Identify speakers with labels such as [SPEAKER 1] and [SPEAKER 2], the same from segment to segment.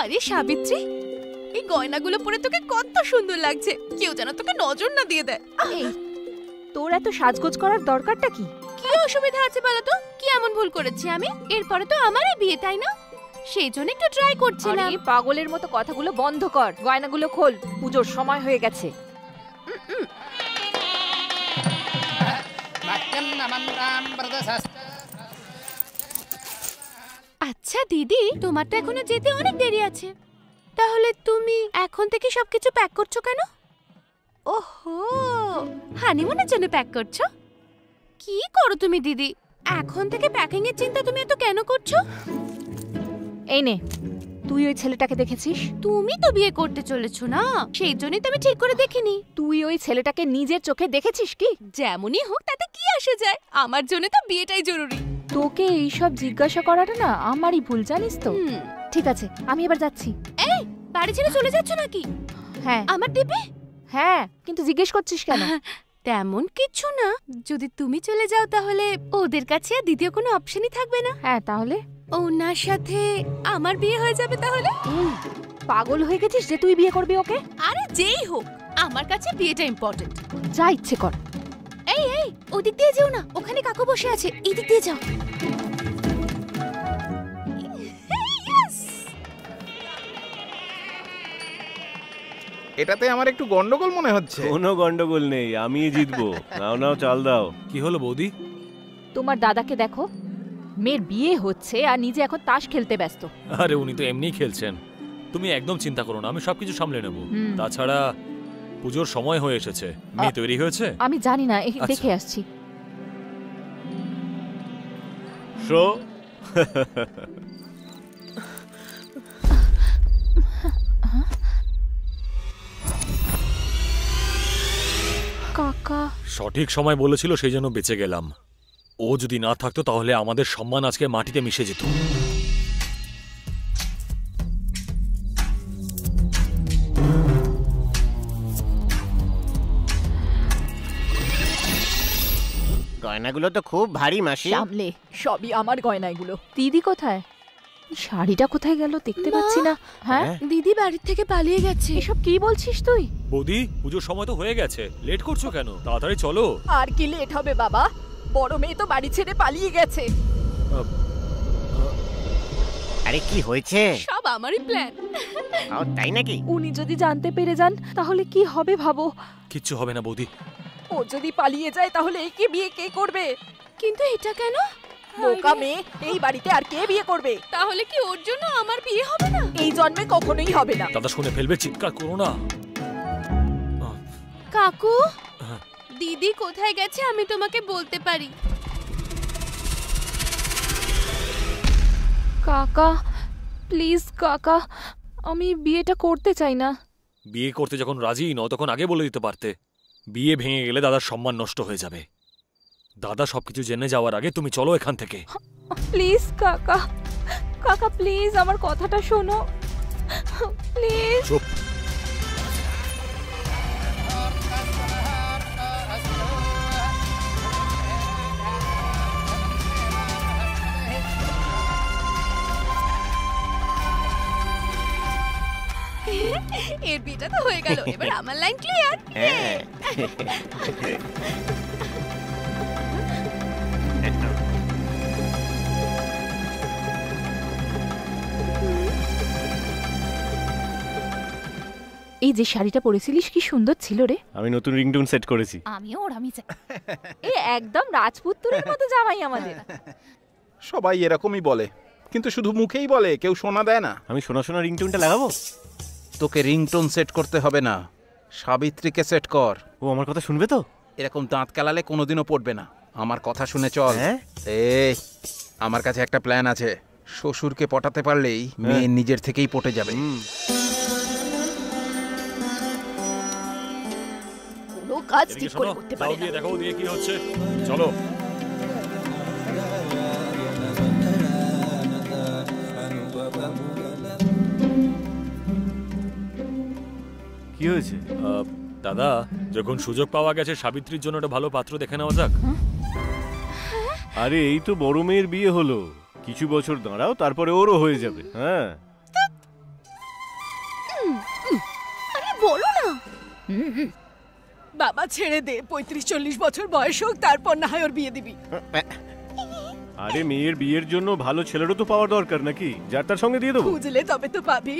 [SPEAKER 1] আরে সাবিত্রী, এই গয়নাগুলো পরে তোকে কত সুন্দর লাগছে। কেউ যেন তোকে নজর না দিয়ে দেয়।
[SPEAKER 2] এই, তোর এত সাজগোজ করার দরকারটা কি?
[SPEAKER 1] কি অসুবিধা আছে বলো তো? কি এমন ভুল করেছি আমি? এরপরে তো আমারই বিয়ে, তাই না? সেই জন্য একটু ট্রাই করছিলাম।
[SPEAKER 2] আরে পাগলের মতো কথাগুলো বন্ধ কর, গয়নাগুলো খোল, পুজোর সময় হয়ে গেছে।
[SPEAKER 1] আচ্ছা দিদি, তোমার তো এখনো যেতে অনেক দেরি আছে, তাহলে তুমি এখন থেকে সবকিছু প্যাক করছো কেন? ওহো, হানিমুনের জন্য প্যাক করছো? কি করো তুমি দিদি? এখন থেকে প্যাকিং এর চিন্তা তুমি এত কেন করছো?
[SPEAKER 2] এই নে, তুই ওই ছেলেটাকে দেখেছিস?
[SPEAKER 1] তুমি তো বিয়ে করতে চলেছো না, সেই জন্যই তো আমি ঠিক করে দেখিনি।
[SPEAKER 2] তুই ওই ছেলেটাকে নিজের চোখে দেখেছিস কি?
[SPEAKER 1] যেমনই হোক তাতে কি আসে যায়, আমার জন্য তো বিয়েটাই জরুরি।
[SPEAKER 2] তোকে এইসব জিজ্ঞাসা করাটা না আমারই ভুল, জানিস তো। ঠিক আছে, আমি এবার যাচ্ছি।
[SPEAKER 1] এই, বাড়ি ছেড়ে চলে যাচ্ছ নাকি?
[SPEAKER 2] হ্যাঁ।
[SPEAKER 1] আমার দেবে?
[SPEAKER 2] হ্যাঁ, কিন্তু জিজ্ঞেস করছিস কেন?
[SPEAKER 1] তেমন কিছু না, যদি তুমি চলে যাও তাহলে ওদের কাছে আর দ্বিতীয় কোনো অপশনই থাকবে না।
[SPEAKER 2] হ্যাঁ, তাহলে
[SPEAKER 1] ওনার সাথে আমার বিয়ে হয়ে যাবে তাহলে।
[SPEAKER 2] পাগল হয়ে গেছিস যে তুই বিয়ে করবি ওকে?
[SPEAKER 1] আরে যেই হোক, আমার কাছে বিয়েটা ইম্পর্টেন্ট।
[SPEAKER 2] যা ইচ্ছে কর।
[SPEAKER 1] এই এই, ওদিক দিয়ে যেও না, ওখানে কাকু বসে আছে, এদিক দিয়ে যাও।
[SPEAKER 3] এটাতে আমার একটু গন্ডগোল মনে হচ্ছে।
[SPEAKER 4] কোনো গন্ডগোল নেই, আমিই জিতবো। নাও নাও, চাল দাও।
[SPEAKER 5] কি হলো বৌদি?
[SPEAKER 2] তোমার দাদাকে দেখো, মেয়ের বিয়ে হচ্ছে আর নিজে এখন তাস খেলতে ব্যস্ত।
[SPEAKER 5] আরে উনি তো এমনিই খেলছেন, তুমি একদম চিন্তা করো না, আমি সবকিছু সামলে নেব। তাছাড়া পুজোর সময় হয়ে এসেছে, মেয়ে তৈরি হয়েছে?
[SPEAKER 2] আমি জানি না, দেখে আসছি।
[SPEAKER 4] শো
[SPEAKER 2] কাকা
[SPEAKER 5] সঠিক সময় বলেছিল, সেই জন্য বেঁচে গেলাম। ও যদি না থাকতো তাহলে আমাদের সম্মান আজকে মাটিতে মিশে যেত।
[SPEAKER 6] গয়নাগুলো তো খুব ভারী মাসি।
[SPEAKER 2] সামলে, সবই আমার গয়না এগুলো। দিদি কোথায়? শাড়িটা কোথায় গেল দেখতে পাচ্ছি না। হ্যাঁ,
[SPEAKER 1] দিদি বাড়ির থেকে পালিয়ে গেছে।
[SPEAKER 2] এসব কি বলছিস তুই?
[SPEAKER 5] বৌদি, পুজোর সময় তো হয়ে গেছে, লেট করছো কেন? তাড়াতাড়ি চলো।
[SPEAKER 2] আর কি লেট হবে বাবা, বড় মেয়ে তো বাড়ি ছেড়ে পালিয়ে গেছে।
[SPEAKER 6] আরে কি হয়েছে?
[SPEAKER 1] সব আমারই প্ল্যান।
[SPEAKER 6] তাই নাকি?
[SPEAKER 2] উনি যদি জানতে পেরে যান তাহলে কি হবে ভাবো।
[SPEAKER 5] কিচ্ছু হবে না বৌদি।
[SPEAKER 2] ও যদি পালিয়ে যায় তাহলে একে বিয়ে কে করবে?
[SPEAKER 1] কিন্তু এটা কেন?
[SPEAKER 2] বোকা মেয়ে, এই বাড়িতে আর কে বিয়ে করবে?
[SPEAKER 1] তাহলে কি ওর জন্য আমার বিয়ে হবে না?
[SPEAKER 2] এই জন্মে কখনোই হবে না।
[SPEAKER 5] দাদা শুনে ফেলবে, চিৎকার করো না।
[SPEAKER 1] কাকু, দিদি কোথায় গেছে আমি তোমাকে বলতে পারি।
[SPEAKER 2] কাকা প্লিজ, কাকা আমি বিয়েটা করতে চাই না।
[SPEAKER 5] বিয়ে করতে যখন রাজি নও তখন আগে বলে দিতে পারতে। বিয়ে ভেঙে গেলে দাদার সম্মান নষ্ট হয়ে যাবে। দাদা সবকিছু জেনে যাওয়ার আগে তুমি চলো এখান থেকে।
[SPEAKER 2] প্লিজ কাকা, কাকা প্লিজ আমার কথাটা শোনো প্লিজ।
[SPEAKER 5] চুপ।
[SPEAKER 1] এর বিয়েটা তো হয়ে গেল, এবার আমার লাইন ক্লিয়ার।
[SPEAKER 2] এই যে শাড়িটা পরেছিলিস কি সুন্দর ছিল রে।
[SPEAKER 4] আমি নতুন রিংটোন সেট করেছি।
[SPEAKER 2] আমিও ওরামি চাই। এই একদম রাজপুত্রের মতো জামাই আমাদের।
[SPEAKER 3] সবাই এরকমই বলে, কিন্তু শুধু মুখেই বলে, কেউ শোনা দেয় না।
[SPEAKER 4] আমি শোনা শোনা রিংটোনটা লাগাবো?
[SPEAKER 3] তোকে রিংটোন সেট করতে হবে না, সাবিত্রীকে সেট কর।
[SPEAKER 4] ও আমার কথা শুনবে তো?
[SPEAKER 3] এরকম দাঁত কেলালে কোনোদিনও পড়বে না। আমার কথা শুনে চল। এই, আমার কাছে একটা প্ল্যান আছে। শ্বশুরকে পটাতে পারলেই মেয়ে নিজের থেকেই পটে যাবে।
[SPEAKER 2] কোনো কাজ ঠিক করে করতে পারে না।
[SPEAKER 5] দেখো দিয়ে কি হচ্ছে, চলো।
[SPEAKER 4] কি হয়েছে?
[SPEAKER 5] দাদা, যখন সুযোগ পাওয়া গেছে সাবিত্রীর জন্য একটা ভালো পাত্র দেখে নেওয়া যাক।
[SPEAKER 4] আরে এই তো বড় মেয়ের বিয়ে হলো, কিছু বছর দাঁড়াও, তারপরে ওরও হয়ে যাবে। হ্যাঁ,
[SPEAKER 7] বাবা ছেড়ে দে, 35-40 বছর বয়স হোক, তারপর না হয় ওর বিয়ে দিবি।
[SPEAKER 4] আরে মেয়ের বিয়ের জন্য ভালো ছেলেরও তো পাওয়ার দরকার নাকি, যার তার সঙ্গে দিয়ে দেবো।
[SPEAKER 7] খুঁজলে তবে তো পাবি।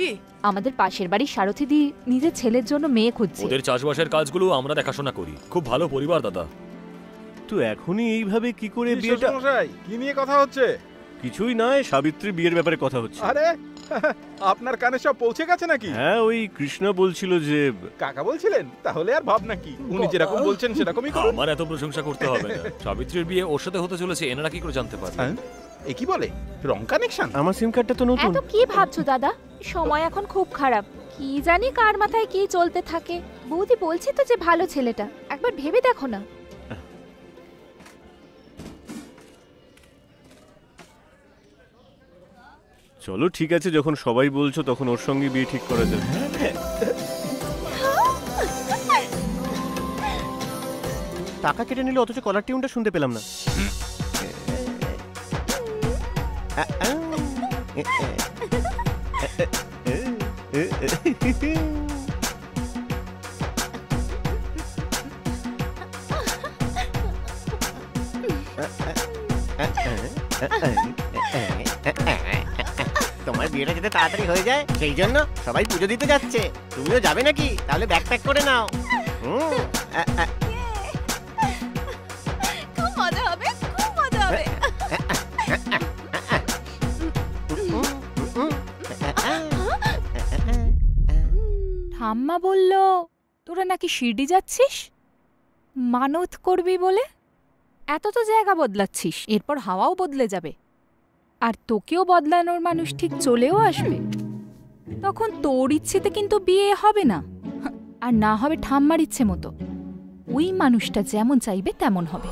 [SPEAKER 2] আমাদের পাশের বাড়ির সারথী দি নিজের ছেলের জন্য মেয়ে খুঁজছে।
[SPEAKER 5] ওদের চাষবাসের কাজগুলো আমরা দেখাশোনা করি, খুব ভালো পরিবার দাদা।
[SPEAKER 4] তো এখনই এইভাবে কি করে বিয়েটা?
[SPEAKER 3] শ্বশুরমশাই, কি নিয়ে কথা হচ্ছে?
[SPEAKER 4] কিছুই নয়, সাবিত্রী বিয়ের ব্যাপারে কথা হচ্ছে।
[SPEAKER 3] আরে আপনার কানে সব পৌঁছে গেছে নাকি?
[SPEAKER 4] হ্যাঁ, ওই কৃষ্ণ বলছিল যে
[SPEAKER 3] কাকা বলছিলেন? তাহলে আর ভাব নাকি, উনি যেরকম বলছেন সেরকমই করুন।
[SPEAKER 5] আমার এত প্রশংসা করতে হবে না। সাবিত্রীর বিয়ে ওর সাথে হতে চলেছে, এনারা কি করে জানতে পারবে?
[SPEAKER 3] হ্যাঁ? এ কি বলে, রং কানেকশন?
[SPEAKER 4] আমার সিম কার্ডটা তো নতুন।
[SPEAKER 2] এত কি ভাবছো দাদা? সময় এখন খুব খারাপ, কি জানি কার মাথায় কি চলতে থাকে। বৌদি বলছি তো যে ভালো ছেলেটা, একবার ভেবে দেখো না।
[SPEAKER 4] চলো ঠিক আছে, যখন সবাই বলছো তখন ওর সঙ্গে বিয়ে ঠিক করা যাবে। টাকা কেটে নিলে অথচ কলার টিউনটা শুনতে পেলাম না।
[SPEAKER 6] তোমার বিয়েটা যাতে তাড়াতাড়ি হয়ে যায় সেই জন্য সবাই পুজো দিতে যাচ্ছে। তুমিও যাবে নাকি? তাহলে ব্যাগ প্যাক করে নাও।
[SPEAKER 1] খুব মজা হবে, খুব মজা হবে।
[SPEAKER 2] ঠাম্মা বলল তোরা নাকি শিরডি যাচ্ছিস মানত করবি বলে। এত তো জায়গা বদলাচ্ছিস, এরপর হাওয়াও বদলে যাবে, আর তোকেও বদলানোর মানুষ ঠিক চলেও আসবে। তখন তোর ইচ্ছেতে কিন্তু বিয়ে হবে না, আর না হবে ঠাম্মার ইচ্ছে মতো। ওই মানুষটা যেমন চাইবে তেমন হবে।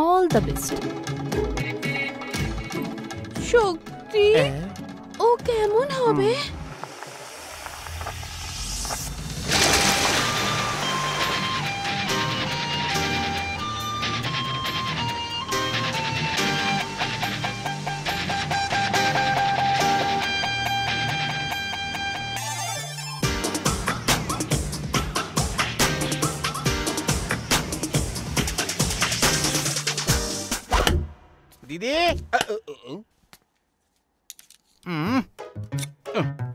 [SPEAKER 2] All the best.
[SPEAKER 1] শক্তি, ও কেমন হবে?
[SPEAKER 3] দিদি,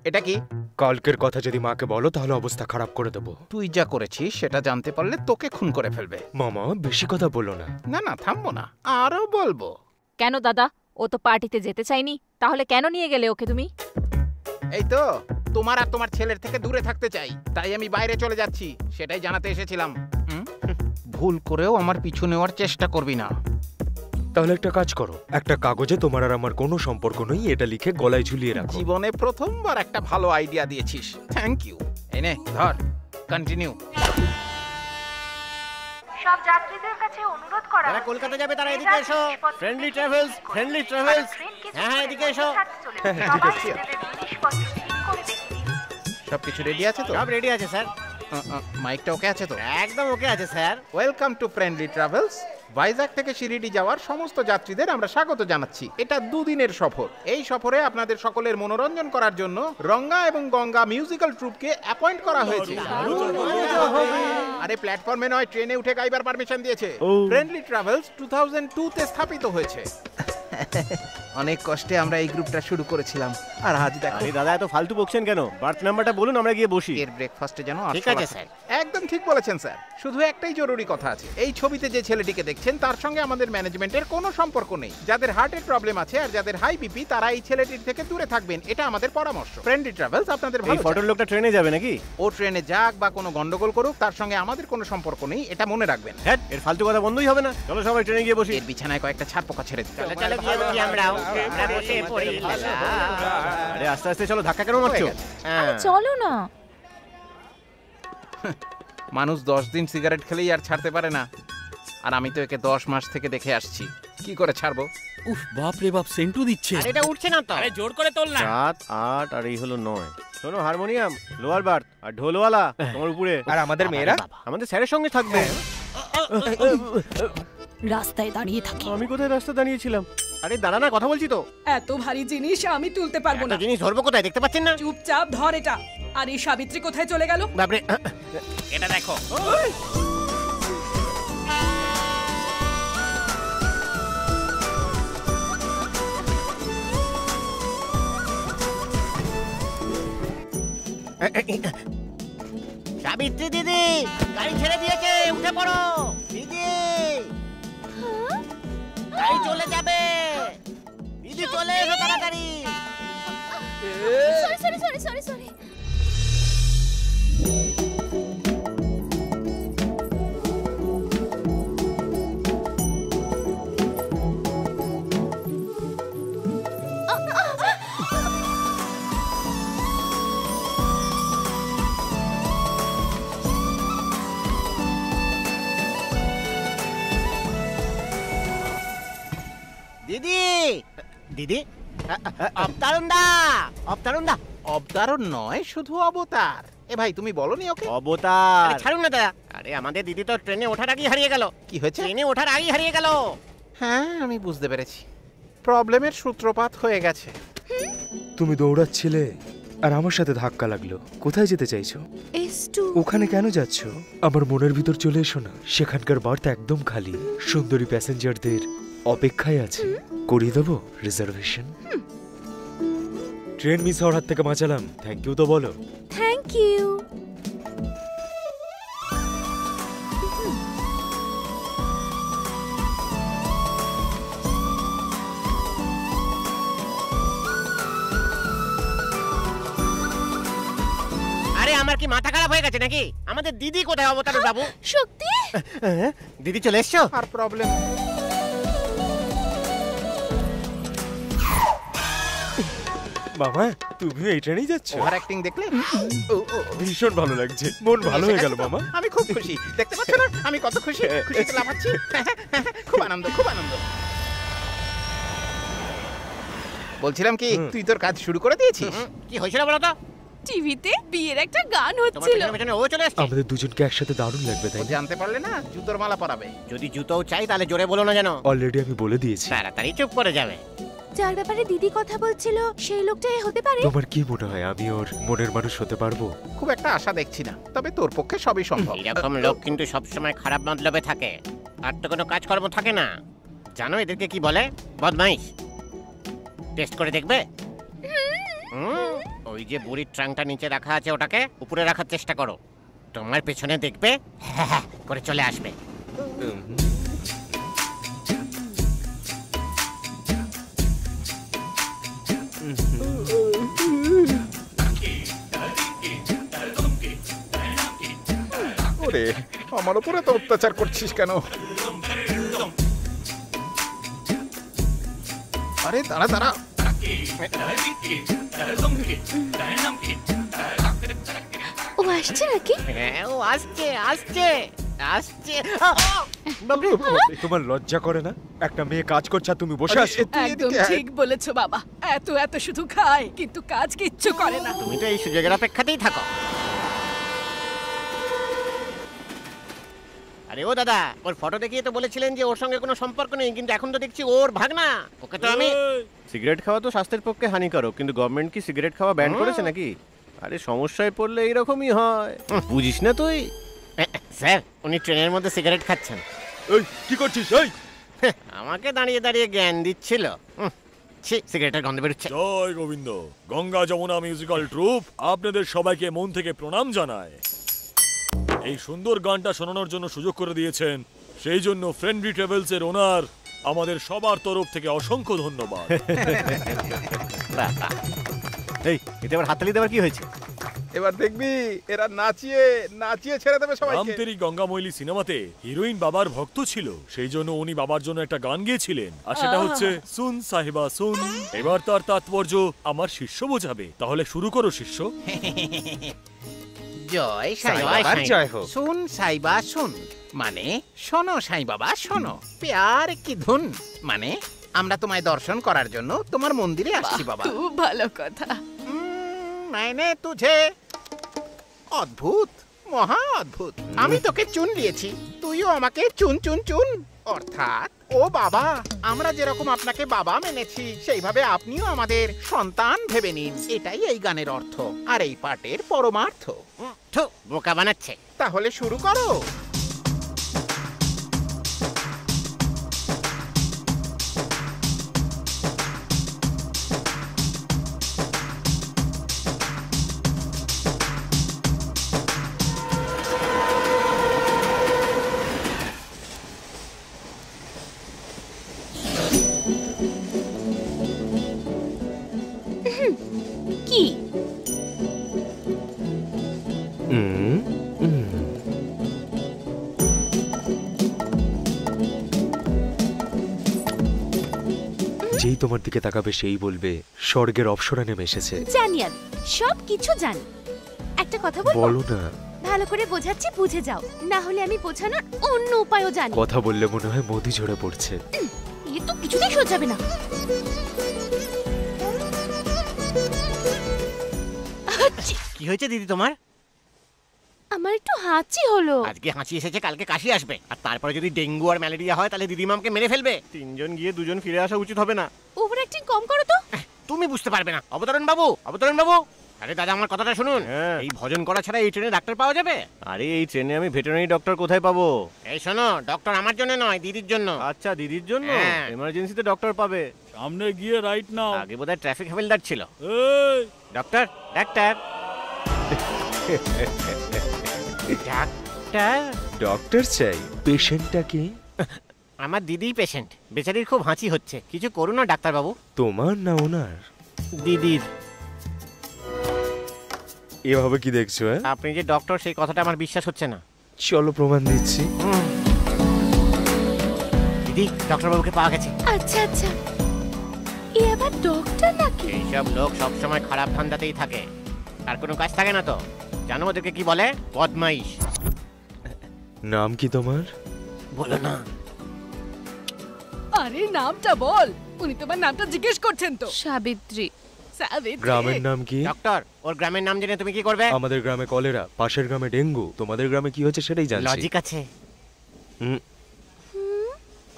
[SPEAKER 3] এটা কি?
[SPEAKER 8] কালকের কথা যদি মাকে বলো তাহলে অবস্থা খারাপ করে দেবো।
[SPEAKER 3] তুই যা করেছিস সেটা জানতে পারলে তোকে খুন করে ফেলবে।
[SPEAKER 8] মামা বেশি কথা বলো না।
[SPEAKER 3] না না, থামবো না, আরো বলবো।
[SPEAKER 2] কেন দাদা, ও তো পার্টিতে যেতে চাইনি, তাহলে কেন নিয়ে গেলে ওকে তুমি?
[SPEAKER 3] এই তো, তোমার আর তোমার ছেলের থেকে দূরে থাকতে চাই, তাই আমি বাইরে চলে যাচ্ছি, সেটাই জানাতে এসেছিলাম। ভুল করেও আমার পিছু নেওয়ার চেষ্টা করবি না।
[SPEAKER 8] তাহলে একটা কাজ করো, একটা কাগজে তোমার আর আমার কোনো সম্পর্ক নেই এটা লিখে গলায় ঝুলিয়ে রাখো।
[SPEAKER 3] জীবনে প্রথমবার একটা ভালো আইডিয়া দিয়েছিস, থ্যাংক ইউ। এনে ধর, কন্টিনিউ।
[SPEAKER 2] সব যাত্রীদের কাছে অনুরোধ করা
[SPEAKER 6] যারা কলকাতা যাবে তারা এদিকে এসো। Friendly travels, friendly travels. হ্যাঁ হ্যাঁ, এদিকে এসো।
[SPEAKER 3] সবকিছু রেডি আছে তো?
[SPEAKER 6] সব রেডি আছে স্যার।
[SPEAKER 3] মাইকটা ওকে আছে তো?
[SPEAKER 6] একদম ওকে আছে sir.
[SPEAKER 3] Welcome to friendly travels. Vizag থেকে শিরিডি যাওয়ার সমস্ত যাত্রীদের আমরা স্বাগত জানাচ্ছি। এটা দুদিনের সফর। এই সফরে আপনাদের সকলের মনোরঞ্জন করার জন্য রঙ্গা এবং গঙ্গা মিউজিক্যাল ট্রুপকে অ্যাপয়েন্ট করা হয়েছে। আরে প্ল্যাটফর্মে নয়, ট্রেনে উঠে গাইবার পারমিশন দিয়েছে। ফ্রেন্ডলি ট্রাভেলস 2002 তে স্থাপিত হয়েছে। অনেক কষ্টে আমরা এই গ্রুপটা শুরু করেছিলাম, আর আজ দেখো।
[SPEAKER 4] আরে দাদা, এত ফালতু বকছেন কেন? বার্থ নাম্বারটা বলুন, আমরা গিয়ে বসি।
[SPEAKER 3] এর ব্রেকফাস্টে যেন
[SPEAKER 6] ঠিক আছে স্যার।
[SPEAKER 3] একদম ঠিক বলেছেন স্যার। শুধু একটাই জরুরি কথা আছে, এই ছবিতে যে ছেলেটিকে দেখছেন তার সঙ্গে আমাদের ম্যানেজমেন্টের কোনো সম্পর্ক নেই। যাদের হার্টের প্রবলেম আছে আর যাদের হাই বিপি তারা এই ছেলেটির থেকে দূরে থাকবেন, এটা আমাদের পরামর্শ। ফ্রেন্ডলি ট্রাভেলস আপনাদের
[SPEAKER 4] এই
[SPEAKER 3] ভালো
[SPEAKER 4] ফটোর লোকটা ট্রেনে যাবে নাকি?
[SPEAKER 3] ও ট্রেনে যাক বা কোনো গন্ডগোল করুক, তার সঙ্গে আমাদের কোনো সম্পর্ক নেই, এটা মনে রাখবেন।
[SPEAKER 4] হ্যাঁ, এর ফালতু কথা বন্ধই হবে না। চলো সবাই ট্রেনে গিয়ে বসি।
[SPEAKER 3] এর বিছানায় কয়েকটা ছাড় পোকা ছেড়ে দিতে
[SPEAKER 6] চলো চলো গিয়ে বসি আমরাও। আমরা বসে পড়ি।
[SPEAKER 4] আরে আস্তে আস্তে চলো, ধাক্কা কেন মারছো?
[SPEAKER 6] হ্যাঁ।
[SPEAKER 2] চলো না।
[SPEAKER 3] মানুষ 10 দিন সিগারেট খেলেই আর ছাড়তে পারে না, আর আমি তো একে 10 মাস থেকে দেখে আসছি, কি করে ছাড়বো?
[SPEAKER 9] উফ, বাপ রে বাপ, সেন্টু দিচ্ছে।
[SPEAKER 6] আর এটা উঠছে না তো।
[SPEAKER 9] আরে জোর করে তোল না।
[SPEAKER 4] 7, 8 আর এই হলো 9। শোনো, হারমোনিয়াম, লোয়ার বার্থ আর ঢোলওয়ালা তোমার উপরে।
[SPEAKER 8] আর আমাদের মেয়েরা
[SPEAKER 4] আমাদের স্যারের সঙ্গে থাকবে।
[SPEAKER 7] রাস্তায় দাঁড়িয়ে থাকি।
[SPEAKER 4] আমি কোথায় রাস্তা দাঁড়িয়েছিলাম?
[SPEAKER 6] আরে দাঁড়া না, কথা বলছি তো।
[SPEAKER 7] এত ভারী জিনিস আমি তুলতে পারবো না।
[SPEAKER 6] জিনিস ধরবো কোথায়, দেখতে পাচ্ছেন না?
[SPEAKER 7] চুপচাপ ধর এটা। আর এই সাবিত্রী কোথায় চলে গেল?
[SPEAKER 6] বাপরে, এটা দেখো। সাবিত্রী দিদি গাড়ি ছেড়ে দিয়েছে, উঠে পড়ো দিদি। গাড়ি চলে যাবে দিদি, চলে এসো তাড়াতাড়ি।
[SPEAKER 1] সরি।
[SPEAKER 6] দিদি দিদি, অবতারণ দা।
[SPEAKER 3] অবতারণ নয়, শুধু অবতার। এ ভাই, তুমি বলনি ওকে?
[SPEAKER 6] অবতার ছাড়ুন না দাদা। আরে আমাদের দিদি তো ট্রেনে ওঠার আগেই হারিয়ে গেল।
[SPEAKER 3] কি হয়েছে?
[SPEAKER 6] ট্রেনে ওঠার আগেই হারিয়ে গেল।
[SPEAKER 3] হ্যাঁ, আমি বুঝতে পেরেছি। প্রবলেমের সূত্রপাত হয়ে গেছে।
[SPEAKER 8] তুমি দৌড়াচ্ছিলে আর আমার সাথে ধাক্কা লাগলো। কোথায় যেতে চাইছো?
[SPEAKER 1] S2।
[SPEAKER 8] ওখানে কেন যাচ্ছ? আমার মনের ভিতর চলে এসো না। সেখানকার বার্থ একদম খালি। সুন্দরী প্যাসেঞ্জারদের অপেক্ষায় আছে। করিয়ে দেবো রিজার্ভেশন। ট্রেন মিস হওয়ার হাত থেকে বাঁচালাম। থ্যাংক ইউ তো বলো।
[SPEAKER 1] Thank you.
[SPEAKER 6] আরে আমার কি মাথা খারাপ হয়ে গেছে নাকি? আমাদের দিদি কোথায় অবতারণ বাবু?
[SPEAKER 1] শক্তি,
[SPEAKER 6] দিদি চলে এসছো?
[SPEAKER 3] আর প্রবলেম?
[SPEAKER 8] মামা, তুমি এই ট্রেনেই যাচ্ছ?
[SPEAKER 3] ওভার অ্যাক্টিং দেখলে?
[SPEAKER 8] ভীষণ ভালো লাগছে। মন ভালো হয়ে গেল মামা।
[SPEAKER 3] আমি খুব খুশি। দেখতে পাচ্ছ না আমি কত খুশি? খুশিতে লাফাচ্ছি। খুব আনন্দ। বলছিলাম কি, তুই তোর কাজ শুরু করে দিয়েছিস?
[SPEAKER 6] কি হয়েছিল বলো তো?
[SPEAKER 1] টিভিতে বিয়ের একটা গান
[SPEAKER 6] তোমার
[SPEAKER 1] হচ্ছিল।
[SPEAKER 6] পেছনে পেছনে ও চলে এসছে।
[SPEAKER 8] আমাদের দুজনকে একসাথে দারুণ লাগবে, তাই
[SPEAKER 3] ও
[SPEAKER 8] না?
[SPEAKER 3] জানতে পারলে না, জুতোর মালা পরাবে।
[SPEAKER 6] যদি জুতোও চাই তাহলে জোরে বলো না যেন।
[SPEAKER 8] অলরেডি আমি বলে দিয়েছি।
[SPEAKER 6] তাড়াতাড়ি চুপ করে যাবে।
[SPEAKER 1] যার ব্যাপারে দিদি কথা বলছিল সেই লোকটাই হতে পারে।
[SPEAKER 8] তোমার কি মনে হয় আমি ওর মনের মানুষ হতে পারবো?
[SPEAKER 3] খুব একটা আশা দেখছি না, তবে তোর পক্ষে সবই সম্ভব।
[SPEAKER 6] এরকম লোক কিন্তু সবসময় খারাপ মতলবে থাকে, আর তো কোনো কাজকর্ম থাকে না। জানো এদেরকে কি বলে? বদমাইশ। টেস্ট করে দেখবে? ওই যে বুড়ির ট্রাঙ্কটা নিচে রাখা আছে, ওটাকে উপরে রাখার চেষ্টা করো। তোমার পেছনে দেখবে হ্যাঁ করে চলে আসবে।
[SPEAKER 3] ওরে, আমার উপরে তো অত্যাচার করছিস কেন? আরে দাঁড়া।
[SPEAKER 1] ও আসছে নাকি?
[SPEAKER 6] হ্যাঁ, ও আসছে।
[SPEAKER 8] তোমার লজ্জা করে না? একটা মেয়ে কাজ করছে আর তুমি বসে আছো।
[SPEAKER 7] একদম ঠিক বলেছো বাবা। এত শুধু খায় কিন্তু কাজ কিচ্ছু করে না।
[SPEAKER 6] তুমি তো এই সুযোগের অপেক্ষাতেই থাকো। আরে ও দাদা, ওর ফটো দেখিয়ে তো বলেছিলেন যে ওর সঙ্গে কোনো সম্পর্ক নেই, কিন্তু এখন তো দেখছি ওর ভাগনা। ওকে তো আমি
[SPEAKER 4] সিগারেট খাওয়া তো স্বাস্থ্যের পক্ষে হানিকারক, কিন্তু গভর্নমেন্ট কি সিগারেট খাওয়া ব্যান করেছে নাকি? আরে সমস্যায় পড়লে এইরকমই হয়, বুঝিস না তুই?
[SPEAKER 6] স্যার, উনি ট্রেনের মধ্যে সিগারেট খাচ্ছেন।
[SPEAKER 8] এই কি করছিস? এই
[SPEAKER 6] আমাকে দাঁড়িয়ে দাঁড়িয়ে জ্ঞান দিচ্ছিল। সিগারেটের গন্ধ বেরোচ্ছে।
[SPEAKER 5] জয় গোবিন্দ। গঙ্গা যমুনা মিউজিক্যাল ট্রুপ আপনাদের সবাইকে মন থেকে প্রণাম জানায়। এই সুন্দর গানটা শোনানোর জন্য সুযোগ করে দিয়েছেন, সেই জন্য ফ্রেন্ডলি ট্রাভেলস এর ওনার আমাদের সবার তরফ থেকে অসংখ্য ধন্যবাদ।
[SPEAKER 4] এই এটা আবার হাততালি দেওয়ার কি হয়েছে?
[SPEAKER 3] এবার দেখবি এরা নাচিয়ে ছেড়ে দেবে সবাইকে।
[SPEAKER 5] রামতেরি গঙ্গাময়লী সিনেমাতে হিরোইন বাবার ভক্ত ছিল, সেই জন্য উনি বাবার জন্য একটা গান গেয়েছিলেন, আর সেটা হচ্ছে সুন সাহেবা সুন। এবার তার তাৎপর্য আমার শিষ্য বোঝাবে, তাহলে শুরু করো শিষ্য।
[SPEAKER 3] জয় সাই
[SPEAKER 6] জয়
[SPEAKER 3] বাবার
[SPEAKER 6] সাই।
[SPEAKER 3] জয় হোক। সুন সাইবা সুন মানে শোনো সাই বাবা শোনো। প্যার কি ধুন মানে আমরা তোমায় দর্শন করার জন্য তোমার মন্দিরে আসছি বাবা।
[SPEAKER 7] খুব ভালো কথা।
[SPEAKER 3] মানে তুঝে অদ্ভুত, মহা অদ্ভুত। আমি তোকে চুন দিয়েছি, তুইও আমাকে চুন চুন চুন, অর্থাৎ ও বাবা, আমরা যেরকম আপনাকে বাবা মেনেছি সেইভাবে আপনিও আমাদের সন্তান ভেবে নিন। এটাই এই গানের অর্থ আর এই পাটের পরমার্থ।
[SPEAKER 6] থু, বোকা বানাচ্ছে।
[SPEAKER 3] তাহলে শুরু করো।
[SPEAKER 1] কি
[SPEAKER 8] যেই তোমার দিকে তাকাবে সেই বলবে স্বর্গের অপ্সরা নেমে এসেছে।
[SPEAKER 1] জানি আমি, সব কিছু জানি। একটা কথা বলবো?
[SPEAKER 8] বলো না।
[SPEAKER 1] ভালো করে বোঝাচ্ছি, বুঝে যাও, না হলে আমি বোঝানোর অন্য উপায়ও জানি।
[SPEAKER 8] কথা বললে মনে হয় মধু ঝরে পড়ছে।
[SPEAKER 1] এ তো কিছুতেই সোজাবে না।
[SPEAKER 6] কি হয়েছে দিদি তোমার?
[SPEAKER 1] আমার একটু হাঁচি হলো।
[SPEAKER 6] আজকে হাঁচি এসেছে, কালকে কাশি আসবে, আর তারপরে যদি ডেঙ্গু আর ম্যালেরিয়া হয় তাহলে দিদিমামকে মেরে ফেলবে।
[SPEAKER 4] 3 জন গিয়ে 2 জন ফিরে আসা উচিত হবে না?
[SPEAKER 1] ওভার অ্যাক্টিং কম করো তো।
[SPEAKER 6] তুমি বুঝতে পারবে না। অবতরণ বাবু, অবতরণ বাবু, আরে দাদা আমার কথাটা শুনুন।
[SPEAKER 4] হ্যাঁ।
[SPEAKER 6] এই ভজন করা ছাড়া এই ট্রেনে ডাক্তার পাওয়া যাবে?
[SPEAKER 4] আরে এই ট্রেনে আমি ভেটেরিনারি ডক্টর কোথায় পাবো?
[SPEAKER 6] এই শোনো, ডক্টর আমার জন্য নয়, দিদির জন্য।
[SPEAKER 4] আচ্ছা, দিদির জন্য?
[SPEAKER 6] হ্যাঁ।
[SPEAKER 4] এমার্জেন্সিতে ডক্টর পাবে।
[SPEAKER 5] সামনে গিয়ে রাইট নাও।
[SPEAKER 6] আগে বোধহয় ট্রাফিক হাবিলদার ছিল।
[SPEAKER 5] এই
[SPEAKER 6] ডক্টর, ডাক্তার, ডাক্তার।
[SPEAKER 8] ডক্টর চাই? পেশেন্টটাকে?
[SPEAKER 6] আমার দিদিই পেশেন্ট, বেচারির খুব হাঁচি হচ্ছে, কিছু করুন না ডাক্তার বাবু।
[SPEAKER 8] তোমার না ওনার?
[SPEAKER 6] দিদির।
[SPEAKER 8] এভাবে কি দেখছো?
[SPEAKER 6] আপনি যে ডক্টর সেই কথাটা আমার বিশ্বাস হচ্ছে না।
[SPEAKER 8] চলো প্রমাণ দিচ্ছি।
[SPEAKER 6] দিদি, ডক্টর বাবুকে পাওয়া গেছে।
[SPEAKER 1] আচ্ছা আচ্ছা, এ আবার ডক্টর নাকি?
[SPEAKER 6] এইসব লোক সবসময় খারাপ ধান্দাতেই থাকে, আর কোনো কাজ থাকে না তো। জানো ওদেরকে কি বলে? বদমাইশ।
[SPEAKER 8] নাম কি তোমার?
[SPEAKER 6] বলো না।
[SPEAKER 7] আরে নামটা বল, উনি তোমার নামটা জিজ্ঞেস করছেন তো।
[SPEAKER 1] সাবিত্রী।
[SPEAKER 7] সাবিত্রী।
[SPEAKER 8] গ্রামের নাম কি?
[SPEAKER 6] ডক্টর, ওর গ্রামের নাম জেনে তুমি কি করবে?
[SPEAKER 8] আমাদের গ্রামে কলেরা, পাশের গ্রামে ডেঙ্গু, তোমাদের গ্রামে কি হচ্ছে সেটাই জানছি।
[SPEAKER 6] লজিক আছে।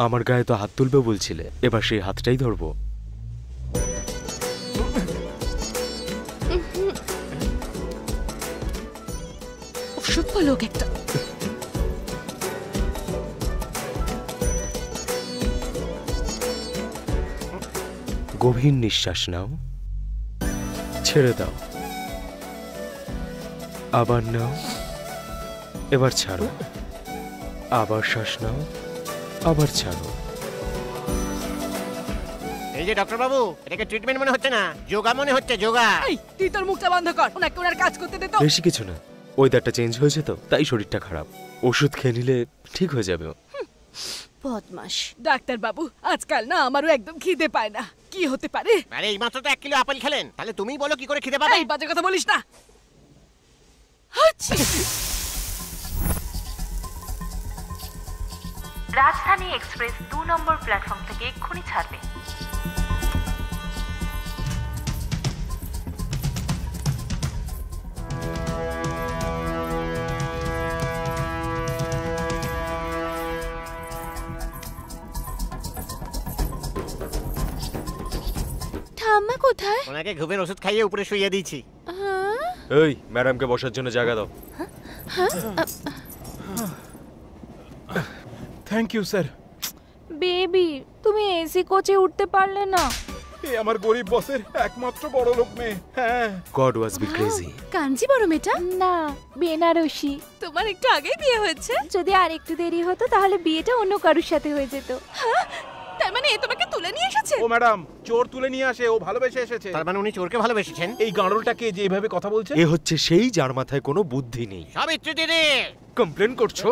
[SPEAKER 8] আমার গায়ে তো হাত তুলবে বলছিলে, এবার সেই হাতটাই ধরবো।
[SPEAKER 7] অসভ্য লোক একটা।
[SPEAKER 8] গভীর নিঃশ্বাস নাও, ছেড়ে দাও, আবার নাও, এবার ছাড়ো, আবার শ্বাস নাও, আবার ছাড়ো।
[SPEAKER 6] এই যে ডক্টর বাবু, এটাকে ট্রিটমেন্ট মনে হচ্ছে না, যোগা মনে হচ্ছে, যোগা।
[SPEAKER 7] এই তুই তোর মুখটা বন্ধ কর, ওনাকে ওনার কাজ করতে দে তো।
[SPEAKER 8] বেশি কিছু না, ওয়েদারটা চেঞ্জ হয়েছে তো তাই শরীরটা খারাপ। ওষুধ খেয়ে নিলে ঠিক হয়ে যাবে।
[SPEAKER 1] বদমাস।
[SPEAKER 7] ডাক্তার বাবু, আজকাল না আমারও একদম খিদে পায় না। কি হতে পারে?
[SPEAKER 6] আরে এই মাত্র তো 1 কিলো আপেল খেলেন, তাহলে তুমিই বলো কি করে খিদে পাবে?
[SPEAKER 7] এই বাজে কথা বলিস না। হাচ্ছি।
[SPEAKER 10] রাজধানী এক্সপ্রেস 2 নম্বর প্ল্যাটফর্ম থেকে এক্ষুনি ছাড়বে।
[SPEAKER 1] ঠাম্মা কোথায়?
[SPEAKER 6] ওনাকে ঘুমের ওষুধ খাইয়ে উপরে শুইয়ে দিয়েছি।
[SPEAKER 8] এই ম্যাডামকে বসার জন্য জায়গা দাও।
[SPEAKER 3] Thank you sir.
[SPEAKER 2] বেবি, তুমি এসি কোচে উঠতে পারলে না?
[SPEAKER 3] এই আমার গরিব বসের একমাত্র বড় লোক মেয়ে। হ্যাঁ।
[SPEAKER 8] God was be crazy.
[SPEAKER 1] কাঞ্জি বড় মেয়েটা?
[SPEAKER 2] না, বেনারসি।
[SPEAKER 1] তোমার একটু আগেই বিয়ে হয়েছে?
[SPEAKER 2] যদি আর একটু দেরি হতো তাহলে বিয়েটা অন্য কারোর সাথে হয়ে যেত।
[SPEAKER 1] তার মানে এ তোমাকে তুলে নিয়ে এসেছে?
[SPEAKER 3] ও ম্যাডাম, চোর তুলে নিয়ে আসে, ও ভালোবেসে এসেছে।
[SPEAKER 6] তার মানে উনি চোরকে ভালোবেসেছেন?
[SPEAKER 3] এই গাঁড়লটাকে যে এইভাবে কথা বলছে,
[SPEAKER 8] এ হচ্ছে সেই যার মাথায় কোনো বুদ্ধি নেই।
[SPEAKER 6] সাবিত্রী দিদি।
[SPEAKER 8] কমপ্লেন করছো?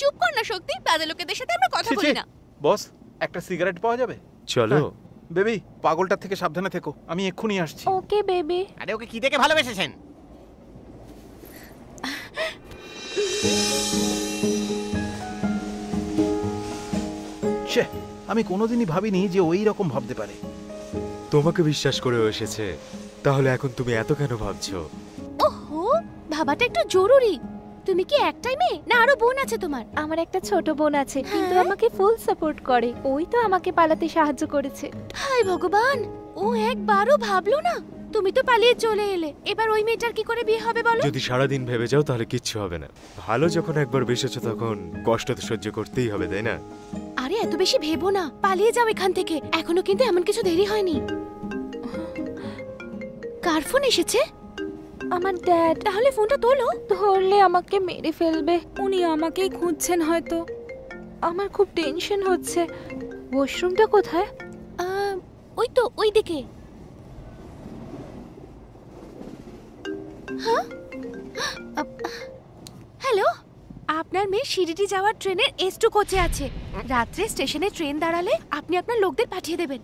[SPEAKER 1] চুপ কর না শক্তি, বাজে লোকেদের সাথে আমরা কথা বলি না।
[SPEAKER 3] বস, একটা সিগারেট পাওয়া যাবে?
[SPEAKER 8] চলো।
[SPEAKER 3] বেবি, পাগলটার থেকে সাবধানে থেকো, আমি এক্ষুনি আসছি।
[SPEAKER 2] Okay baby.
[SPEAKER 6] আরে ওকে কি দেখে ভালোবেসেছেন?
[SPEAKER 3] ছে, আমি কোনোদিনই ভাবিনি যে ওই রকম ভাবতে পারে।
[SPEAKER 8] তোমাকে বিশ্বাস করে এসেছে, তাহলে এখন তুমি এত কেন ভাবছো?
[SPEAKER 1] ওহো, ভাবাটা একটু জরুরি। তুমি কি একটাই মেয়ে না আরো বোন আছে তোমার?
[SPEAKER 2] আমার একটা ছোট বোন আছে, কিন্তু আমাকে ফুল সাপোর্ট করে। ওই তো আমাকে পালাতে সাহায্য করেছে।
[SPEAKER 1] হায় ভগবান, ও একবারও ভাবলো না? তুমি তো পালিয়ে চলে এলে, এবার ওই মেয়েটার কি করে বিয়ে হবে বলো?
[SPEAKER 8] যদি সারাদিন ভেবে যাও তাহলে কিচ্ছু হবে না। ভালো যখন একবার বেসেছো তখন কষ্ট তো সহ্য করতেই হবে, তাই না?
[SPEAKER 1] আরে এত বেশি ভেবো না, পালিয়ে যাও এখান থেকে। এখনো কিন্তু এমন কিছু দেরি হয়নি। কার ফোন এসেছে?
[SPEAKER 2] আমার ড্যাড।
[SPEAKER 1] তাহলে ফোনটা তোলো।
[SPEAKER 2] ধরলে আমাকে মেরে ফেলবে। উনি আমাকেই খুঁজছেন হয়তো। আমার খুব টেনশন হচ্ছে। ওয়াশরুমটা কোথায়?
[SPEAKER 1] ওই তো ওই দিকে। হ্যাঁ, হ্যালো, আপনার মেয়ে শিরিডি যাওয়ার ট্রেনের S2 কোচে আছে। রাত্রে স্টেশনে ট্রেন দাঁড়ালে আপনি আপনার লোকদের পাঠিয়ে দেবেন।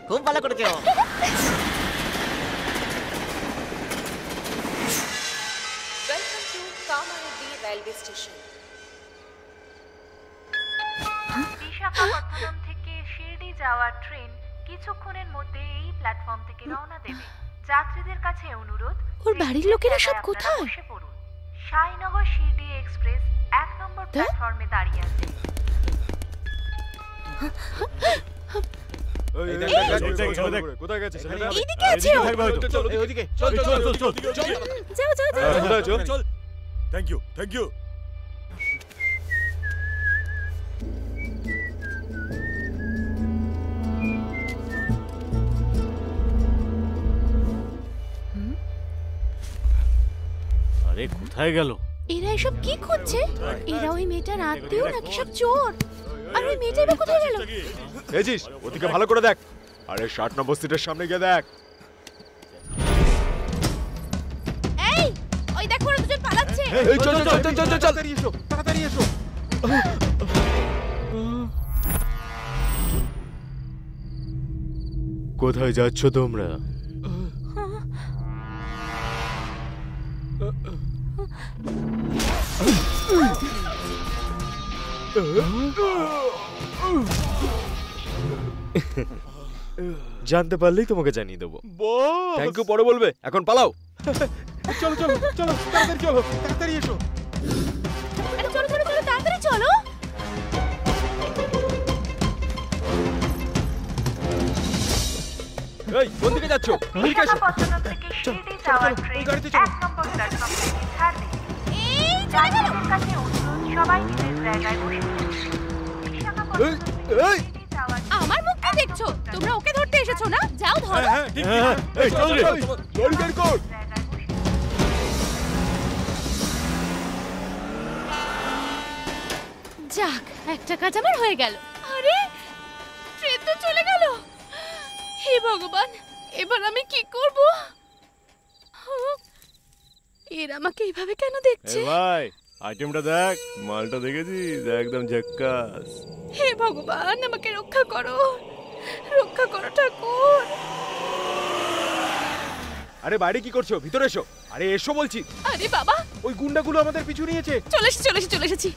[SPEAKER 6] খুব ভালো করেছো।
[SPEAKER 11] Welcome to Kamareddy Railway Station.
[SPEAKER 10] Visakhapatnam থেকে শিরডি যাওয়ার ট্রেন কিছুক্ষণের মধ্যে এই প্ল্যাটফর্ম থেকে রওনা দেবে। যাত্রীদের কাছে অনুরোধ,
[SPEAKER 1] ওর বাড়ির লোকেরা সব কোথায়?
[SPEAKER 10] বসে পড়ুন। সাইনগর শিরডি এক্সপ্রেস 1 নম্বর প্ল্যাটফর্মে দাঁড়িয়ে আছে।
[SPEAKER 8] কোথায় গেছে?
[SPEAKER 1] এইদিকে আছে ও।
[SPEAKER 3] ওইদিকে চল চল চল চল চল।
[SPEAKER 1] যাও যাও যাও।
[SPEAKER 5] চল। Thank you, thank you.
[SPEAKER 4] আরে কোথায় গেল?
[SPEAKER 1] এরা এসব কি খুঁজছে? এরা ওই মেয়েটার আত্মীয় নাকি সব চোর? আর ওই মেয়েটা এবার কোথায় গেল?
[SPEAKER 8] এজিস, ওদিকে ভালো করে দেখ। আরে 60 নম্বর সিটের সামনে গিয়ে দেখ।
[SPEAKER 1] এই, ওই দেখো ওরা দুজন পালাচ্ছে।
[SPEAKER 8] এই চল চল চল চল চল
[SPEAKER 3] তাড়াতাড়ি এসো, তাড়াতাড়ি এসো।
[SPEAKER 8] কোথায় যাচ্ছ তোমরা? জানতে পারলেই তোমাকে জানিয়ে দেবো। থ্যাংক ইউ পরে বলবে, এখন পালাও।
[SPEAKER 3] চলো চলো চলো, তাড়াতাড়ি চলো, তাড়াতাড়ি এসো।
[SPEAKER 1] আরে চলো চলো চলো, তাড়াতাড়ি চলো।
[SPEAKER 8] এই কোন দিকে যাচ্ছ? এদিকে এসো।
[SPEAKER 10] বিশাখাপত্তনম থেকে শিরডি যাওয়ার ট্রেন 1 নম্বর প্ল্যাটফর্ম থেকে ছাড়বে।
[SPEAKER 1] এই চলে গেল।
[SPEAKER 10] যাত্রীদের কাছে অনুরোধ, সবাই নিজের জায়গায় বসে পড়ুন। বিশাখাপত্তনম থেকে
[SPEAKER 8] এই
[SPEAKER 10] শিরডি যাওয়ার
[SPEAKER 1] আমার মুখ কি দেখছো? তোমরা ওকে ধরতে এসেছো না? যাও ধরো।
[SPEAKER 8] এই চল রে, গাড়ি বের কর।
[SPEAKER 10] জায়গায় বসে
[SPEAKER 1] যাক, একটা কাজ আমার হয়ে গেল। আরে ট্রেন তো চলে গেল। হে ভগবান, এবার আমি কি করব? এরা আমাকে এইভাবে কেন দেখছে?
[SPEAKER 4] ভাই আইটেমটা দেখ, মালটা দেখেছিস? একদম ঝাক্কাস।
[SPEAKER 1] হে ভগবান, আমাকে রক্ষা করো, রক্ষা করো ঠাকুর।
[SPEAKER 8] আরে বাইরে কি করছো? ভিতরে এসো। আরে এসো বলছি।
[SPEAKER 1] আরে বাবা,
[SPEAKER 3] ওই গুন্ডাগুলো আমাদের পিছু নিয়েছে।
[SPEAKER 1] চলে এসেছি চলে এসেছি চলে এসেছি।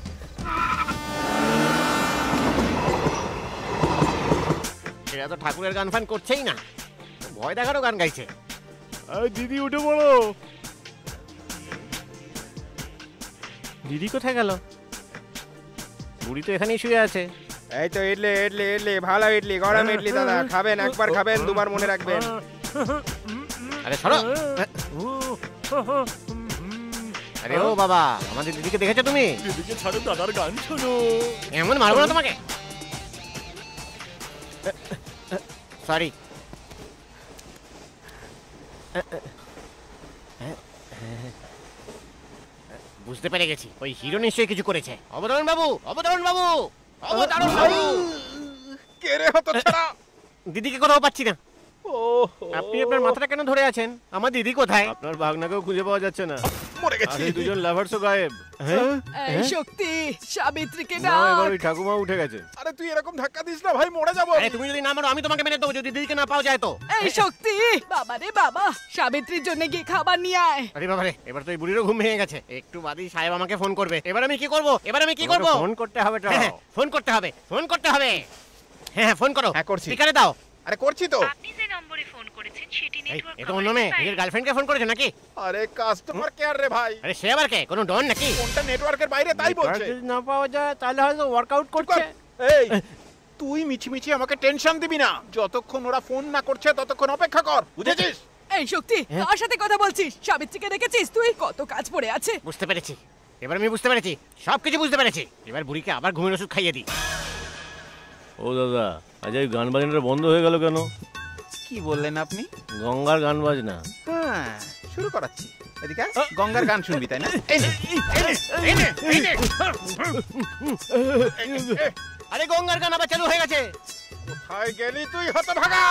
[SPEAKER 6] এরা তো ঠাকুরের গান ফান করছেই না, ভয় দেখারও গান গাইছে।
[SPEAKER 4] আরে দিদি উঠে পড়ো।
[SPEAKER 6] দিদি কোথায় গেল? বুড়ি তো এখানেই শুয়ে আছে।
[SPEAKER 3] এই তো ইডলি ইডলি ইডলি, ভালো ইডলি, গরম ইডলি দাদা। খাবেন একবার, খাবেন দুবার, মনে রাখবেন।
[SPEAKER 6] আরে সরো। আরে ও বাবা, আমাদের দিদিকে দেখেছো তুমি?
[SPEAKER 5] দিদিকে ছাড়ো, দাদার গান শোনো।
[SPEAKER 6] এমন মারবো না তোমাকে। সরি। বুঝতে পেরে গেছি, ওই হিরো নিশ্চয়ই কিছু করেছে। অবতরণ বাবু, অবতরণ বাবু, অবতরণ বাবু।
[SPEAKER 3] কে রে হতো ছাড়া?
[SPEAKER 6] দিদিকে কোথাও পাচ্ছি না। আপনি আপনার মাথাটা কেন ধরে আছেন? আমার দিদি কোথায়?
[SPEAKER 4] আপনার ভাগনাকেও খুঁজে পাওয়া যাচ্ছে না।
[SPEAKER 3] মরে গেছি।
[SPEAKER 4] আরে দুজন লাভার্সও গায়েব।
[SPEAKER 7] এই শক্তি, সাবিত্রীকে
[SPEAKER 4] না,
[SPEAKER 7] ডাক।
[SPEAKER 4] এবার ওই ঠাকুমা উঠে গেছে।
[SPEAKER 3] আরে তুই এরকম ধাক্কা দিস না ভাই, মরে যাবো।
[SPEAKER 6] আরে তুমি যদি না মারো, আমি তোমাকে মেরে দেবো যদি দিদিকে না পাওয়া যায় তো।
[SPEAKER 7] এই শক্তি, বাবা রে বাবা, সাবিত্রীর জন্য গিয়ে খাবার নিয়ে আয়।
[SPEAKER 6] আরে বাবা রে, এবার তো এই বুড়িরও ঘুম ভেঙে গেছে। একটু বাদেই সাহেব আমাকে ফোন করবে। এবার আমি কি করব? এবার আমি কি করব?
[SPEAKER 4] ফোন করতে হবে তো।
[SPEAKER 6] হ্যাঁ, ফোন করতে হবে, ফোন করতে হবে। হ্যাঁ হ্যাঁ, ফোন করো।
[SPEAKER 3] হ্যাঁ, করছি।
[SPEAKER 6] স্পিকারে দাও।
[SPEAKER 3] আরে করছি তো।
[SPEAKER 10] আপনি যে নম্বরে ফোন করেছেন সেটি
[SPEAKER 6] এ তো অন্য মেয়ে, নিজের গার্লফ্রেন্ডকে ফোন করেছে নাকি?
[SPEAKER 3] আরে কাস্টমার কেয়ার রে ভাই।
[SPEAKER 6] আরে সে আবার কে? কোনো ডন নাকি?
[SPEAKER 3] ফোনটা নেটওয়ার্কের বাইরে তাই বলছে।
[SPEAKER 4] যদি না পাওয়া যায় তাহলে হয়তো ওয়ার্কআউট করছে।
[SPEAKER 3] এই তুই মিছিমিছি আমাকে টেনশন দিবি না। যতক্ষণ ওরা ফোন না করছে ততক্ষণ অপেক্ষা কর, বুঝেছিস?
[SPEAKER 7] এই শক্তি, কার সাথে কথা বলছিস? সাবিত্রীকে দেখেছিস তুই? কত কাজ পড়ে আছে।
[SPEAKER 6] বুঝতে পেরেছি, এবার আমি বুঝতে পেরেছি, সবকিছু বুঝতে পেরেছি। এবার বুড়িকে আবার ঘুমের ওষুধ খাইয়ে দিই।
[SPEAKER 4] ও দাদা, আজ এই গান বাজনাটা বন্ধ হয়ে গেল কেন?
[SPEAKER 3] কি বললেন আপনি?
[SPEAKER 4] গঙ্গার গান বাজনা।
[SPEAKER 3] হ্যাঁ, শুরু করাচ্ছি। এদিকে গঙ্গার গান শুনবি তাই না?
[SPEAKER 6] আরে গঙ্গার গান আবার চালু হয়ে গেছে।
[SPEAKER 3] কোথায় গেলি তুই হতভাগা?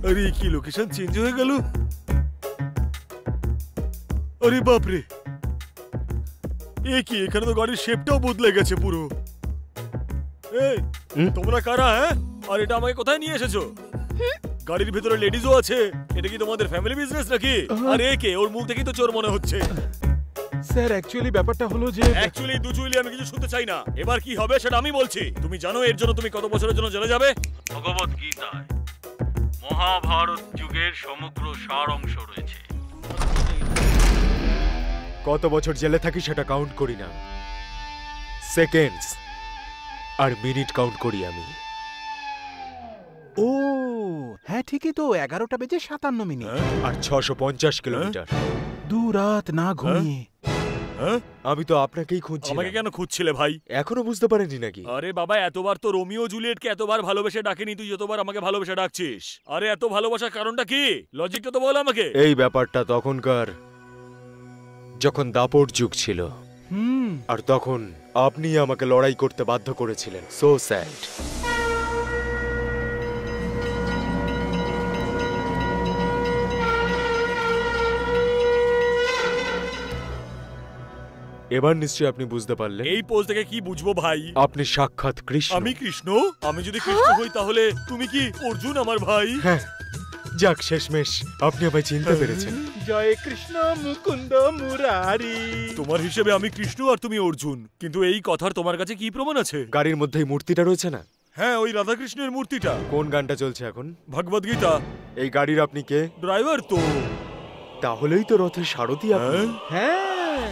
[SPEAKER 5] আরে কি লোকেশন চেঞ্জ হয়ে গেল? আরে বাপরে, এ কি, এখানে তো গাড়ির শেপটাও বদলে গেছে পুরো। এই তোমরা কারা? হ্যাঁ, আর এটা আমাকে কোথায় নিয়ে এসেছো? গাড়ির ভিতরে লেডিজও আছে। এটা কি তোমাদের ফ্যামিলি বিজনেস নাকি? আর এ কে? ওর মুখ দেখেই তো চোর মনে হচ্ছে।
[SPEAKER 3] স্যার অ্যাকচুয়ালি ব্যাপারটা হলো যে
[SPEAKER 5] অ্যাকচুয়ালি দুচুইলি আমি কিছু শুনতে চাই না। এবার কি হবে সেটা আমি বলছি। তুমি জানো এর জন্য তুমি কত বছরের জন্য জেলে যাবে?
[SPEAKER 9] ভগবত গীতায় মহাভারত যুগের সমগ্র সার অংশ রয়েছে।
[SPEAKER 8] কত বছর জেলে থাকি সেটা কাউন্ট করি না, সেকেন্ডস আর মিনিট কাউন্ট করি আমি।
[SPEAKER 3] ও হ্যাঁ ঠিকই তো, 11টা বেজে 57 মিনিট
[SPEAKER 8] আর 650 কিলোমিটার।
[SPEAKER 3] 2 রাত না ঘুমিয়ে।
[SPEAKER 8] আমি তো আপনাকেই খুঁজছি।
[SPEAKER 5] আমাকে কেন খুঁজছিলে ভাই?
[SPEAKER 8] এখনো বুঝতে পারেননি নাকি?
[SPEAKER 5] আরে বাবা, এতবার তো রোমিও জুলিয়েটকে এতবার ভালোবেসে ডাকেনি, তুই যতবার আমাকে ভালোবেসে ডাকছিস। আরে এত ভালোবাসার কারণটা কি? লজিকটা তো বল আমাকে।
[SPEAKER 8] এই ব্যাপারটা তখনকার, যখন দাপট যুগ ছিল। আর তখন আপনি আমাকে লড়াই করতে বাধ্য করেছিলেন। So sad. এবার নিশ্চয়ই আপনি বুঝতে পারলেন।
[SPEAKER 5] এই পোজ থেকে কি বুঝবো ভাই?
[SPEAKER 8] আপনি সাক্ষাৎ কৃষ্ণ।
[SPEAKER 5] আমি কৃষ্ণ? আমি যদি কৃষ্ণ হই তাহলে তুমি কি অর্জুন আমার ভাই?
[SPEAKER 8] হ্যাঁ, যাক শেষমেশ আপনি আমায় চিনতে পেরেছেন।
[SPEAKER 3] জয় কৃষ্ণ মুকুন্দ মুরারি।
[SPEAKER 5] তোমার হিসেবে আমি কৃষ্ণ আর তুমি অর্জুন, কিন্তু এই কথার তোমার কাছে কি প্রমাণ আছে?
[SPEAKER 8] গাড়ির মধ্যে এই মূর্তিটা রয়েছে না?
[SPEAKER 5] হ্যাঁ, ওই রাধাকৃষ্ণের মূর্তিটা।
[SPEAKER 8] কোন গানটা চলছে এখন?
[SPEAKER 5] ভগবত গীতা।
[SPEAKER 8] এই গাড়ির আপনি কে?
[SPEAKER 5] ড্রাইভার তো।
[SPEAKER 8] তাহলেই তো রথের সারথি আপনি।
[SPEAKER 3] হ্যাঁ,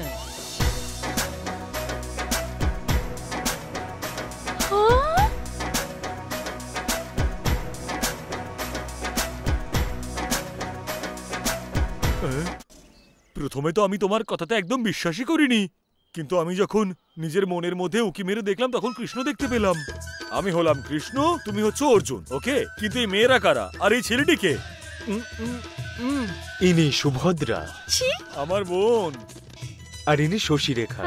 [SPEAKER 5] প্রথমে তো আমি তোমার কথাতে একদম বিশ্বাসই করিনি, কিন্তু আমি যখন নিজের মনের মধ্যে উকি মেরে দেখলাম তখন কৃষ্ণ দেখতে পেলাম। আমি হলাম কৃষ্ণ, তুমি হচ্ছে অর্জুন, ওকে? কিন্তু এই মেয়েরা কারা? আর এই ছেলেটি কে?
[SPEAKER 8] ইনি সুভদ্রা,
[SPEAKER 5] আমার বোন।
[SPEAKER 8] আর ইনি শশীরেখা।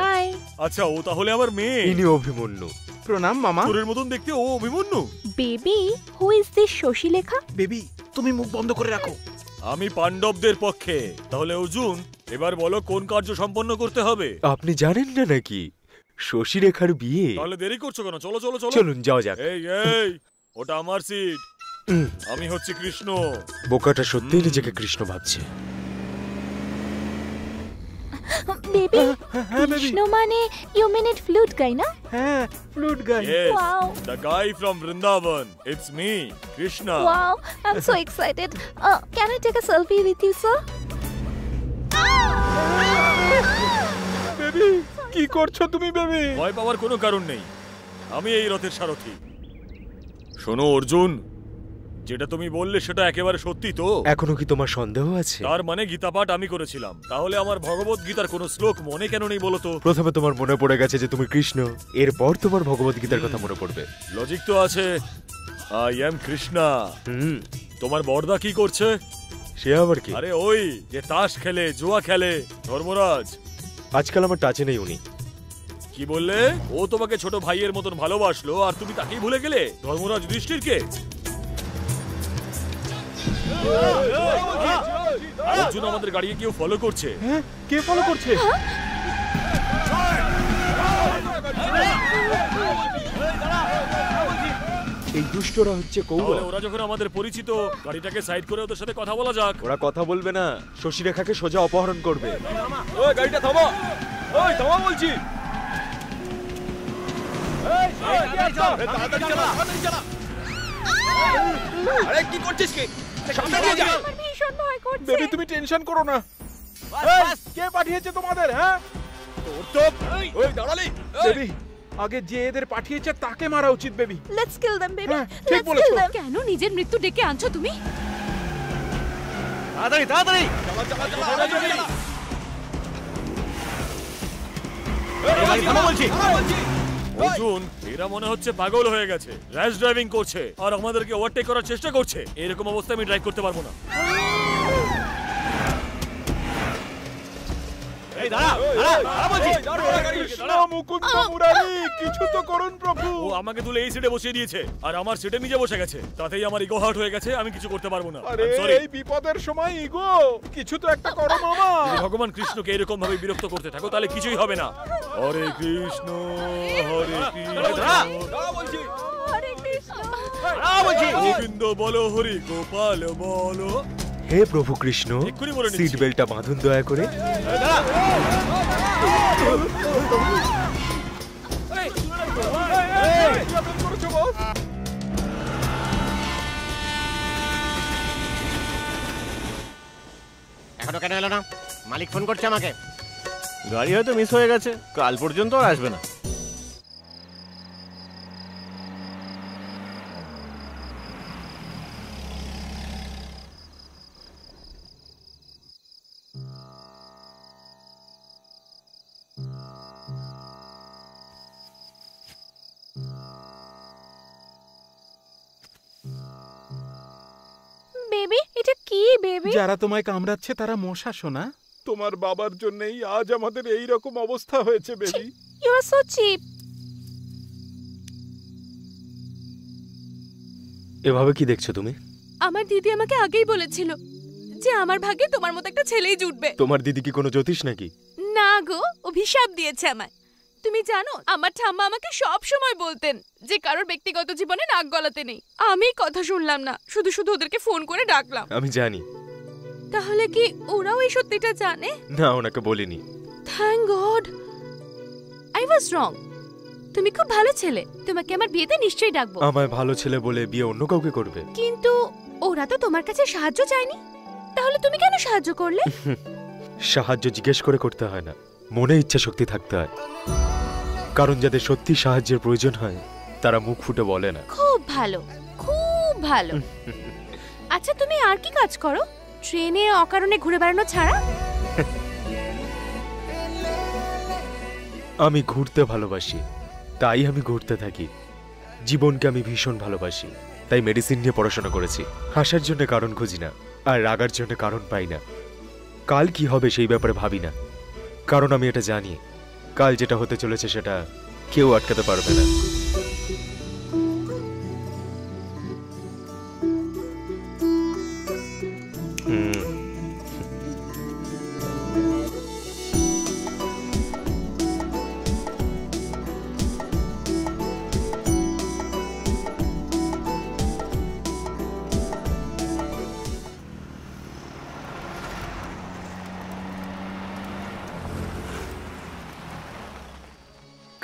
[SPEAKER 5] আচ্ছা, ও তাহলে আমার মেয়ে।
[SPEAKER 8] ইনি অভিমন্যু।
[SPEAKER 3] প্রণাম মামা।
[SPEAKER 5] তোরের মতন দেখতে ও Abhimanyu.
[SPEAKER 1] Baby, who is this Shashilekha?
[SPEAKER 3] Baby তুমি মুখ বন্ধ করে রাখো।
[SPEAKER 5] আমি পাণ্ডবদের পক্ষে। তাহলে অর্জুন, এবার বলো কোন কার্য সম্পন্ন করতে হবে?
[SPEAKER 8] আপনি জানেন না নাকি শশীরেখার বিয়ে?
[SPEAKER 5] তাহলে দেরি করছো কেন? চলো চলো চলো।
[SPEAKER 8] চলুন যাওয়া যাক।
[SPEAKER 5] এই এই, ওটা আমার সিট। আমি হচ্ছি কৃষ্ণ।
[SPEAKER 8] বোকাটা সত্যিই নিজেকে কৃষ্ণ ভাবছে।
[SPEAKER 1] বেবি, কৃষ্ণ মানে ইউ মিন ইট ফ্লুট গাই না?
[SPEAKER 3] হ্যাঁ, flute guy.
[SPEAKER 5] Yes,
[SPEAKER 1] Wow.
[SPEAKER 5] the guy from Vrindavan. It's me, Krishna.
[SPEAKER 1] Wow, I'm so excited. Can I take a selfie with you, sir?
[SPEAKER 3] Baby কি করছো তুমি বেবি?
[SPEAKER 5] ভয় পাওয়ার কোনো কারণ নেই, আমি এই রথের সারথি। শোনো অর্জুন, যেটা তুমি বললে সেটা একেবারে সত্যি তো?
[SPEAKER 8] এখনো কি তোমার সন্দেহ আছে?
[SPEAKER 5] তার মানে গীতা পাঠ আমি করেছিলাম, তাহলে আমার ভগবত গীতার কোনো শ্লোক মনে কেন নেই বলো তো?
[SPEAKER 8] প্রথমে তোমার মনে পড়ে গেছে যে তুমি কৃষ্ণ, এরপর তোমার ভগবত গীতার কথা মনে পড়বে।
[SPEAKER 5] লজিক তো আছে। I am Krishna. তোমার বড়দা কি করছে?
[SPEAKER 8] সে আবার কি?
[SPEAKER 5] আরে ওই যে তাস খেলে, জুয়া খেলে, ধর্মরাজ।
[SPEAKER 8] আজকাল আমার টাচে নেই উনি।
[SPEAKER 5] কি বললে? ও তোমাকে ছোট ভাইয়ের মতন ভালোবাসলো আর তুমি তাকেই ভুলে গেলে? ধর্মরাজ যুধিষ্ঠিরকে? অর্জুন, আমাদের গাড়িকে কেউ ফলো করছে।
[SPEAKER 3] হ্যাঁ, কে ফলো করছে?
[SPEAKER 8] এই দুষ্টরা হচ্ছে
[SPEAKER 5] তাহলে
[SPEAKER 8] কৌরব।
[SPEAKER 5] ওরা যখন আমাদের পরিচিত, গাড়িটাকে সাইড করে ওদের সাথে কথা বলা যাক।
[SPEAKER 8] ওরা কথা বলবে না, শশীরেখাকে সোজা অপহরণ করবে।
[SPEAKER 12] ওই গাড়িটা থামা, ওই থামা বলছি। আরে কি করছিস কি? সামনে দিয়ে যা।
[SPEAKER 1] আমার ভীষণ ভয় করছে।
[SPEAKER 3] বেবি তুমি টেনশন করো না। কে পাঠিয়েছে তোমাদের? হ্যাঁ
[SPEAKER 12] তোর তো ওই দাঁড়ালি।
[SPEAKER 3] বেবি, আগে যে এদের পাঠিয়েছে তাকে মারা উচিত baby.
[SPEAKER 1] Let's kill them baby.
[SPEAKER 3] ঠিক বলেছো।
[SPEAKER 1] কেন নিজের মৃত্যু ডেকে আনছো তুমি?
[SPEAKER 4] তাড়াতাড়ি তাড়াতাড়ি।
[SPEAKER 5] অর্জুন, এরা মনে হচ্ছে পাগল হয়ে গেছে, র্যাশ ড্রাইভিং করছে আর আমাদেরকে ওভারটেক করার চেষ্টা করছে। এরকম অবস্থায় আমি ড্রাইভ করতে পারবো না।
[SPEAKER 4] এই দাঁড়া দাঁড়া বলছি।
[SPEAKER 3] কৃষ্ণ মুকুন্দ মুরারি, কিছু তো করুন প্রভু।
[SPEAKER 5] ও আমাকে তুলে এই সিটে বসিয়ে দিয়েছে আর আমার সিটে নিজে বসে গেছে। তাতেই আমার ইগো হার্ট হয়ে গেছে। আমি কিছু করতে পারবো না।
[SPEAKER 3] আরে
[SPEAKER 5] I'm sorry।
[SPEAKER 3] এই বিপদের সময় ইগো, কিছু তো একটা করো মামা।
[SPEAKER 5] যদি ভগবান কৃষ্ণকে এরকম ভাবে বিরক্ত করতে থাকো তাহলে কিছুই হবে না। হরে কৃষ্ণ হরে কৃষ্ণ
[SPEAKER 1] হরে কৃষ্ণ।
[SPEAKER 5] গোবিন্দ বলো, হরি গোপাল বলো।
[SPEAKER 8] হে প্রভু কৃষ্ণ,
[SPEAKER 5] এক্ষুনি বলে নিচ্ছি।
[SPEAKER 8] সিট বেল্টটা বাঁধুন দয়া করে।
[SPEAKER 6] এখনো কেন এলো না? মালিক ফোন করছে আমাকে।
[SPEAKER 4] গাড়ি হয়তো মিস হয়ে গেছে, কাল পর্যন্ত আর আসবে না।
[SPEAKER 1] বেবি, এটা কি বেবি?
[SPEAKER 3] যারা তোমায় কামড়াচ্ছে তারা মশা শোনা। তোমার বাবার জন্যই আজ আমাদের এই রকম অবস্থা হয়েছে baby.
[SPEAKER 1] You are so cheap.
[SPEAKER 8] এভাবে কি দেখছো তুমি?
[SPEAKER 1] আমার দিদি আমাকে আগেই বলেছিল যে আমার ভাগ্যে তোমার মতো একটা ছেলেই জুটবে।
[SPEAKER 8] তোমার দিদি কি কোনো জ্যোতিষ নাকি?
[SPEAKER 1] না গো, অভিশাপ দিয়েছে আমায়। তুমি জানো, আমার ঠাম্মা আমাকে সব সময় বলতেন যে কারোর ব্যক্তিগত জীবনে নাক গলাতে নেই। আমি কথা শুনলাম না, শুধু শুধু ওদেরকে ফোন করে ডাকলাম।
[SPEAKER 8] আমি জানি।
[SPEAKER 1] তাহলে কি ওরাও এই সত্যিটা জানে?
[SPEAKER 8] না, ওনাকে বলিনি।
[SPEAKER 1] থ্যাঙ্ক গড, আই ওয়াজ রং। তুমি খুব ভালো ছেলে, তোমাকে আমার বিয়েতে নিশ্চয়ই ডাকবো।
[SPEAKER 8] আমায় ভালো ছেলে বলে বিয়ে অন্য কাউকে করবে?
[SPEAKER 1] কিন্তু ওরা তো তোমার কাছে সাহায্য চায়নি, তাহলে তুমি কেন সাহায্য করলে?
[SPEAKER 8] সাহায্য জিজ্ঞেস করে করতে হয় না, মনে ইচ্ছা শক্তি থাকতে হয়। কারণ যাদের সত্যি সাহায্যের প্রয়োজন হয় তারা মুখ ফুটে বলে না।
[SPEAKER 1] খুব ভালো, খুব ভালো। আচ্ছা, তুমি আর কি কাজ করো ট্রেনে অকারণে ঘুরে বেড়ানো ছাড়া?
[SPEAKER 8] আমি ঘুরতে ভালোবাসি, তাই আমি ঘুরতে থাকি। জীবনকে আমি ভীষণ ভালোবাসি, তাই মেডিসিন নিয়ে পড়াশোনা করেছি। হাসার জন্য কারণ খুঁজি না, আর রাগার জন্য কারণ পাই না। কাল কি হবে সেই ব্যাপারে ভাবি না, কারণ আমি এটা জানি কাল যেটা হতে চলেছে সেটা কেউ আটকাতে পারবে না।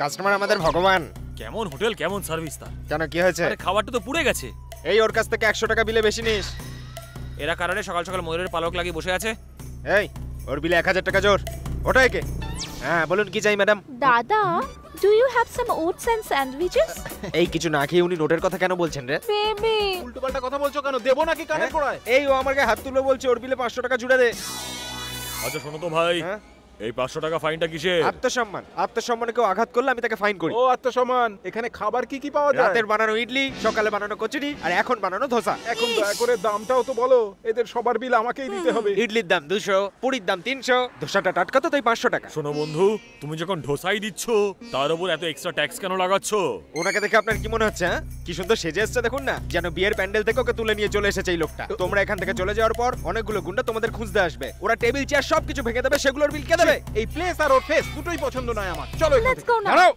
[SPEAKER 4] কাস্টমার আমাদের ভগবান।
[SPEAKER 5] কেমন হোটেল, কেমন সার্ভিস তার।
[SPEAKER 4] কেন কি হয়েছে?
[SPEAKER 5] আরে খাবারটা তো পুড়ে গেছে।
[SPEAKER 4] এই ওর কাছ থেকে 100 টাকা বিলে বেশি নিস।
[SPEAKER 5] এরা কারণে সকাল সকাল ময়ূরের পালক লাগিয়ে বসে আছে।
[SPEAKER 4] এই ওর বিলে 1000 টাকা জোর। ওটা একে। হ্যাঁ বলুন কি চাই ম্যাডাম?
[SPEAKER 1] দাদা, do you have some oats and sandwiches?
[SPEAKER 4] এই কিছু না খেয়ে উনি নোটের কথা কেন বলছেন রে?
[SPEAKER 1] বেবি,
[SPEAKER 3] উল্টোপাল্টা কথা বলছো কেন? দেবো নাকি কানের গোড়ায়?
[SPEAKER 4] এই ও আমার গায়ে হাত তুলে বলছে ওর বিলে 500 টাকা জুড়ে দে।
[SPEAKER 5] আচ্ছা শোনো তো ভাই, এই 500 টাকা ফাইনটা কিসের?
[SPEAKER 4] আত্মসম্মান। আত্মসম্মানে কেউ আঘাত করলে আমি তাকে ফাইন করি।
[SPEAKER 3] ও আত্মসম্মান। এখানে খাবার কি কি পাওয়া যায়?
[SPEAKER 4] রাতের বানানো ইডলি, সকালে বানানো কচুরি, আর এখন বানানো ধোসা।
[SPEAKER 3] এখন দয়া করে দামটাও তো বলো, এদের সবার বিল আমাকেই দিতে হবে।
[SPEAKER 4] ইডলির দাম 200, পুরির দাম 300, ধোসাটা টাটকা তো তাই 500 টাকা।
[SPEAKER 5] শোনো বন্ধু, তুমি যখন ঢোসাই দিচ্ছ তার উপর এত এক্সট্রা ট্যাক্স কেন লাগাচ্ছ?
[SPEAKER 4] ওনাকে দেখে আপনার কি মনে হচ্ছে? কি সুন্দর সেজে এসেছে দেখুন না, যেন বিয়ের প্যান্ডেল থেকে ওকে তুলে নিয়ে চলে এসেছে এই লোকটা। তোমরা এখান থেকে চলে যাওয়ার পর অনেকগুলো গুন্ডা তোমাদের খুঁজতে আসবে। ওরা টেবিল চেয়ার সবকিছু ভেঙে দেবে, সেগুলোর বিল কে দেবে?
[SPEAKER 3] এই প্লেস আর ওর ফেস দুটোই পছন্দ নয় আমার। চলো এখান থেকে।
[SPEAKER 4] দাঁড়াও।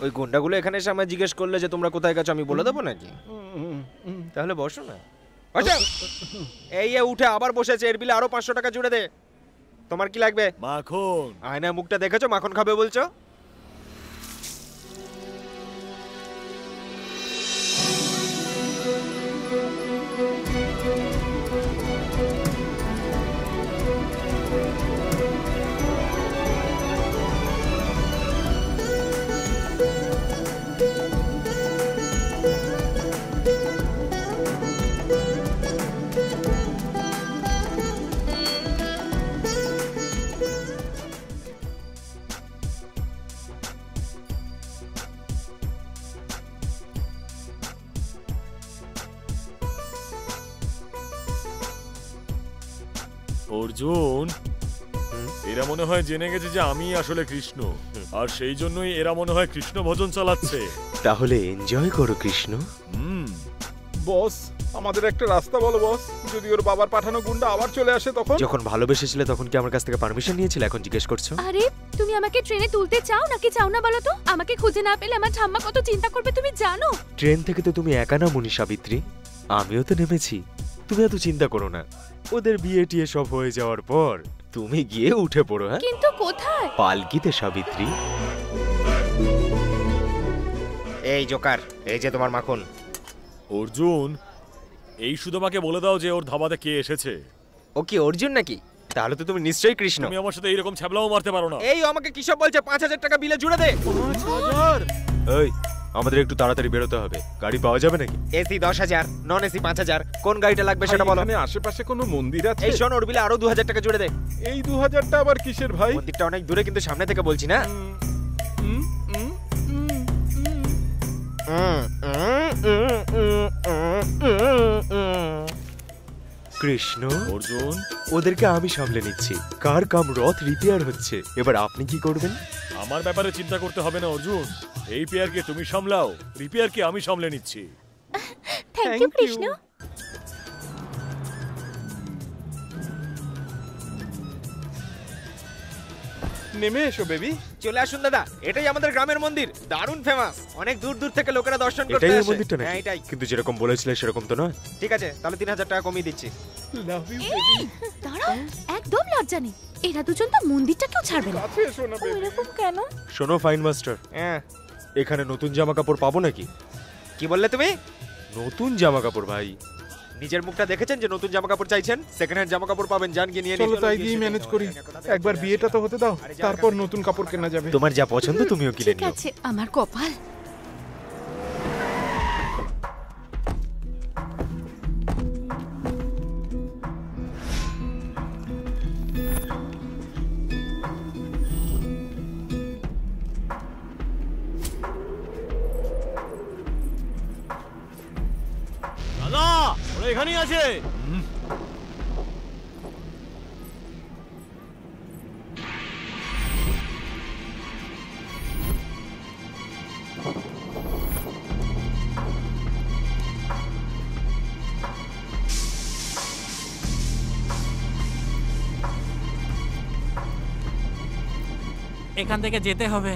[SPEAKER 4] ওই গুন্ডাগুলো এখানে এসে আমায় জিজ্ঞেস করলে যে তোমরা কোথায় গেছো আমি বলে দেবো নাকি? তাহলে বসো না। আচ্ছা এই উঠে আবার বসেছে, এর বিলে আরো 500 টাকা জুড়ে দে। তোমার কি লাগবে?
[SPEAKER 5] মাখন।
[SPEAKER 4] আয়না মুখটা দেখেছো, মাখন খাবে বলছো?
[SPEAKER 5] অর্জুন, এরা মনে হয় জেনে গেছে যে আমি আসলে কৃষ্ণ, আর সেই জন্যই এরা মনে হয় কৃষ্ণ ভজন চালাচ্ছে।
[SPEAKER 8] তাহলে এনজয় করো কৃষ্ণ।
[SPEAKER 3] বস, আমাদের একটা রাস্তা বলো বস, যদি ওর বাবার পাঠানো গুন্ডা আবার চলে আসে তখন?
[SPEAKER 8] যখন ভালোবেসেছিলে তখন কি আমার কাছ থেকে পারমিশন নিয়েছিলে, এখন জিজ্ঞেস করছো?
[SPEAKER 1] আরে তুমি আমাকে ট্রেনে তুলতে চাও নাকি চাও না বলো তো? আমাকে খুঁজে না পেলে আমার ঠাম্মা কত চিন্তা করবে তুমি জানো?
[SPEAKER 8] ট্রেন থেকে তো তুমি একা না মনি সাবিত্রী, আমিও তো নেমেছি। তুমি এত চিন্তা করো না, ওদের বিয়ে টিয়ে সব হয়ে যাওয়ার পর তুমি গিয়ে উঠে পড়ো। হ্যাঁ,
[SPEAKER 1] কিন্তু কোথায়?
[SPEAKER 8] পালকিতে সাবিত্রী।
[SPEAKER 4] এই জোকার, এই যে তোমার মাখন।
[SPEAKER 5] অর্জুন, এই শুধু আমাকে বলে দাও যে ওর ধাবাতে কে এসেছে।
[SPEAKER 4] ও কি অর্জুন নাকি? তাহলে তো তুমি নিশ্চয়ই কৃষ্ণ।
[SPEAKER 5] তুমি আমার সাথে এইরকম ছ্যাবলাও মারতে পারো না।
[SPEAKER 4] এই আমাকে কি সব বলছে? 5000 টাকা বিলে জুড়ে দে।
[SPEAKER 3] 5000?
[SPEAKER 8] এই আমাদের একটু তাড়াতাড়ি বেরোতে হবে, গাড়ি পাওয়া যাবে নাকি?
[SPEAKER 4] এসি 10000, নন এসি 5000, কোন গাড়িটা লাগবে সেটা বলো।
[SPEAKER 3] এখানে আশেপাশে কোনো মন্দির আছে?
[SPEAKER 4] এই শোন, ওর বিলে আরো 2000 টাকা জুড়ে দে।
[SPEAKER 3] এই 2000টা আবার কিসের ভাই?
[SPEAKER 4] মন্দিরটা অনেক দূরে, কিন্তু সামনে থেকে বলছি না।
[SPEAKER 8] কৃষ্ণ,
[SPEAKER 5] অর্জুন,
[SPEAKER 8] ওদেরকে আমি সামলে নিচ্ছি। কার কাম রথ রিপেয়ার হচ্ছে, এবার আপনি কি করবেন?
[SPEAKER 5] আমার ব্যাপারে চিন্তা করতে হবে না অর্জুন, এই পেয়ারকে তুমি সামলাও, রিপেয়ারকে আমি সামলে নিচ্ছি।
[SPEAKER 1] Thank you Krishna.
[SPEAKER 3] নেমে এসো বেবি।
[SPEAKER 4] চলে আসুন দাদা, এটাই আমাদের গ্রামের মন্দির, দারুণ ফেমাস। অনেক দূর দূর থেকে লোকেরা দর্শন করতে
[SPEAKER 8] এটাই
[SPEAKER 4] আসে।
[SPEAKER 8] মন্দিরটা
[SPEAKER 4] হ্যাঁ,
[SPEAKER 8] নাকি?
[SPEAKER 4] এটাই।
[SPEAKER 8] কিন্তু যেরকম বলেছিলে সেরকম তো নয়।
[SPEAKER 4] ঠিক আছে, তাহলে 3000 টাকা কমিয়ে দিচ্ছি।
[SPEAKER 3] লাভ ইউ
[SPEAKER 1] এই দাঁড়াও, একদম লজ্জা নেই। এরা দুজন তো মন্দিরটাকেও ছাড়বে না।
[SPEAKER 3] কাছে এসো না বেবি।
[SPEAKER 1] এরকম কেন?
[SPEAKER 8] শোনো ফাইন মাস্টার,
[SPEAKER 4] হ্যাঁ,
[SPEAKER 8] এখানে নতুন জামা কাপড় পাবো নাকি?
[SPEAKER 4] কি বললে তুমি?
[SPEAKER 8] নতুন জামা কাপড় ভাই।
[SPEAKER 4] নিজের মুখটা দেখেছেন যে নতুন জামা কাপড় চাইছেন? সেকেন্ড হ্যান্ড জামা কাপড় পাবেন, জান গিয়ে নিয়ে নিন।
[SPEAKER 3] চলো তাই দিয়ে ম্যানেজ করি। একবার বিয়েটা তো হতে দাও, তারপর নতুন কাপড় কেনা যাবে।
[SPEAKER 8] তোমার যা পছন্দ তুমিও কিনে
[SPEAKER 1] ঠিক
[SPEAKER 8] নিও।
[SPEAKER 1] আছে, আমার কপাল।
[SPEAKER 12] দাদা, ওরা এখানেই আছে।
[SPEAKER 13] এখান থেকে যেতে হবে।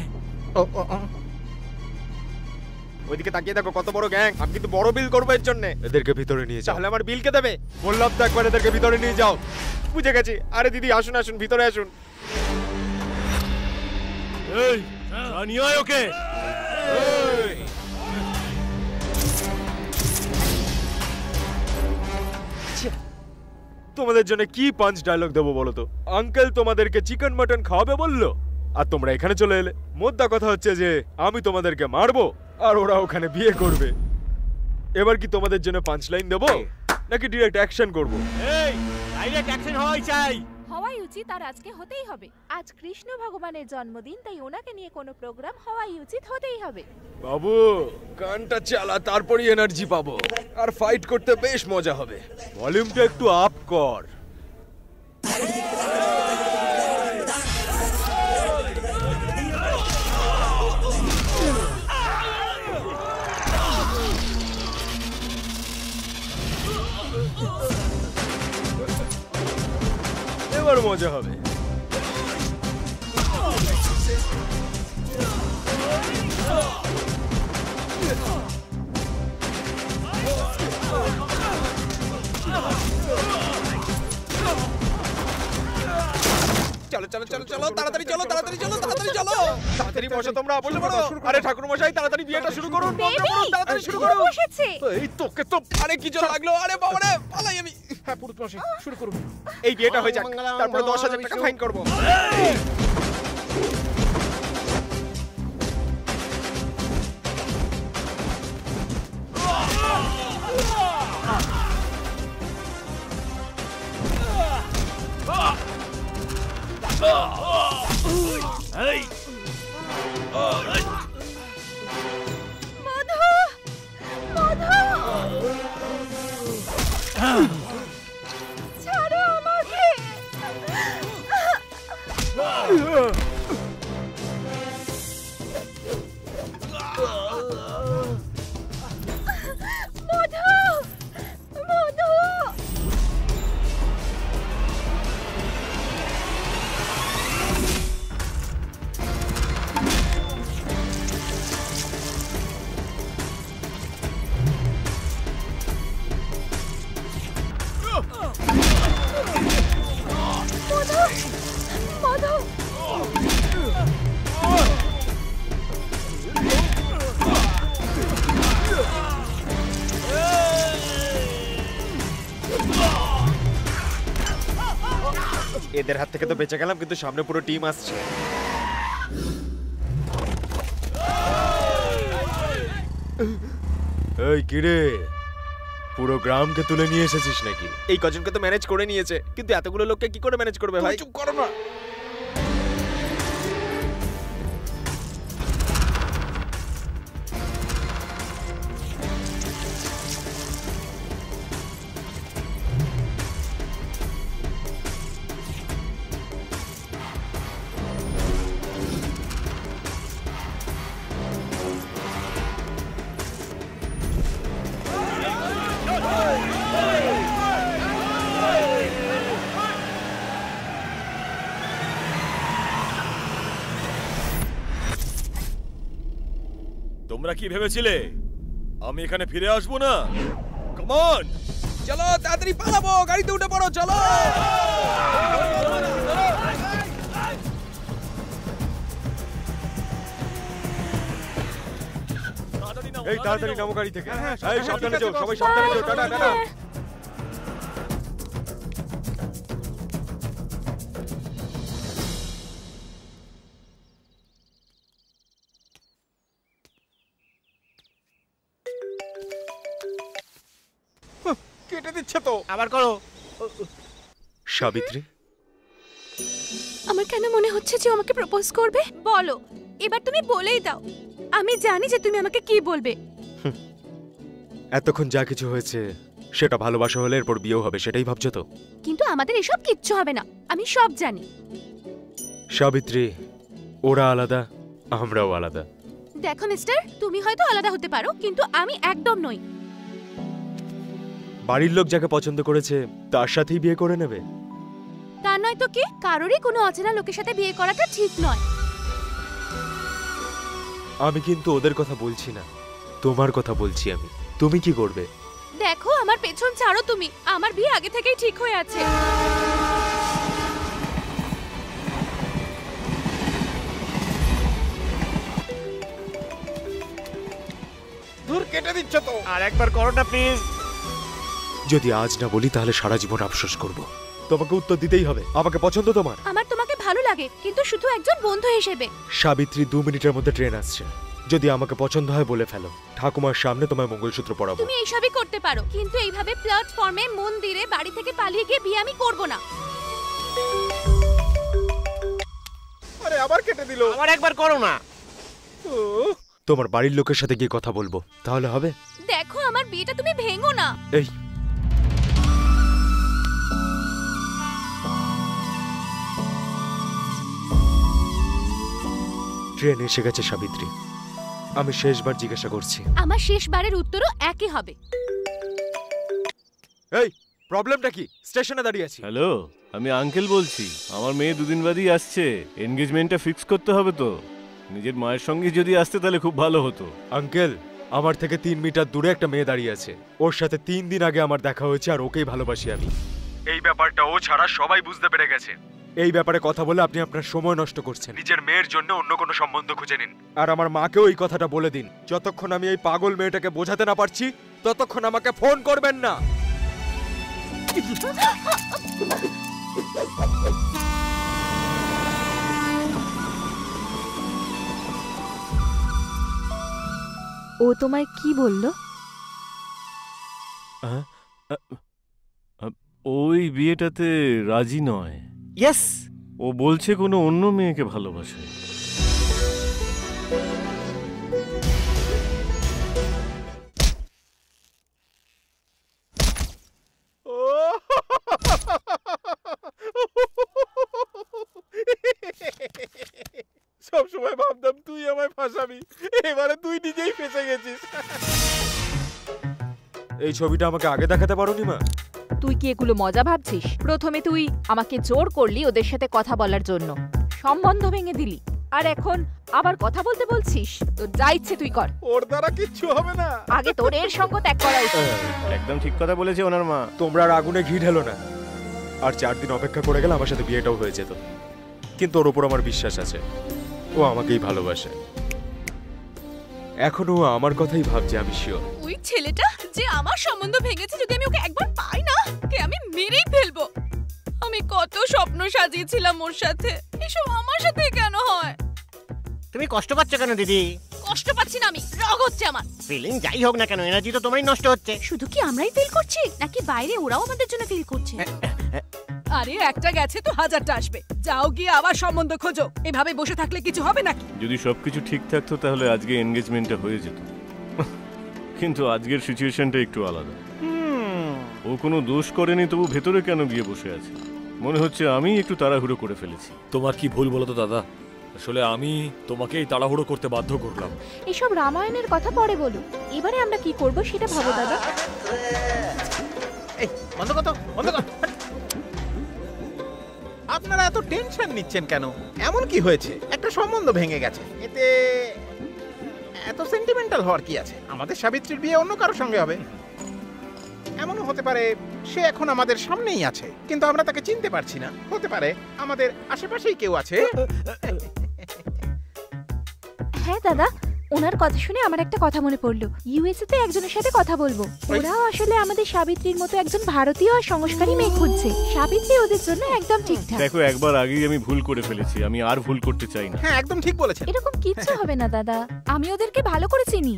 [SPEAKER 4] ওইদিকে তাকিয়ে দেখো, কত বড় গ্যাং। আমি কিন্তু বড় বিল করবো এর জন্য।
[SPEAKER 8] এদেরকে ভিতরে নিয়ে যাও।
[SPEAKER 4] তাহলে আমার বিল কে দেবে? বললাম তো একবার এদেরকে ভিতরে নিয়ে যাও। বুঝে গেছি। আরে দিদি, আসুন আসুন, ভিতরে আসুন।
[SPEAKER 5] এই নিয়ে আয় ওকে।
[SPEAKER 8] তোমাদের জন্য কি পাঞ্চ ডায়লগ দেবো বলো তো? আঙ্কেল তোমাদেরকে চিকেন মাটন খাওয়াবে বললো, আর তোমরা এখানে চলে এলে। মোদ্দা কথা হচ্ছে যে আমি তোমাদেরকে মারবো আর ওরা ওখানে বিয়ে করবে। এবার কি তোমাদের জন্য পাঞ্চ লাইন দেবো নাকি ডিরেক্ট অ্যাকশন করবো?
[SPEAKER 12] এই, ডাইরেক্ট অ্যাকশন হওয়াই চাই।
[SPEAKER 2] হওয়াই উচিত, আর আজকে হতেই হবে। আজ কৃষ্ণ ভগবানের জন্মদিন, তাই ওনাকে নিয়ে কোনো প্রোগ্রাম হওয়াই উচিত, হতেই হবে।
[SPEAKER 8] বাবু, গানটা চালা, তারপরই এনার্জি পাবো, আর ফাইট করতে বেশ মজা হবে। ভলিউমটা একটু আপ কর। এবার মজা হবে।
[SPEAKER 4] চলো চলো চলো চলো তাড়াতাড়ি চলো তাড়াতাড়ি চলো তাড়াতাড়ি চলো তাড়াতাড়ি বসো তোমরা বসে পড়ো আরে ঠাকুর মশাই তাড়াতাড়ি বিয়েটা শুরু করুন তাড়াতাড়ি শুরু করুন
[SPEAKER 1] বসেছে
[SPEAKER 4] এই তোকে তো আরে কি জোর লাগলো আরে বাবা রে পালাই আমি
[SPEAKER 3] হ্যাঁ পুরুষ মশাই শুরু করুন।
[SPEAKER 4] এই বিয়েটা হয়ে যাক তারপর 10,000 টাকা ফাইন করব
[SPEAKER 9] এই
[SPEAKER 1] মধু মধু ছাড়ো আমাকে মধু মধু মধু
[SPEAKER 4] এদের হাত থেকে তো বেঁচে গেলাম কিন্তু সামনে পুরো টিম আসছে
[SPEAKER 8] এই কিরে পুরো গ্রামকে তুলে নিয়ে এসেছিস নাকি?
[SPEAKER 4] এই কজনকে তো ম্যানেজ করে নিয়েছে কিন্তু এতগুলো লোককে কি করে ম্যানেজ করবে ভাই
[SPEAKER 3] চুপ করো না।
[SPEAKER 5] তোমরা কি ভেবেছিলে আমি এখানে ফিরে আসবো না? কাম অন,
[SPEAKER 4] চলো তাড়াতাড়ি পালাবো গাড়িতে উঠে পড়ো চলো
[SPEAKER 8] এই তাড়াতাড়ি নামো গাড়ি থেকে। এই সাবধানে যাও, সবাই সাবধানে যাও। Tata tata.
[SPEAKER 4] কেটে দিচ্ছে তো
[SPEAKER 12] আবার করো।
[SPEAKER 8] সাবিত্রী,
[SPEAKER 1] আমার কেন মনে হচ্ছে যে ও আমাকে প্রপোজ করবে? বলো, এবার তুমি বলেই দাও। আমি জানি যে তুমি আমাকে কি বলবে।
[SPEAKER 8] এতক্ষণ যা কিছু হয়েছে সেটা ভালোবাসা হলে এরপর বিয়েও হবে, সেটাই ভাবছো তো?
[SPEAKER 1] কিন্তু আমাদের এসব কিচ্ছু হবে না, আমি সব জানি।
[SPEAKER 8] সাবিত্রী, ওরা আলাদা, আমরাও আলাদা।
[SPEAKER 1] দেখো মিস্টার, তুমি হয়তো আলাদা হতে পারো কিন্তু আমি একদম নই।
[SPEAKER 8] বাড়ির লোক যাকে পছন্দ করেছে তার সাথেই বিয়ে করে নেবে?
[SPEAKER 1] তা নয় তো কি, কারোরই কোনো অচেনা লোকের সাথে বিয়ে করাটা ঠিক নয়।
[SPEAKER 8] আমি কিন্তু ওদের কথা বলছি না, তোমার কথা বলছি আমি। তুমি কি করবে?
[SPEAKER 1] দেখো, আমার পেছন ছাড়ো তুমি, আমার বিয়ে আগে থেকেই ঠিক হয়ে আছে।
[SPEAKER 4] দূর কেটে দিচ্ছে তো
[SPEAKER 12] আর একবার করো না প্লিজ।
[SPEAKER 8] যদি আজ না বলি তাহলে সারা জীবন আফসোস করব। তোমাকে উত্তর দিতেই হবে। আমাকে পছন্দ তোমার?
[SPEAKER 1] আমার তোমাকে ভালো লাগে, কিন্তু শুধু একজন বন্ধু হিসেবে।
[SPEAKER 8] সাবিত্রী, 2 মিনিটের মধ্যে ট্রেন আসছে। যদি আমাকে পছন্দ হয় বলে ফেলো, ঠাকুমার সামনে তোমায় মঙ্গলসূত্র পরাবো।
[SPEAKER 1] তুমি এইসবই করতে পারো, কিন্তু এইভাবে প্ল্যাটফর্মে, মন্দিরে, বাড়ি থেকে পালিয়ে গিয়ে বিয়ে আমি করব না।
[SPEAKER 4] আরে আবার কেটে দিল।
[SPEAKER 12] আবার একবার করো না।
[SPEAKER 8] তোমার বাড়ির লোকের সাথে গিয়ে কথা বলবো, তাহলে হবে?
[SPEAKER 1] দেখো, আমার বিয়েটা তুমি ভেঙো না।
[SPEAKER 8] এই ট্রেন এসে গেছে সাবিত্রী, আমি শেষবার জিজ্ঞাসা করছি।
[SPEAKER 1] আমার শেষবারের উত্তরও একই হবে।
[SPEAKER 8] এই প্রবলেমটা কি? স্টেশনে দাঁড়িয়ে আছি।
[SPEAKER 14] হ্যালো, আমি আঙ্কেল বলছি। আমার মেয়ে 2 দিন বাদই আসছে, এনগেজমেন্টটা ফিক্স করতে হবে তো। নিজের মায়ের সঙ্গে যদি আসতে তাহলে খুব ভালো হতো।
[SPEAKER 8] আঙ্কেল, আমার থেকে 3 মিটার দূরে একটা মেয়ে দাঁড়িয়ে আছে। ওর সাথে 3 দিন আগে আমার দেখা হয়েছে আর ওকেই ভালোবাসি আমি। এই ব্যাপারটা ও ছাড়া সবাই বুঝতে পেরে গেছে। এই ব্যাপারে কথা বলে আপনি আপনার সময় নষ্ট করছেন। নিজের মেয়ের জন্য অন্য কোনো সম্বন্ধ খুঁজে নিন। আর আমার মাকেও এই কথাটা বলে দিন, যতক্ষণ আমি এই পাগল মেয়েটাকে বোঝাতে না পারছি ততক্ষণ আমাকে ফোন করবেন না।
[SPEAKER 2] ও তোমায় কি বললো?
[SPEAKER 14] ওই বিয়েটাতে রাজি নয়।
[SPEAKER 4] ইয়েস,
[SPEAKER 14] ও বলছে কোনো অন্য মেয়েকে ভালোবাসে।
[SPEAKER 3] সবসময় ভাবতাম তুই আমায় ফাঁসাবি, এবারে তুই নিজেই ফেঁসে গেছিস।
[SPEAKER 8] এই ছবিটা আমাকে আগে দেখাতে পারোনি মা?
[SPEAKER 2] তুই কি এগুলো মজা ভাবছিস? প্রথমে তুই আমাকে জোর করলি ওদের সাথে কথা বলার জন্য, সম্বন্ধ ভেঙে দিলি, আর এখন আবার কথা বলতে বলছিস? তো যা ইচ্ছে তুই কর,
[SPEAKER 3] ওর দ্বারা কিচ্ছু হবে না।
[SPEAKER 2] আগে তোর এর সঙ্গ ত্যাগ করা উচিত।
[SPEAKER 14] একদম ঠিক কথা বলেছে ওনার মা।
[SPEAKER 8] তোমরা আর আগুনে ঘি ঢেলো না। আর 4 দিন অপেক্ষা করে গেলে আমার সাথে বিয়েটাও হয়ে যেত। কিন্তু ওর উপর আমার বিশ্বাস আছে, ও আমাকেই ভালোবাসে। এখনো ও আমার কথাই ভাবছে, আমি শিওর।
[SPEAKER 7] ওই ছেলেটা যে আমার সম্বন্ধ ভেঙেছে, যদি আমি ওকে একবার পাই না, কে আমি মেরেই ফেলবো। আমি কত স্বপ্ন সাজিয়েছিলাম ওর সাথে, এসব আমার সাথে কেন হয়?
[SPEAKER 6] তুমি কষ্ট পাচ্ছ কেন দিদি?
[SPEAKER 7] কষ্ট পাচ্ছি না আমি, রাগ হচ্ছে আমার।
[SPEAKER 6] ফিলিং যাই হোক না কেন, এনার্জি তো তোমারই নষ্ট হচ্ছে।
[SPEAKER 1] শুধু কি আমরাই ফিল করছি, নাকি বাইরে ওরাও আমাদের জন্য ফিল করছে?
[SPEAKER 7] আরে একটা গেছে তো হাজারটা আসবে। যাও গিয়ে আবার সম্বন্ধ খোঁজো, এভাবে বসে থাকলে কিছু হবে নাকি?
[SPEAKER 14] যদি সবকিছু ঠিক থাকতো তাহলে আজকে এনগেজমেন্টটা হয়ে যেত। কিন্তু আজকের সিচুয়েশনটা একটু আলাদা। ও কোনো দোষ করেনি, তবু ভেতরে কেন গিয়ে বসে আছে? মনে হচ্ছে আমি একটু তাড়াহুড়ো করে ফেলেছি।
[SPEAKER 5] তোমার কি ভুল বলো তো দাদা? আসলে আমি তোমাকেই তাড়াহুড়ো করতে বাধ্য করলাম।
[SPEAKER 2] এসব রামায়ণের কথা পরে বলো, এবারে আমরা কি করব সেটা ভাবো দাদা।
[SPEAKER 3] এই বন্ধ কর, বন্ধ কর। আপনারা এত টেনশন নিচ্ছেন কেন? এমন কি হয়েছে? একটা সম্বন্ধ ভেঙে গেছে, এতে এত সেন্টিমেন্টাল হওয়ার কি আছে? আমাদের সাবিত্রীর বিয়ে অন্য কারোর সঙ্গে হবে। এমনও হতে পারে সে এখন আমাদের সামনেই আছে, কিন্তু আমরা তাকে চিনতে পারছি না। হতে পারে আমাদের আশেপাশেই কেউ আছে।
[SPEAKER 2] হ্যাঁ দাদা, ওনার কথা শুনে আমার একটা কথা মনে পড়লো। ইউএসএ তে একজনের সাথে কথা বলবো। ওরাও আসলে আমাদের সাবিত্রীর মতো একজন ভারতীয় আর সংস্কারী মেয়ে খুঁজছে। সাবিত্রী ওদের জন্য একদম ঠিকঠাক।
[SPEAKER 14] দেখো, একবার আগেই আমি ভুল করে ফেলেছি, আমি আর ভুল করতে চাই না।
[SPEAKER 3] হ্যাঁ, একদম ঠিক বলেছেন।
[SPEAKER 2] এরকম কিচ্ছু হবে না দাদা, আমি ওদেরকে ভালো করে চিনি।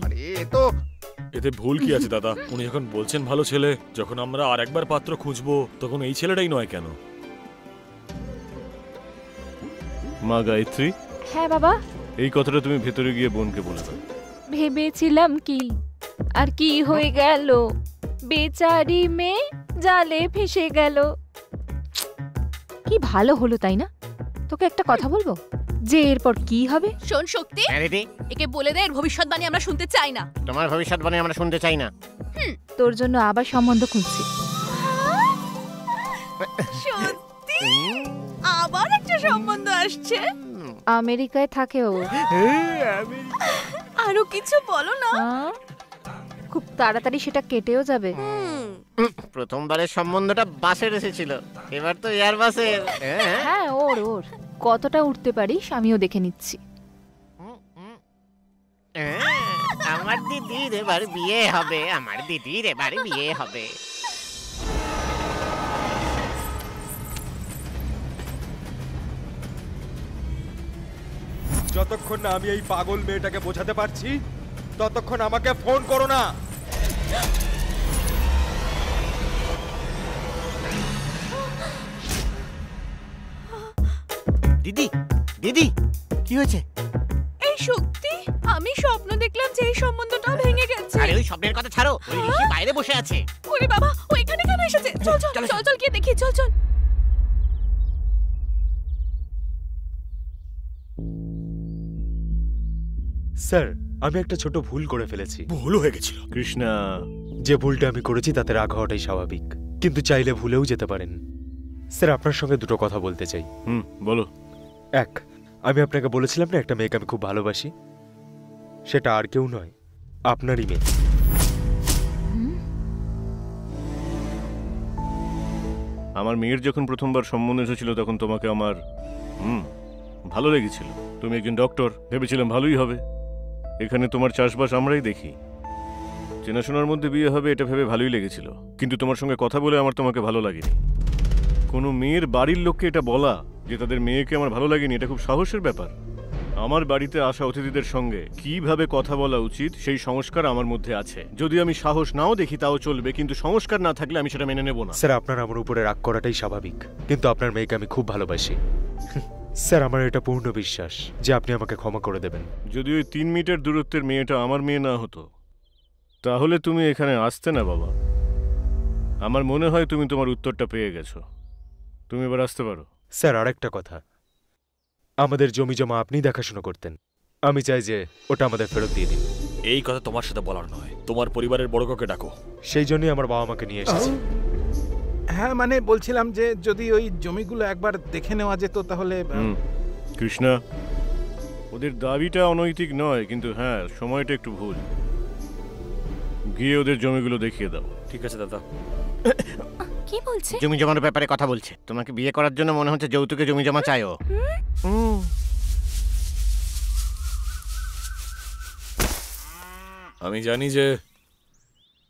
[SPEAKER 5] এতে ভুল কি আছে দাদা? উনি যখন বলছেন ভালো ছেলে, যখন আমরা আর একবার পাত্র খুঁজবো তখন এই ছেলেটাই নয় কেন?
[SPEAKER 14] মা গায়ত্রী।
[SPEAKER 2] হ্যাঁ বাবা।
[SPEAKER 14] এই কথাটা তুমি ভেতরে গিয়ে বোনকে বলে দাও।
[SPEAKER 2] ভেবেছিলাম কি, আর কি হয়ে গেল, বেচারি মেয়ে জালে ফেসে গেল। কি ভালো হলো তাই না? তোকে একটা কথা বলবো, যে এরপর কি হবে।
[SPEAKER 7] শোন শক্তি, একে বলে দে এর ভবিষ্যৎবাণী আমরা শুনতে চাই না।
[SPEAKER 6] তোমার ভবিষ্যৎবাণী আমরা শুনতে চাই না।
[SPEAKER 2] তোর জন্য আবার সম্বন্ধ খুঁজছি।
[SPEAKER 7] সত্যি আবার একটা সম্বন্ধ আসছে?
[SPEAKER 2] আমেরিকায় থাকে ও।
[SPEAKER 7] আরো কিছু বলো না।
[SPEAKER 2] খুব তাড়াতাড়ি সেটা কেটেও যাবে।
[SPEAKER 6] প্রথমবারের সম্বন্ধটা বাসের এসেছিল, এবার তো এয়ার বাসের।
[SPEAKER 2] হ্যাঁ, ওর কতটা উঠতে পারিস আমিও দেখে নিচ্ছি।
[SPEAKER 6] আমার দিদির এবার বিয়ে হবে, আমার দিদির এবার বিয়ে হবে।
[SPEAKER 8] যতক্ষণ না আমি এই পাগল মেয়েটাকে বোঝাতে পারছি ততক্ষণ আমাকে ফোন করো না।
[SPEAKER 6] দিদি, দিদি, কি হয়েছে?
[SPEAKER 7] এই শক্তি, আমি স্বপ্ন দেখলাম যে এই সম্বন্ধটা ভেঙে গেছে।
[SPEAKER 6] আরে ওই স্বপ্নের কথা ছাড়ো, ওই ঋষি বাইরে বসে আছে।
[SPEAKER 7] ওরে বাবা, ও এখানে কেন এসেছে? চল চল চল চল গিয়ে দেখি, চল চল।
[SPEAKER 8] স্যার, আমি একটা ছোট ভুল করে ফেলেছি।
[SPEAKER 5] ভুল হয়ে গেছিল
[SPEAKER 14] কৃষ্ণা।
[SPEAKER 8] যে ভুলটা আমি করেছি তাতে রাগ হওয়াটাই স্বাভাবিক, কিন্তু চাইলে ভুলেও যেতে পারেন। স্যার, আপনার সঙ্গে দুটো কথা বলতে চাই।
[SPEAKER 14] বলো।
[SPEAKER 8] এক, আমি আপনাকে বলেছিলাম না একটা মেয়েকে আমি খুব ভালোবাসি, সেটা আর কেউ নয়, আপনারই মেয়ে।
[SPEAKER 14] আমার মেয়ের যখন প্রথমবার সম্বন্ধ এসেছিল তখন তোমাকে আমার ভালো লেগেছিল। তুমি একজন ডক্টর, ভেবেছিলাম ভালোই হবে। এখানে তোমার চাষবাস আমরাই দেখি, চেনাশোনার মধ্যে বিয়ে হবে এটা ভেবে ভালোই লেগেছিল। কিন্তু তোমার সঙ্গে কথা বলে আমার তোমাকে ভালো লাগেনি। কোনো মেয়ের বাড়ির লোককে এটা বলা যে তাদের মেয়েকে আমার ভালো লাগেনি, এটা খুব সাহসের ব্যাপার। আমার বাড়িতে আসা অতিথিদের সঙ্গে কিভাবে কথা বলা উচিত সেই সংস্কার আমার মধ্যে আছে। যদি আমি সাহস নাও দেখি তাও চলবে, কিন্তু সংস্কার না থাকলে আমি সেটা মেনে নেব না।
[SPEAKER 8] স্যার, আপনার আমার উপরে রাগ করাটাই স্বাভাবিক, কিন্তু আপনার মেয়েকে আমি খুব ভালোবাসি। স্যার, আমার এটা পূর্ণ বিশ্বাস যে আপনি আমাকে ক্ষমা করে দেবেন।
[SPEAKER 14] যদি ওই 3 মিটার দূরত্বের মেয়েটা আমার মেয়ে না হতো তাহলে তুমি এখানে আসতে না বাবা। আমার মনে হয় তুমি তোমার উত্তরটা পেয়ে গেছো, তুমি এবার আসতে পারো।
[SPEAKER 8] স্যার, আরেকটা কথা, আমাদের জমি জমা আপনি দেখাশোনা করতেন, আমি চাই যে ওটা আমাদের ফেরত দিয়ে দিন।
[SPEAKER 5] এই কথা তোমার সাথে বলার নয়, তোমার পরিবারের বড় কাউকে ডাকো।
[SPEAKER 8] সেই জন্যই আমার বাবা মাকে নিয়ে এসেছি।
[SPEAKER 3] হ্যাঁ, মানে বলছিলাম যে যদি ওই জমিগুলো একবার দেখে নেওয়া যেত তাহলে।
[SPEAKER 14] কৃষ্ণা, ওদের দাবিটা অনৈতিক নয়, কিন্তু হ্যাঁ সময়টা একটু ভুল। গিয়ে ওদের জমিগুলো দেখিয়ে দাও।
[SPEAKER 5] ঠিক আছে দাদা।
[SPEAKER 1] কি বলছে?
[SPEAKER 6] জমি জমার ব্যাপারে কথা বলছে। তোমাকে বিয়ে করার জন্য মনে হচ্ছে যৌতুকে জমি জমা চাইও।
[SPEAKER 5] আমি জানি যে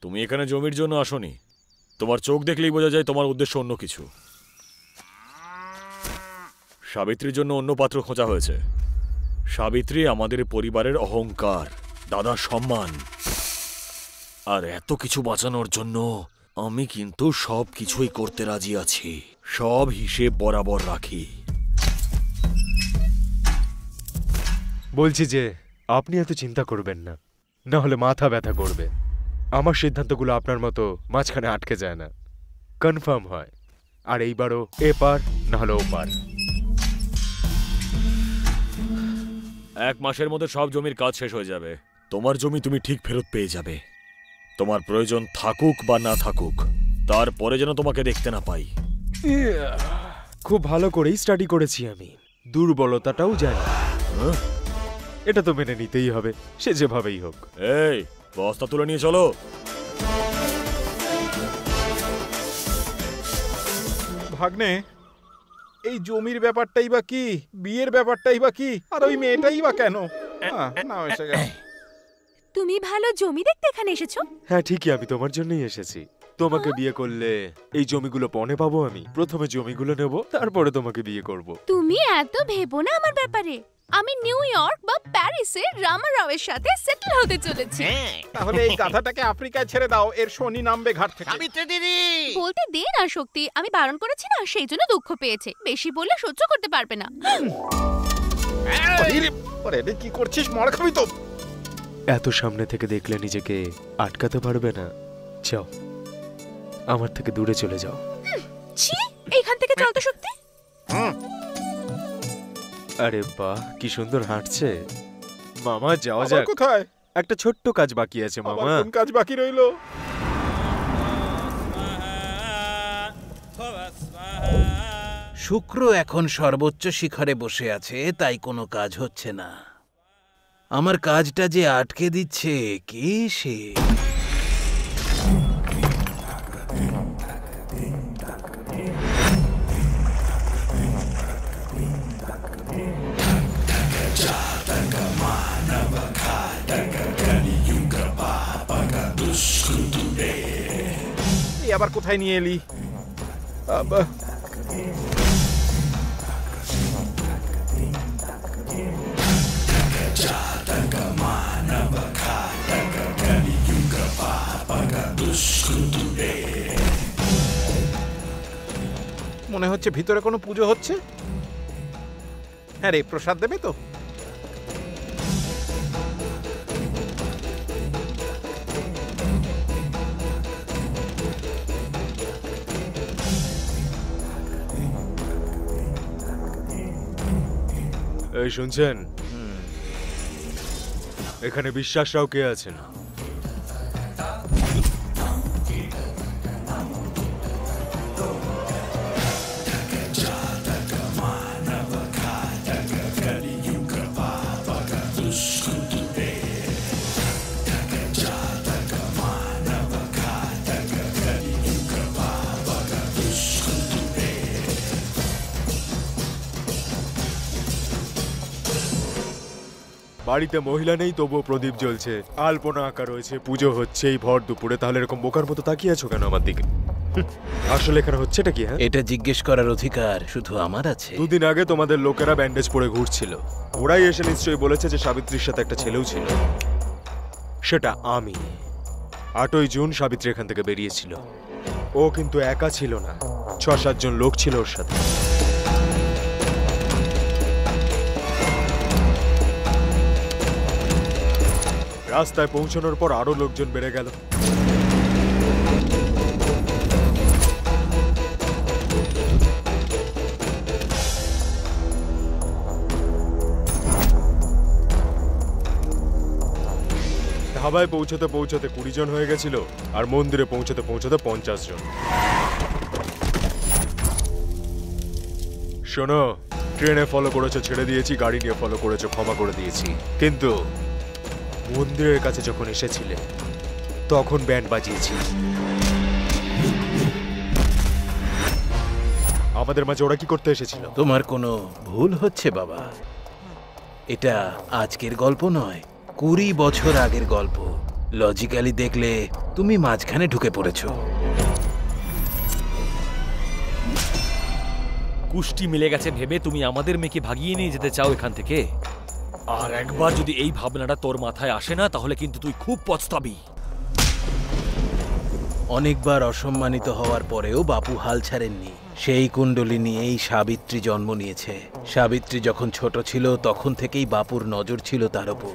[SPEAKER 5] তুমি এখানে জমির জন্য আসোনি। তোমার চোখ দেখলেই বোঝা যায় তোমার উদ্দেশ্য অন্য কিছু। সাবিত্রীর জন্য অন্য পাত্র খোঁজা হয়েছে। সাবিত্রী আমাদের পরিবারের অহংকার, দাদার সম্মান, আর এত কিছু বাঁচানোর জন্য আমি কিন্তু সব কিছুই করতে রাজি আছি। সব হিসেব বরাবর রাখি।
[SPEAKER 8] বলছি যে আপনি এত চিন্তা করবেন না, না হলে মাথা ব্যথা করবে। আমার সিদ্ধান্তগুলো আপনার মতো মাঝখানে আটকে যায় না, কনফার্ম হয়। আর এইবারও এপার না হলে ওপার।
[SPEAKER 5] 1 মাসের মধ্যে সব জমির কাজ শেষ হয়ে যাবে। তোমার জমি তুমি ঠিক ফেরত পেয়ে যাবে। তোমার প্রয়োজন থাকুক বা না থাকুক, তারপরে যেন তোমাকে দেখতে না পাই।
[SPEAKER 8] খুব ভালো করেই স্টাডি করেছি আমি, দুর্বলতাটাও জানি। এটা তো মেনে নিতেই হবে, সে যেভাবেই হোক।
[SPEAKER 5] এই বস্তা তুলে নিয়ে চলো।
[SPEAKER 3] ভাগ্নে, এই জমির ব্যাপারটাই বা কি, বিয়ের ব্যাপারটাই বা কি, আর ওই মেয়েটাই বা কেন? না এসে গেল।
[SPEAKER 1] তুমি ভালো জমি দেখতে এখানে এসেছো?
[SPEAKER 8] হ্যাঁ ঠিকই, আমি তোমার জন্যই এসেছি। তোমাকে বিয়ে করলে এই জমিগুলো পণে পাবো আমি। প্রথমে জমিগুলো নেব, তারপরে তোমাকে বিয়ে করব।
[SPEAKER 1] তুমি এত ভেবো না আমার ব্যাপারে। আমি নিউ ইয়র্ক বা প্যারিসে রামা রাওয়ের সাথে সেটেল হতে চলেছি।
[SPEAKER 3] তাহলে এই গাধাটাকে আফ্রিকায় ছেড়ে দাও, এর শনি নামবে ঘাট থেকে।
[SPEAKER 6] সাবিত্রী দিদি
[SPEAKER 1] বলতে দে না শক্তি, আমি বারণ করেছি না, সেই জন্য দুঃখ পেয়েছে। বেশি বললে সহ্য করতে পারবে না।
[SPEAKER 3] কি করছিস? মার খাবি তো।
[SPEAKER 8] এত সামনে থেকে দেখলে নিজেকে আটকাতে পারবে না। যাও, আমার থেকে দূরে চলে যাও।
[SPEAKER 1] ছি, এইখান থেকে চল তো শক্তি।
[SPEAKER 8] আরে বাহ, কি সুন্দর হাঁটছে। মামা যাওয়া যাক।
[SPEAKER 3] কোথায়?
[SPEAKER 8] একটা ছোট্ট কাজ বাকি আছে মামা।
[SPEAKER 3] কোন কাজ বাকি রইলো?
[SPEAKER 15] শুক্র এখন সর্বোচ্চ শিখরে বসে আছে, তাই কোনো কাজ হচ্ছে না। আমার কাজটা যে আটকে দিচ্ছে কে সে?
[SPEAKER 3] আবার কোথায় নিয়ে এলি? মনে হচ্ছে ভিতরে কোনো পুজো হচ্ছে। হ্যাঁ রে, প্রসাদ দেবে তো?
[SPEAKER 8] এই শুনছেন, এখানে বিশ্বাসরাও কে আছেন? বাড়িতে মহিলা নেই তবুও প্রদীপ জ্বলছে, আলপনা আঁকা রয়েছে, পুজো হচ্ছে এই ভর দুপুরে। তাহলে এরকম বোকার মতো তাকিয়ে আছো কেন আমার দিকে? আসলে এখানে হচ্ছেটা কি? হ্যাঁ,
[SPEAKER 15] এটা জিজ্ঞেস করার অধিকার শুধু আমার আছে।
[SPEAKER 8] দুদিন আগে তোমাদের লোকেরা ব্যান্ডেজ পরে ঘুরছিল। ওরাই এসে নিশ্চয়ই বলেছে যে সাবিত্রীর সাথে একটা ছেলেও ছিল। সেটা আমি। 8ই জুন সাবিত্রী এখান থেকে বেরিয়েছিল। ও কিন্তু একা ছিল না, 6-7 জন লোক ছিল ওর সাথে। রাস্তায় পৌঁছানোর পর আরো লোকজন বেড়ে গেল। ধাবায় পৌঁছতে পৌঁছতে 20 জন হয়ে গেছিল, আর মন্দিরে পৌঁছতে পৌঁছতে 50 জন। শোনো, ট্রেনে ফলো করেছো ছেড়ে দিয়েছি, গাড়ি নিয়ে ফলো করেছো ক্ষমা করে দিয়েছি, কিন্তু মন্দিরের কাছে যখন এসেছিলে তখন ব্যান্ড বাজিয়েছি। আমাদের মাঝে ওরা কি করতে এসেছিল?
[SPEAKER 15] তোমার কোনো ভুল হচ্ছে বাবা। এটা আজকের গল্প নয়, 20 বছর আগের গল্প। লজিক্যালি দেখলে তুমি মাঝখানে ঢুকে পড়েছো।
[SPEAKER 5] কুষ্টি মিলে গেছে ভেবে তুমি আমাদের মেয়েকে ভাগিয়ে নিয়ে যেতে চাও এখান থেকে? আর একবার যদি এই ভাবনাটা তোর মাথায় আসে না তাহলে কিন্তু তুই খুব পস্তাবি।
[SPEAKER 15] অনেকবার অসম্মানিত হওয়ার পরেও বাপু হাল ছাড়েননি। সেই কুণ্ডলী নিয়েই সাবিত্রী জন্ম নিয়েছে। সাবিত্রী যখন ছোট ছিল তখন থেকেই বাপুর নজর ছিল তার উপর।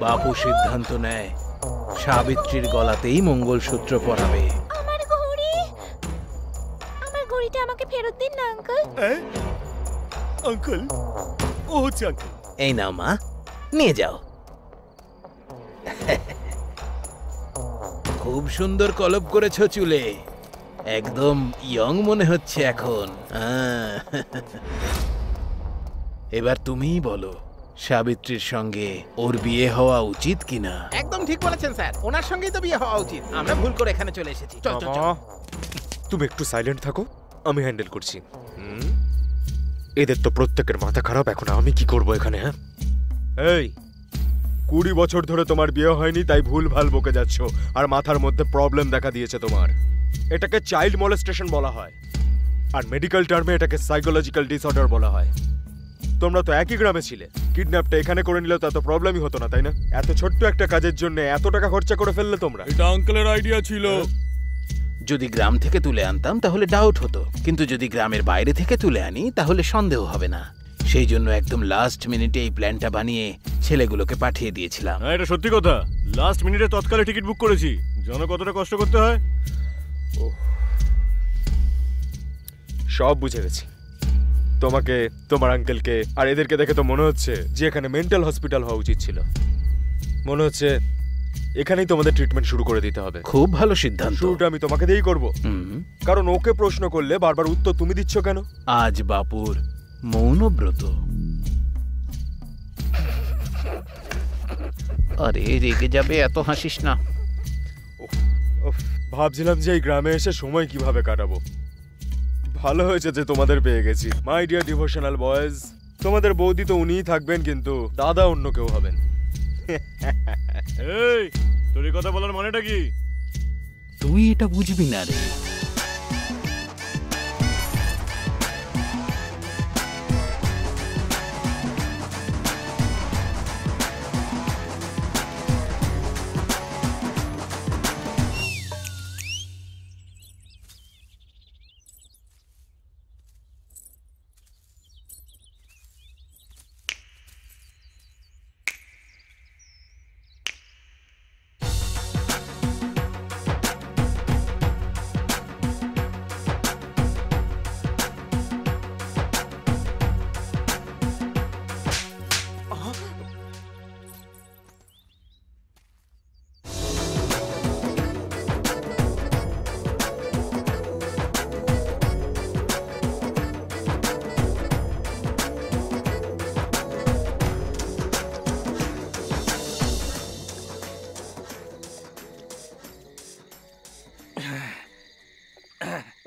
[SPEAKER 15] বাপু সিদ্ধান্ত নেয় সাবিত্রীর গলাতেই মঙ্গলসূত্র পরাবে।
[SPEAKER 1] আমার ঘড়িটা আমাকে ফেরত দিন না আঙ্কেল।
[SPEAKER 5] আঙ্কেল, ও হচ্ছে আঙ্কেল।
[SPEAKER 15] এই নাও মা, নিয়ে যাও। খুব সুন্দর কলপ করেছো চুলে, একদম ইয়ং মনে হচ্ছে এখন। এবার তুমিই বলো, সাবিত্রীর সঙ্গে ওর বিয়ে হওয়া উচিত কিনা?
[SPEAKER 3] একদম ঠিক বলেছেন স্যার, ওনার সঙ্গেই তো বিয়ে হওয়া উচিত। আমরা ভুল করে এখানে চলে এসেছি। চল চল চল।
[SPEAKER 8] তুমি একটু সাইলেন্ট থাকো, আমি হ্যান্ডেল করছি। এদের তো প্রত্যেকের মাথা খারাপ, এখন আমি কি করব এখানে? হ্যাঁ, এই 20 বছর ধরে তোমার বিয়ে হয়নি তাই ভুল ভাল বকে যাচ্ছ, আর মাথার মধ্যে প্রবলেম দেখা দিয়েছে তোমার। এটাকে চাইল্ড মলেস্টেশন বলা হয়, আর মেডিকেল টার্মে এটাকে সাইকোলজিক্যাল ডিসঅর্ডার বলা হয়। তোমরা তো একই গ্রামে ছিলে, কিডন্যাপটা এখানে করে নিলেও তো এত প্রবলেমই হতো না, তাই না? এত ছোট্ট একটা কাজের জন্য এত টাকা খরচা করে ফেললে তোমরা।
[SPEAKER 5] এটা আঙ্কেলের আইডিয়া ছিল।
[SPEAKER 15] যদি গ্রাম থেকে তুলে আনতাম তাহলে ডাউট হতো, কিন্তু যদি গ্রামের বাইরে থেকে তুলে আনি তাহলে সন্দেহ হবে না। সেই জন্য একদম লাস্ট মিনিটে এই প্ল্যানটা বানিয়ে ছেলেগুলোকে পাঠিয়ে দিয়েছিলাম।
[SPEAKER 14] হ্যাঁ, এটা সত্যি কথা। লাস্ট মিনিটে তৎকালে টিকিট বুক করেছি। জানো কতটা কষ্ট করতে হয়?
[SPEAKER 8] সব বুঝে গেছি। তোমাকে, তোমার আঙ্কেলকে আর এদেরকে দেখে তো মনে হচ্ছে যে এখানে মেন্টাল হসপিটাল হওয়া উচিত ছিল। মনে হচ্ছে এখানেই তোমাদের ট্রিটমেন্ট শুরু করে দিতে হবে।
[SPEAKER 15] খুব ভালো সিদ্ধান্ত।
[SPEAKER 8] শুরুটা আমি তোমাকে দিয়েই করব, কারণ ওকে প্রশ্ন করলে বারবার উত্তর তুমি দিচ্ছ কেন?
[SPEAKER 15] আজ বাপুর মৌনব্রত। আরে রেগে যাবে, এত হাসিস না।
[SPEAKER 8] ভাবছিলাম যে এই গ্রামে এসে সময় কিভাবে কাটাবো। ভালো হয়েছে যে তোমাদের পেয়ে গেছি। মাই ডিয়ার ডিভোশনাল বয়েজ, তোমাদের বৌদি তো উনিই থাকবেন, কিন্তু দাদা অন্য কেউ হবেন।
[SPEAKER 14] এই, তোর এই কথা বলার মানেটা কি?
[SPEAKER 15] তুই এটা বুঝবি না রে।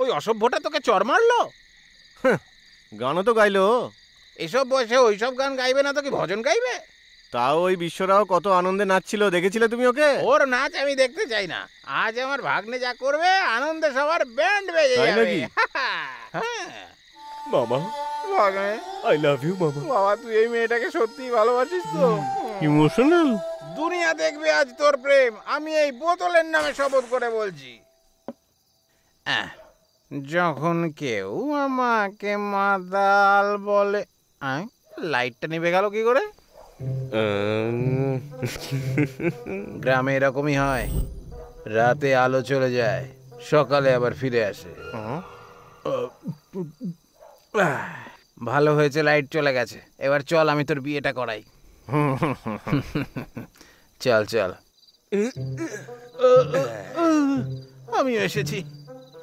[SPEAKER 3] ওই অসভ্যটা তোকে চড় মারলো?
[SPEAKER 14] গানও তো গাইলো।
[SPEAKER 3] এসব বয়সে ওইসব গান গাইবে না তো কি ভজন গাইবে?
[SPEAKER 14] তাও ওই বিশ্বরাও কত আনন্দে নাচছিল, দেখেছিলে তুমি ওকে?
[SPEAKER 3] ওর নাচ আমি দেখতে চাই না। আজ আমার ভাগ্নে যা করবে, আনন্দে সবার ব্যান্ড বেজে
[SPEAKER 14] তাই
[SPEAKER 3] যাবে।
[SPEAKER 14] নাকি?
[SPEAKER 8] মামা,
[SPEAKER 3] ভাগ্নে
[SPEAKER 8] আই লাভ ইউ মামা।
[SPEAKER 3] বাবা, তুই এই মেয়েটাকে সত্যিই ভালোবাসিস তো?
[SPEAKER 14] ইমোশনাল।
[SPEAKER 3] দুনিয়া দেখবে আজ তোর প্রেম। আমি এই বোতলের নামে শপথ করে বলছি। যখন কেউ আমাকে মাতাল বলে, লাইটটা নিভে গেল কি করে? গ্রামে এরকমই হয়, রাতে আলো চলে যায়, সকালে আবার ফিরে আসে। ভালো হয়েছে লাইট চলে গেছে। এবার চল, আমি তোর বিয়েটা করাই। চল চল, আমিও এসেছি।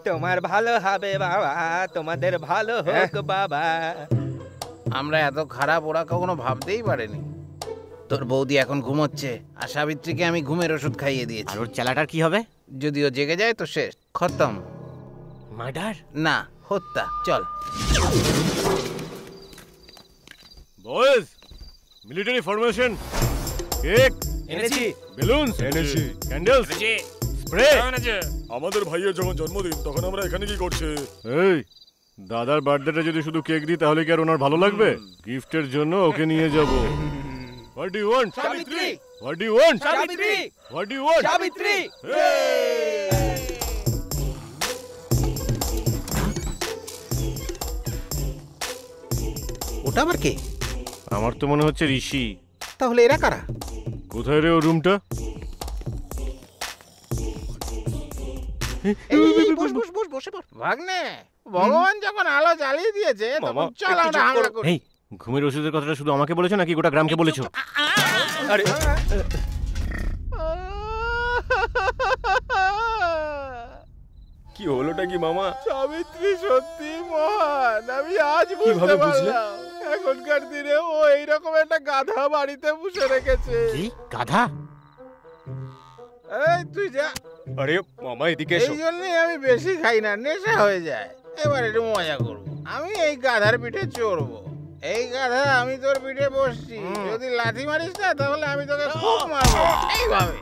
[SPEAKER 4] তোমার ভালো হবে বাবা, তোমাদের ভালো হোক বাবা।
[SPEAKER 3] আমরা এত খারাপ ওরা কখনো ভাবতেই পারেনি। তোর বৌদি এখন ঘুমোচ্ছে, আর সাবিত্রীকে আমি ঘুমের ওষুধ খাইয়ে দিয়েছি।
[SPEAKER 6] আর ওর চেলাটার কি হবে?
[SPEAKER 3] যদি ও জেগে যায় তো শেষ, খতম।
[SPEAKER 6] মার্ডার
[SPEAKER 3] না, হত্যা। চল
[SPEAKER 14] বয়েজ, মিলিটারি ফরমেশন। কেক
[SPEAKER 4] এনেছি,
[SPEAKER 14] বেলুনস
[SPEAKER 8] এনেছি,
[SPEAKER 14] ক্যান্ডেলস, স্প্রে।
[SPEAKER 5] আমাদের ভাইয়ের যখন জন্মদিন তখন আমরা এখানে কি করছি?
[SPEAKER 14] এই দাদার বার্থডেটা যদি শুধু কেক দিই তাহলে কি আর ওনার ভালো লাগবে? গিফটের জন্য ওকে নিয়ে যাব। What do you want?
[SPEAKER 4] Savitri.
[SPEAKER 14] What do you want?
[SPEAKER 4] Savitri.
[SPEAKER 14] What do you want?
[SPEAKER 4] Savitri.
[SPEAKER 3] ওটা আবার কে?
[SPEAKER 14] আমার তো মনে হচ্ছে ঋষি।
[SPEAKER 3] তাহলে এরা কারা?
[SPEAKER 14] কোথায় রে ও রুমটা?
[SPEAKER 3] ভাগ্নে, ভগবান যখন আলো জ্বালিয়ে দিয়েছে তখন চল আমরা হামলা করি।
[SPEAKER 14] এই ঘুমের ওষুধের কথাটা শুধু আমাকে বলেছো নাকি গোটা গ্রামকে বলেছো?
[SPEAKER 8] আরে কি হলোটা কি মামা?
[SPEAKER 3] সাবিত্রী সত্যি মহান। আমি আজ বুঝতে
[SPEAKER 8] কিভাবে বুঝলে?
[SPEAKER 3] পারলাম। এখনকার দিনে ও এইরকম একটা গাধা বাড়িতে পুষে রেখেছে।
[SPEAKER 6] কি গাধা?
[SPEAKER 3] এই তুই যা।
[SPEAKER 8] আরে মামা এদিকে এসো।
[SPEAKER 3] এই জন্যই আমি বেশি খাই না, নেশা হয়ে যায়। এবার একটু মজা করব। আমি এই গাধার পিঠে চড়বো। এই গাধা, আমি তোর পিঠে বসছি। যদি লাথি মারিস না তাহলে আমি তোকে খুব মারবো। এইভাবে।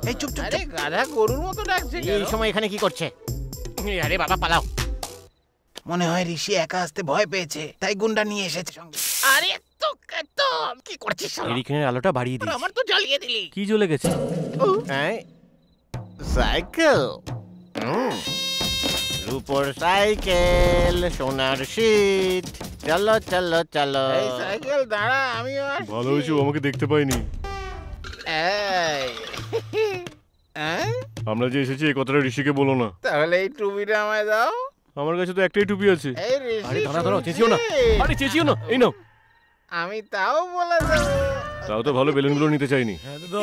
[SPEAKER 3] এই চুপ চুপ। আরে গাধা গরুর মতো ডাকছে কেন?
[SPEAKER 6] এই সময় এখানে কি করছে? আরে বাবা পালাও।
[SPEAKER 3] মনে হয় ঋষি একা আসতে ভয় পেয়েছে, তাই গুন্ডা নিয়ে এসেছে সঙ্গে। আরে তো কি করছিস শালা?
[SPEAKER 14] এরিকেনের আলোটা বাড়িয়ে দিস।
[SPEAKER 3] আমার তো জ্বালিয়ে দিলি।
[SPEAKER 14] কি জ্বলে গেছে?
[SPEAKER 6] সাইকেল। রূপোর সাইকেল, সোনার শীত। চলো চলো চলো।
[SPEAKER 3] এই সাইকেল দাঁড়া, আমিও আসছি।
[SPEAKER 14] ভালো হয়েছে ও আমাকে দেখতে পাইনি।
[SPEAKER 3] এই
[SPEAKER 14] আমরা যে এসেছি এই কথাটা ঋষিকে বলো না।
[SPEAKER 3] তাহলে এই টুপিটা আমায় দাও।
[SPEAKER 14] আমার কাছে তো একটাই টুপি আছে।
[SPEAKER 3] এই ঋষি,
[SPEAKER 14] আরে দাঁড়াও, চেঁচিও না। আরে চেঁচিও না, এই নাও।
[SPEAKER 3] আমি তাও বলে দেবো।
[SPEAKER 14] তাও তো ভালো, বেলুনগুলো নিতে চাইনি।
[SPEAKER 5] হ্যাঁ দাদা।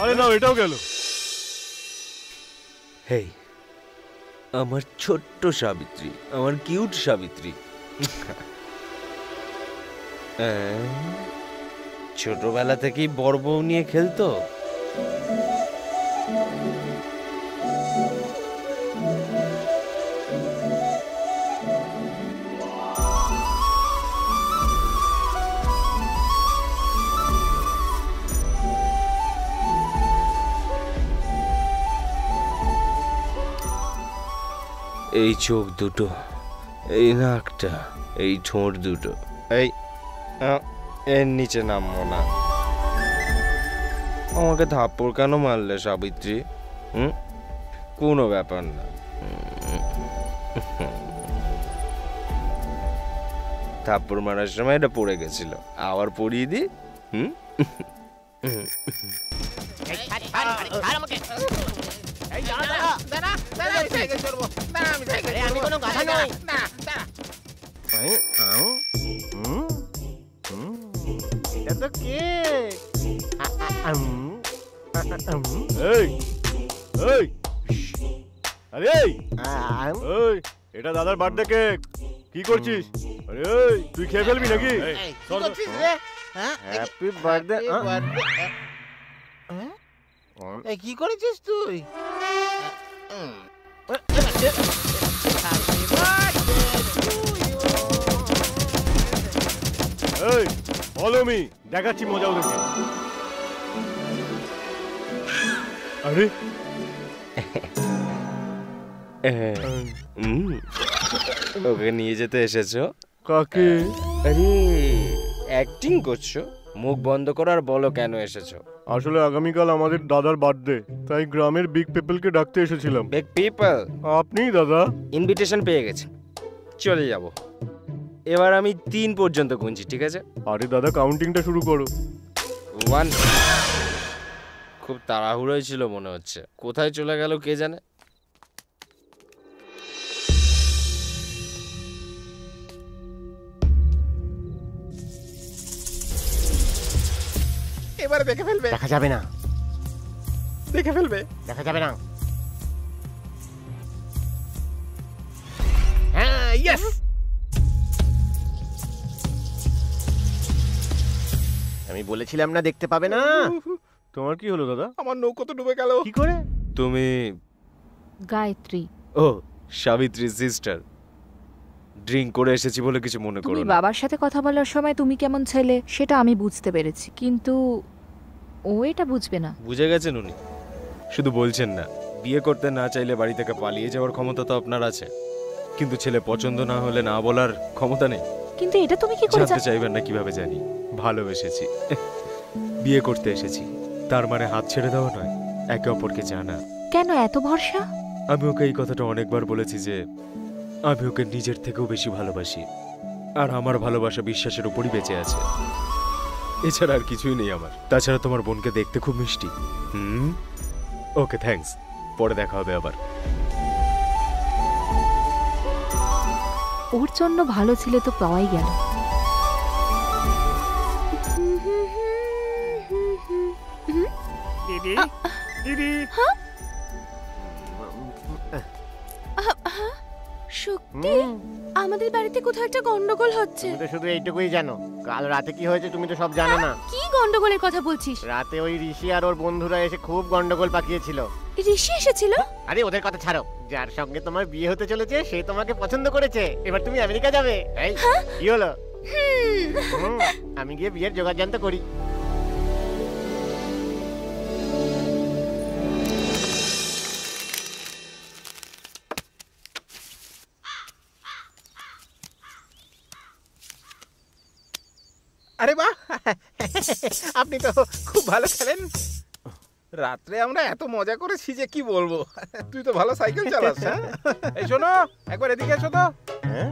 [SPEAKER 14] আরে নাও, এটাও গেল।
[SPEAKER 8] হেই, আমার ছোট্ট সাবিত্রী, আমার কিউট সাবিত্রী। ছোটবেলা থেকেই বড় বউ নিয়ে খেলতো। এই চোখ দুটো, এই নাকটা, এই ঠোঁট দুটো।
[SPEAKER 4] এই এর নিচে নামবো না। আমাকে থাপ্পড় কেন মারলে সাবিত্রী? কোনো ব্যাপার না। থাপ্পড় মারার সময় এটা পড়ে গেছিল, আবার পড়িয়ে দি।
[SPEAKER 6] আমি কোনো গাধা নই।
[SPEAKER 3] এটা তো কে?
[SPEAKER 14] এই এই আরে এই এই, এটা দাদার বার্থডে কেক। কি করছিস? আরে এই, তুই খেয়ে ফেলবি নাকি?
[SPEAKER 3] কি করছিস রে?
[SPEAKER 4] Happy birthday.
[SPEAKER 3] এই কি করেছিস তুই?
[SPEAKER 14] এই ফলো মি, দেখাচ্ছি মজা ওদেরকে। আরে
[SPEAKER 4] ওকে নিয়ে যেতে এসেছো?
[SPEAKER 14] কাকে?
[SPEAKER 4] আরে অ্যাক্টিং করছো? মুখ বন্ধ করো আর বলো কেন এসেছো।
[SPEAKER 14] আসলে আগামীকাল আমাদের দাদার বার্থডে, তাই গ্রামের বিগ পিপলকে ডাকতে এসেছিলাম।
[SPEAKER 4] Big people?
[SPEAKER 14] আপনিই দাদা।
[SPEAKER 4] ইনভিটেশন পেয়ে গেছি, চলে যাব। এবার আমি 3 পর্যন্ত গুনছি, ঠিক আছে?
[SPEAKER 14] আরে দাদা, কাউন্টিংটা শুরু করো।
[SPEAKER 4] 1। খুব তাড়াহুড়োই ছিল মনে হচ্ছে, কোথায় চলে গেল কে জানে।
[SPEAKER 3] এবারে দেখে ফেলবে।
[SPEAKER 6] দেখা যাবে না,
[SPEAKER 3] দেখে ফেলবে।
[SPEAKER 6] দেখা যাবে না। হ্যাঁ, ইয়েস। আমি বলেছিলাম না দেখতে পাবে না।
[SPEAKER 14] তোমার কি হলো দাদা?
[SPEAKER 3] আমার নৌকো তো ডুবে গেল।
[SPEAKER 6] কি করে?
[SPEAKER 8] তুমি
[SPEAKER 2] গায়ত্রী।
[SPEAKER 8] ও সাবিত্রী সিস্টার। ড্রিঙ্ক করে এসেছি বলে কিছু মনে করো
[SPEAKER 2] তুমি
[SPEAKER 8] না।
[SPEAKER 2] বাবার সাথে কথা বলার সময় তুমি কেমন ছেলে সেটা আমি বুঝতে পেরেছি, কিন্তু ও এটা বুঝবে না।
[SPEAKER 8] বুঝে গেছেন উনি, শুধু বলছেন না। বিয়ে করতে না চাইলে বাড়ি থেকে পালিয়ে যাওয়ার ক্ষমতা তো আপনার আছে, কিন্তু ছেলে পছন্দ না হলে না বলার ক্ষমতা নেই।
[SPEAKER 2] কিন্তু এটা তুমি কি করে
[SPEAKER 8] জানতে চাইবেন না কিভাবে জানি? ভালোবেসেছি, বিয়ে করতে এসেছি, তার মানে হাত ছেড়ে দেওয়া নয়, একে অপরকে জানা।
[SPEAKER 2] কেন এত ভরসা?
[SPEAKER 8] আমি ওকে এই কথাটা অনেকবার বলেছি যে আমি ওকে নিজের থেকেও বেশি ভালোবাসি, আর আমার ভালোবাসা বিশ্বাসের উপরই বেঁচে আছে। এছাড়া আর কিছুই নেই আমার। তাছাড়া তোমার বোনকে দেখতে খুব মিষ্টি। ওকে, থ্যাঙ্কস, পরে দেখা হবে আবার।
[SPEAKER 2] ওর জন্য ভালো ছিল তো পাওয়াই গেল।
[SPEAKER 6] দিদি, দিদি।
[SPEAKER 1] শক্তি, আমাদের বাড়িতে কোথাও একটা গন্ডগোল হচ্ছে।
[SPEAKER 6] তুমি তো শুধু এইটুকুই জানো, কাল রাতে কি হয়েছে তুমি তো সব জানো না।
[SPEAKER 1] কি গন্ডগোলের কথা বলছিস?
[SPEAKER 6] রাতে ওই ঋষি আর ওর বন্ধুরা এসে খুব গন্ডগোল পাকিয়েছিল।
[SPEAKER 1] ঋষি এসেছিল?
[SPEAKER 6] আরে ওদের কথা ছাড়ো, যার সঙ্গে তোমার বিয়ে হতে চলেছে সে তোমাকে পছন্দ করেছে। এবার তুমি আমেরিকা যাবে। এই কি হলো? আমি গিয়ে বিয়ের যোগাযোগ করি।
[SPEAKER 3] আরে বাহ, আপনি তো খুব ভালো খেলেন। রাত্রে আমরা এত মজা করেছি যে কি বলবো। তুই তো ভালো সাইকেল চালাস। হ্যাঁ, এই শোনো, একবার এদিকে এসো তো।
[SPEAKER 14] হ্যাঁ,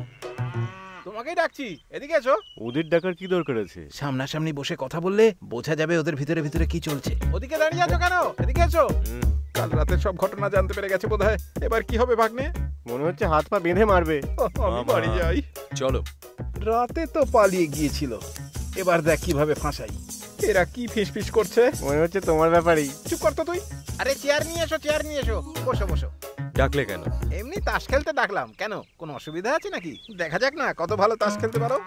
[SPEAKER 3] তোমাকেই ডাকছি, এদিকে এসো।
[SPEAKER 14] ওদের ডাকার কি দরকার আছে?
[SPEAKER 15] সামনাসামনি বসে কথা বললে বোঝা যাবে ওদের ভিতরে ভিতরে কি চলছে।
[SPEAKER 3] ওদিকে দাঁড়িয়ে আছো কেন? এদিকে এসো। কাল রাতের সব ঘটনা জানতে পেরে গেছে বোধহয়। এবার কি হবে ভাগ্নে?
[SPEAKER 14] মনে হচ্ছে হাত পা বেঁধে মারবে।
[SPEAKER 3] আমি বাড়ি যাই।
[SPEAKER 8] চলো।
[SPEAKER 3] রাতে তো পালিয়ে গিয়েছিল, এবার দেখ কিভাবে ফাঁসাই। এরা কি ফিসফিস করছে?
[SPEAKER 6] মনে হচ্ছে তোমার ব্যাপারেই।
[SPEAKER 3] চুপ কর তো তুই। আরে চেয়ার নিয়ে এসো, চেয়ার নিয়ে এসো। বসো বসো।
[SPEAKER 8] ডাকলে কেন?
[SPEAKER 3] এমনি তাস খেলতে ডাকলাম। কেন, কোনো অসুবিধা আছে নাকি? দেখা যাক না কত ভালো তাস খেলতে পারো।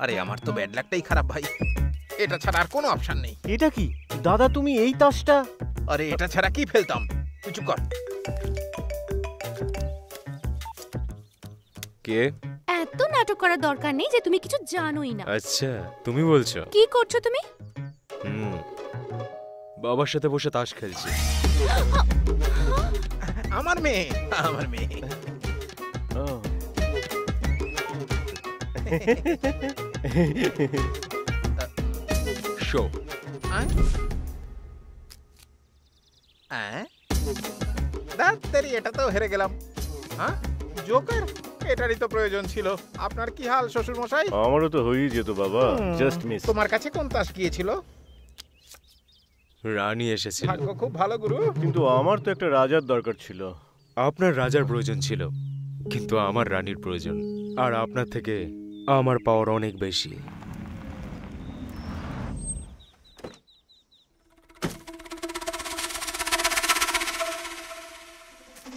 [SPEAKER 3] আরে আমার তো ব্যাড লাকটাই খারাপ ভাই, এটা ছাড়া আর কোনো অপশন নেই।
[SPEAKER 6] এটা কি দাদা, তুমি এই তাসটা?
[SPEAKER 3] আরে এটা ছাড়া কি ফেলতাম? তুই চুপ কর।
[SPEAKER 8] কে?
[SPEAKER 1] এত নাটক করার দরকার নেই যে তুমি কিছু জানোই না।
[SPEAKER 8] আচ্ছা, তুমি বলছো?
[SPEAKER 1] কি করছো তুমি?
[SPEAKER 8] বাবার সাথে বসে তাস খেলছি।
[SPEAKER 3] আমার মেয়ে, আমার মেয়ে।
[SPEAKER 8] শো।
[SPEAKER 3] ডাক্তারি, এটা তো হেরে গেলাম। হ্যাঁ, জোকার, এটারই তো প্রয়োজন ছিল। আপনার কি হাল শ্বশুর মশাই?
[SPEAKER 14] আমারও তো হয়েই যেত বাবা, জাস্ট মিস।
[SPEAKER 3] তোমার কাছে কোন তাস গিয়েছিল?
[SPEAKER 8] রানী এসেছিল।
[SPEAKER 3] ভাগ্য খুব ভালো গুরু।
[SPEAKER 14] কিন্তু আমার তো একটা রাজার দরকার ছিল।
[SPEAKER 8] আপনার রাজার প্রয়োজন ছিল, কিন্তু আমার রানীর প্রয়োজন। আর আপনার থেকে আমার পাওয়ার অনেক বেশি।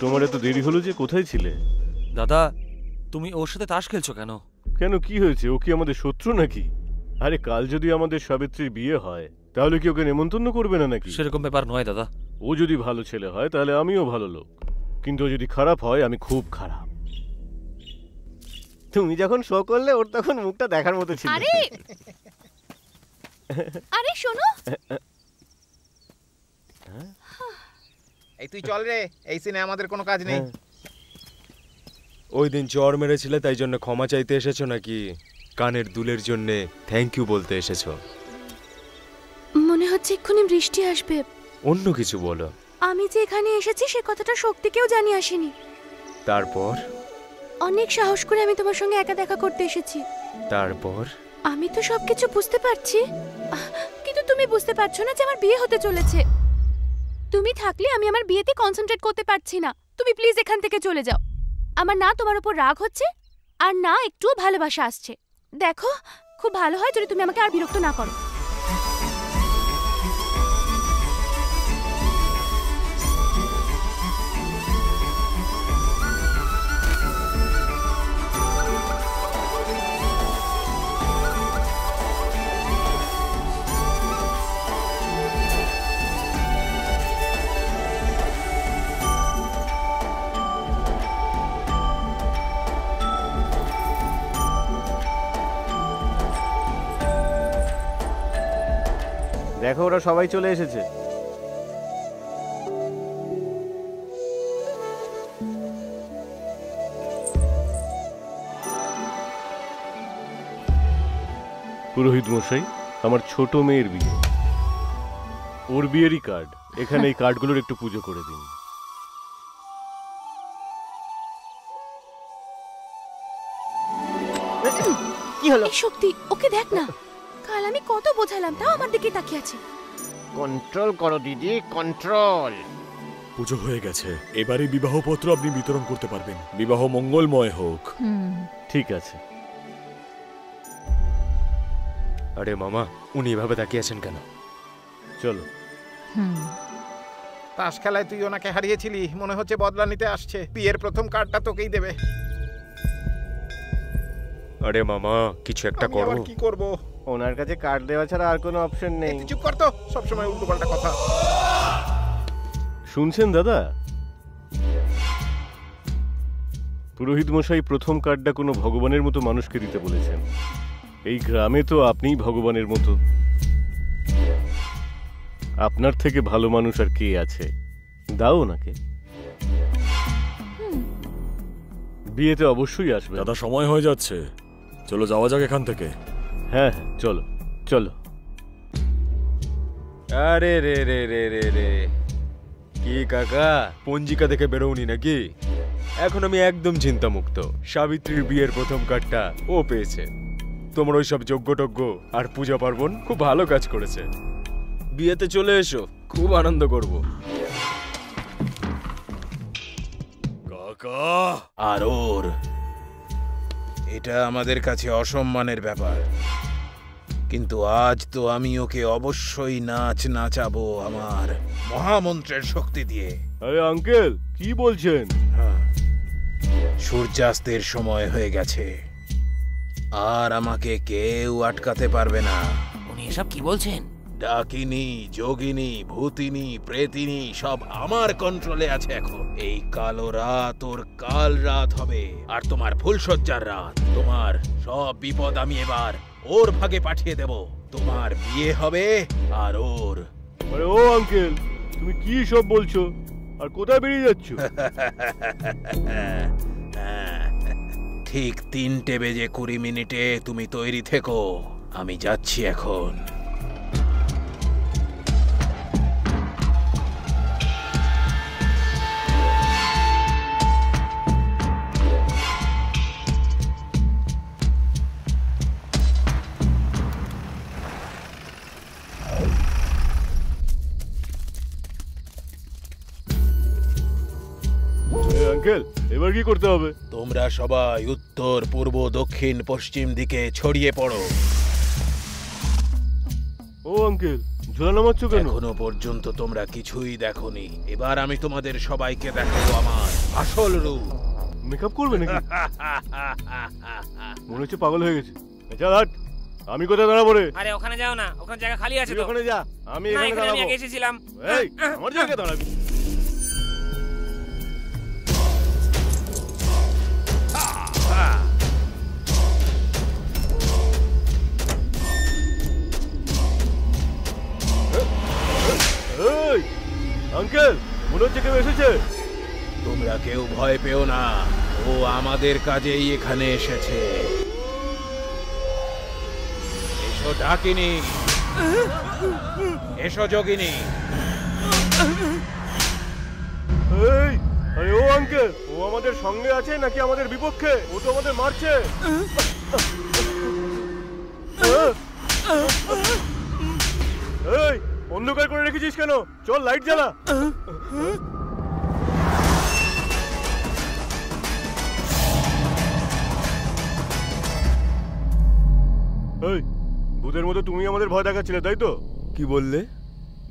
[SPEAKER 14] তোমার এত দেরি হলো যে, কোথায় ছিলে?
[SPEAKER 5] দাদা, তুমি ওর সাথে তাস খেলছো কেন?
[SPEAKER 14] কেন, কি হয়েছে? ও কি আমাদের শত্রু নাকি? আরে কাল যদি আমাদের সাবিত্রীর বিয়ে হয় তাহলে কি ওকে নেমন্তন্ন করবে না নাকি?
[SPEAKER 5] সেরকম ব্যাপার নয় দাদা।
[SPEAKER 14] ও যদি ভালো ছেলে হয় তাহলে আমিও ভালো লোক, কিন্তু ও যদি খারাপ হয় আমি খুব খারাপ।
[SPEAKER 12] তুমি যখন শো করলে ওর তখন মুখটা দেখার মতো ছিল।
[SPEAKER 1] আরে আরে শোনো,
[SPEAKER 3] এই তুই চল রে, এই সিনে আমাদের কোনো কাজ নেই।
[SPEAKER 8] ওই দিন চর মেরেছিলে তাই জন্য ক্ষমা চাইতে এসেছো নাকি কানের দুলের জন্য থ্যাংক ইউ বলতে এসেছো?
[SPEAKER 1] মনে হচ্ছে এক্ষুনি বৃষ্টি আসবে।
[SPEAKER 8] অন্য কিছু বলো।
[SPEAKER 1] আমি যে এখানে এসেছি সে কথাটা শক্তিকেও জানিয়ে আসিনি।
[SPEAKER 8] তারপর?
[SPEAKER 1] অনেক সাহস করে আমি তোমার সঙ্গে একা দেখা করতে এসেছি।
[SPEAKER 8] তারপর?
[SPEAKER 1] আমি তো সবকিছু বুঝতে পারছি, কিন্তু তুমি বুঝতে পারছো না যে আমার বিয়ে হতে চলেছে। তুমি থাকলে আমি আমার বিয়েতে কনসেন্ট্রেট করতে পারছি না। তুমি প্লিজ এখান থেকে চলে যাও। আমার না তোমার উপর রাগ হচ্ছে আর না একটুও ভালোবাসা আসছে। দেখো, খুব ভালো হয় যদি তুমি আমাকে আর বিরক্ত না করো।
[SPEAKER 12] দেখো ওরা সবাই চলে এসেছে।
[SPEAKER 14] পুরোহিত মশাই, আমার ছোট মেয়ের বিয়ে, ওর বিয়েরই কার্ড। এখানে এই কার্ডগুলোর একটু পুজো করে দিন।
[SPEAKER 1] কি হলো? শক্তি, ওকে দেখ না। কাল আমি কত বোঝালাম, তাও আমার দিকে তাকিয়ে আছে।
[SPEAKER 6] কন্ট্রোল করো দিদি, কন্ট্রোল।
[SPEAKER 5] পুজো হয়ে গেছে, এবারে বিবাহপত্র আপনি বিতরণ করতে পারবেন। বিবাহ মঙ্গলময় হোক।
[SPEAKER 14] ঠিক আছে।
[SPEAKER 8] আরে মামা, উনি এভাবে তাকিয়ে আছেন কেন?
[SPEAKER 14] চলো।
[SPEAKER 3] তাস খেলায় তুই ওনাকে হারিয়েছিলি, মনে হচ্ছে বদলা নিতে আসছে। বিয়ের প্রথম কার্ডটা তোকেই দেবে।
[SPEAKER 8] আরে মামা, কিছু একটা করো।
[SPEAKER 3] কি করব?
[SPEAKER 12] ওনার কাছে কার্ড দেওয়া ছাড়া আর কোনো অপশন নেই।
[SPEAKER 3] চুপ কর তো, সব সময় উল্টোপাল্টা কথা।
[SPEAKER 14] শুনছেন দাদা? পুরোহিত মশাই প্রথম কার্ডটা কোনো ভগবানের মতো মানুষকে দিতে বলেছেন। এই গ্রামে তো আপনিই ভগবানের মতো। আপনার থেকে ভালো মানুষ আর কে আছে? দাও ওনাকে। বিয়েতে অবশ্যই আসবে।
[SPEAKER 5] দাদা, সময় হয়ে যাচ্ছে, চলো যাওয়া যাক এখান থেকে।
[SPEAKER 14] হ্যাঁ হ্যাঁ, চলো চলো।
[SPEAKER 8] আরে রে রে রে রে রে, কি কাকা, পঞ্জিকা দেখে বেরোনি নাকি? এখন আমি একদম চিন্তামুক্ত। সাবিত্রীর বিয়ের প্রথম কার্ডটা ও পেয়েছে। তোমার ওইসব যজ্ঞটজ্ঞ আর পূজা পার্বণ খুব ভালো কাজ করেছে। বিয়েতে চলে এসো, খুব আনন্দ করব।
[SPEAKER 5] কাকা,
[SPEAKER 15] আর ওর এটা আমাদের কাছে অসম্মানের ব্যাপার, কিন্তু আজ তো আমি ওকে অবশ্যই নাচ নাচাবো আমার মহামন্ত্রের শক্তি দিয়ে।
[SPEAKER 14] আরে আঙ্কেল, কি বলছেন?
[SPEAKER 15] সূর্যাস্তের সময় হয়ে গেছে, আর আমাকে কেউ আটকাতে পারবে না।
[SPEAKER 6] উনি এসব কি বলছেন?
[SPEAKER 15] ডাকিনী, যোগিনী, ভূতিনী, প্রেতিনী সব আমার কন্ট্রোলে আছে এখন। এই কালো রাত ওর কাল রাত হবে, আর তোমার ফুলসজ্জার রাত। তোমার সব বিপদ আমি এবার ওর ভাগে পাঠিয়ে দেব। তোমার বিয়ে হবে আর ওর।
[SPEAKER 14] আরে ও আঙ্কেল, তুমি কি সব বলছো? আর কোথায় বেরিয়ে যাচ্ছ?
[SPEAKER 15] ঠিক 3:20 তুমি তৈরি থেকো, আমি যাচ্ছি এখন।
[SPEAKER 14] আঙ্কেল, এবার কি করতে হবে?
[SPEAKER 15] তোমরা সবাই উত্তর, পূর্ব, দক্ষিণ, পশ্চিম দিকে ছড়িয়ে পড়ো।
[SPEAKER 14] ও আঙ্কেল, ঝোলা নামাচ্ছ কেন?
[SPEAKER 15] এখনো পর্যন্ত তোমরা কিছুই দেখোনি। এবার আমি তোমাদের সবাইকে দেখাবো আমার আসল রূপ।
[SPEAKER 14] মেকআপ করবে নাকি? মনে হচ্ছে পাগল হয়ে গেছে। চল হাট, আমি কোথায় দাঁড়াবো রে?
[SPEAKER 13] আরে ওখানে যাও না, ওখানে জায়গা খালি আছে
[SPEAKER 14] তুই
[SPEAKER 13] তো।
[SPEAKER 14] ওখানে যা, আমি
[SPEAKER 13] না,
[SPEAKER 14] এখানে
[SPEAKER 13] এখানে আমি
[SPEAKER 14] দাঁড়াবো।
[SPEAKER 13] আগে এসেছিলাম।
[SPEAKER 14] এই আমার জায়গায় দাঁড়াবি। এই আঙ্কেল, মনে হচ্ছে কেউ এসেছে।
[SPEAKER 15] তোমরা কেউ ভয় পেও না, ও আমাদের কাজেই এখানে এসেছে। এসো ডাকিনি, এসো যোগিনী।
[SPEAKER 14] এই, আরে ও আঙ্কেল, ও আমাদের সঙ্গে আছে নাকি আমাদের বিপক্ষে? ও তো আমাদের মারছে। এই, অন্ধকার করে রেখেছিস কেন? চল লাইট জ্বালা। এই, ভূতের মতো তুমি আমাদের ভয় দেখাচ্ছিলে তাই তো?
[SPEAKER 8] কি বললে?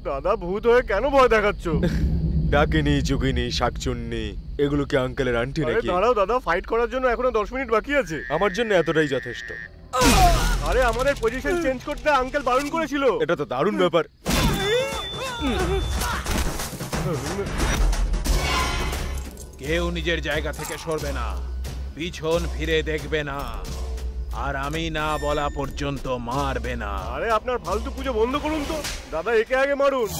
[SPEAKER 14] দাদা, ভূত হয়ে কেন ভয় দেখাচ্ছ?
[SPEAKER 8] ডাকিনি, যোগিনী, শাকচুন্নি, এগুলো কি আঙ্কেলের আন্টি
[SPEAKER 14] আরে
[SPEAKER 8] নাকি?
[SPEAKER 14] দাঁড়াও দাদা, ফাইট করার জন্য এখনো 10 মিনিট বাকি আছে।
[SPEAKER 8] আমার জন্য এতটাই যথেষ্ট।
[SPEAKER 14] আরে আমাদের পজিশন চেঞ্জ করতে আঙ্কেল বারণ করেছিল।
[SPEAKER 8] এটা তো দারুণ ব্যাপার।
[SPEAKER 15] কেউ নিজের জায়গা থেকে সরবে না, পিছন ফিরে দেখবে না, আর আমি না বলা পর্যন্ত মারবে না।
[SPEAKER 14] আরে আপনার ফালতু পুজো বন্ধ করুন তো। দাদা, একে আগে মারুন।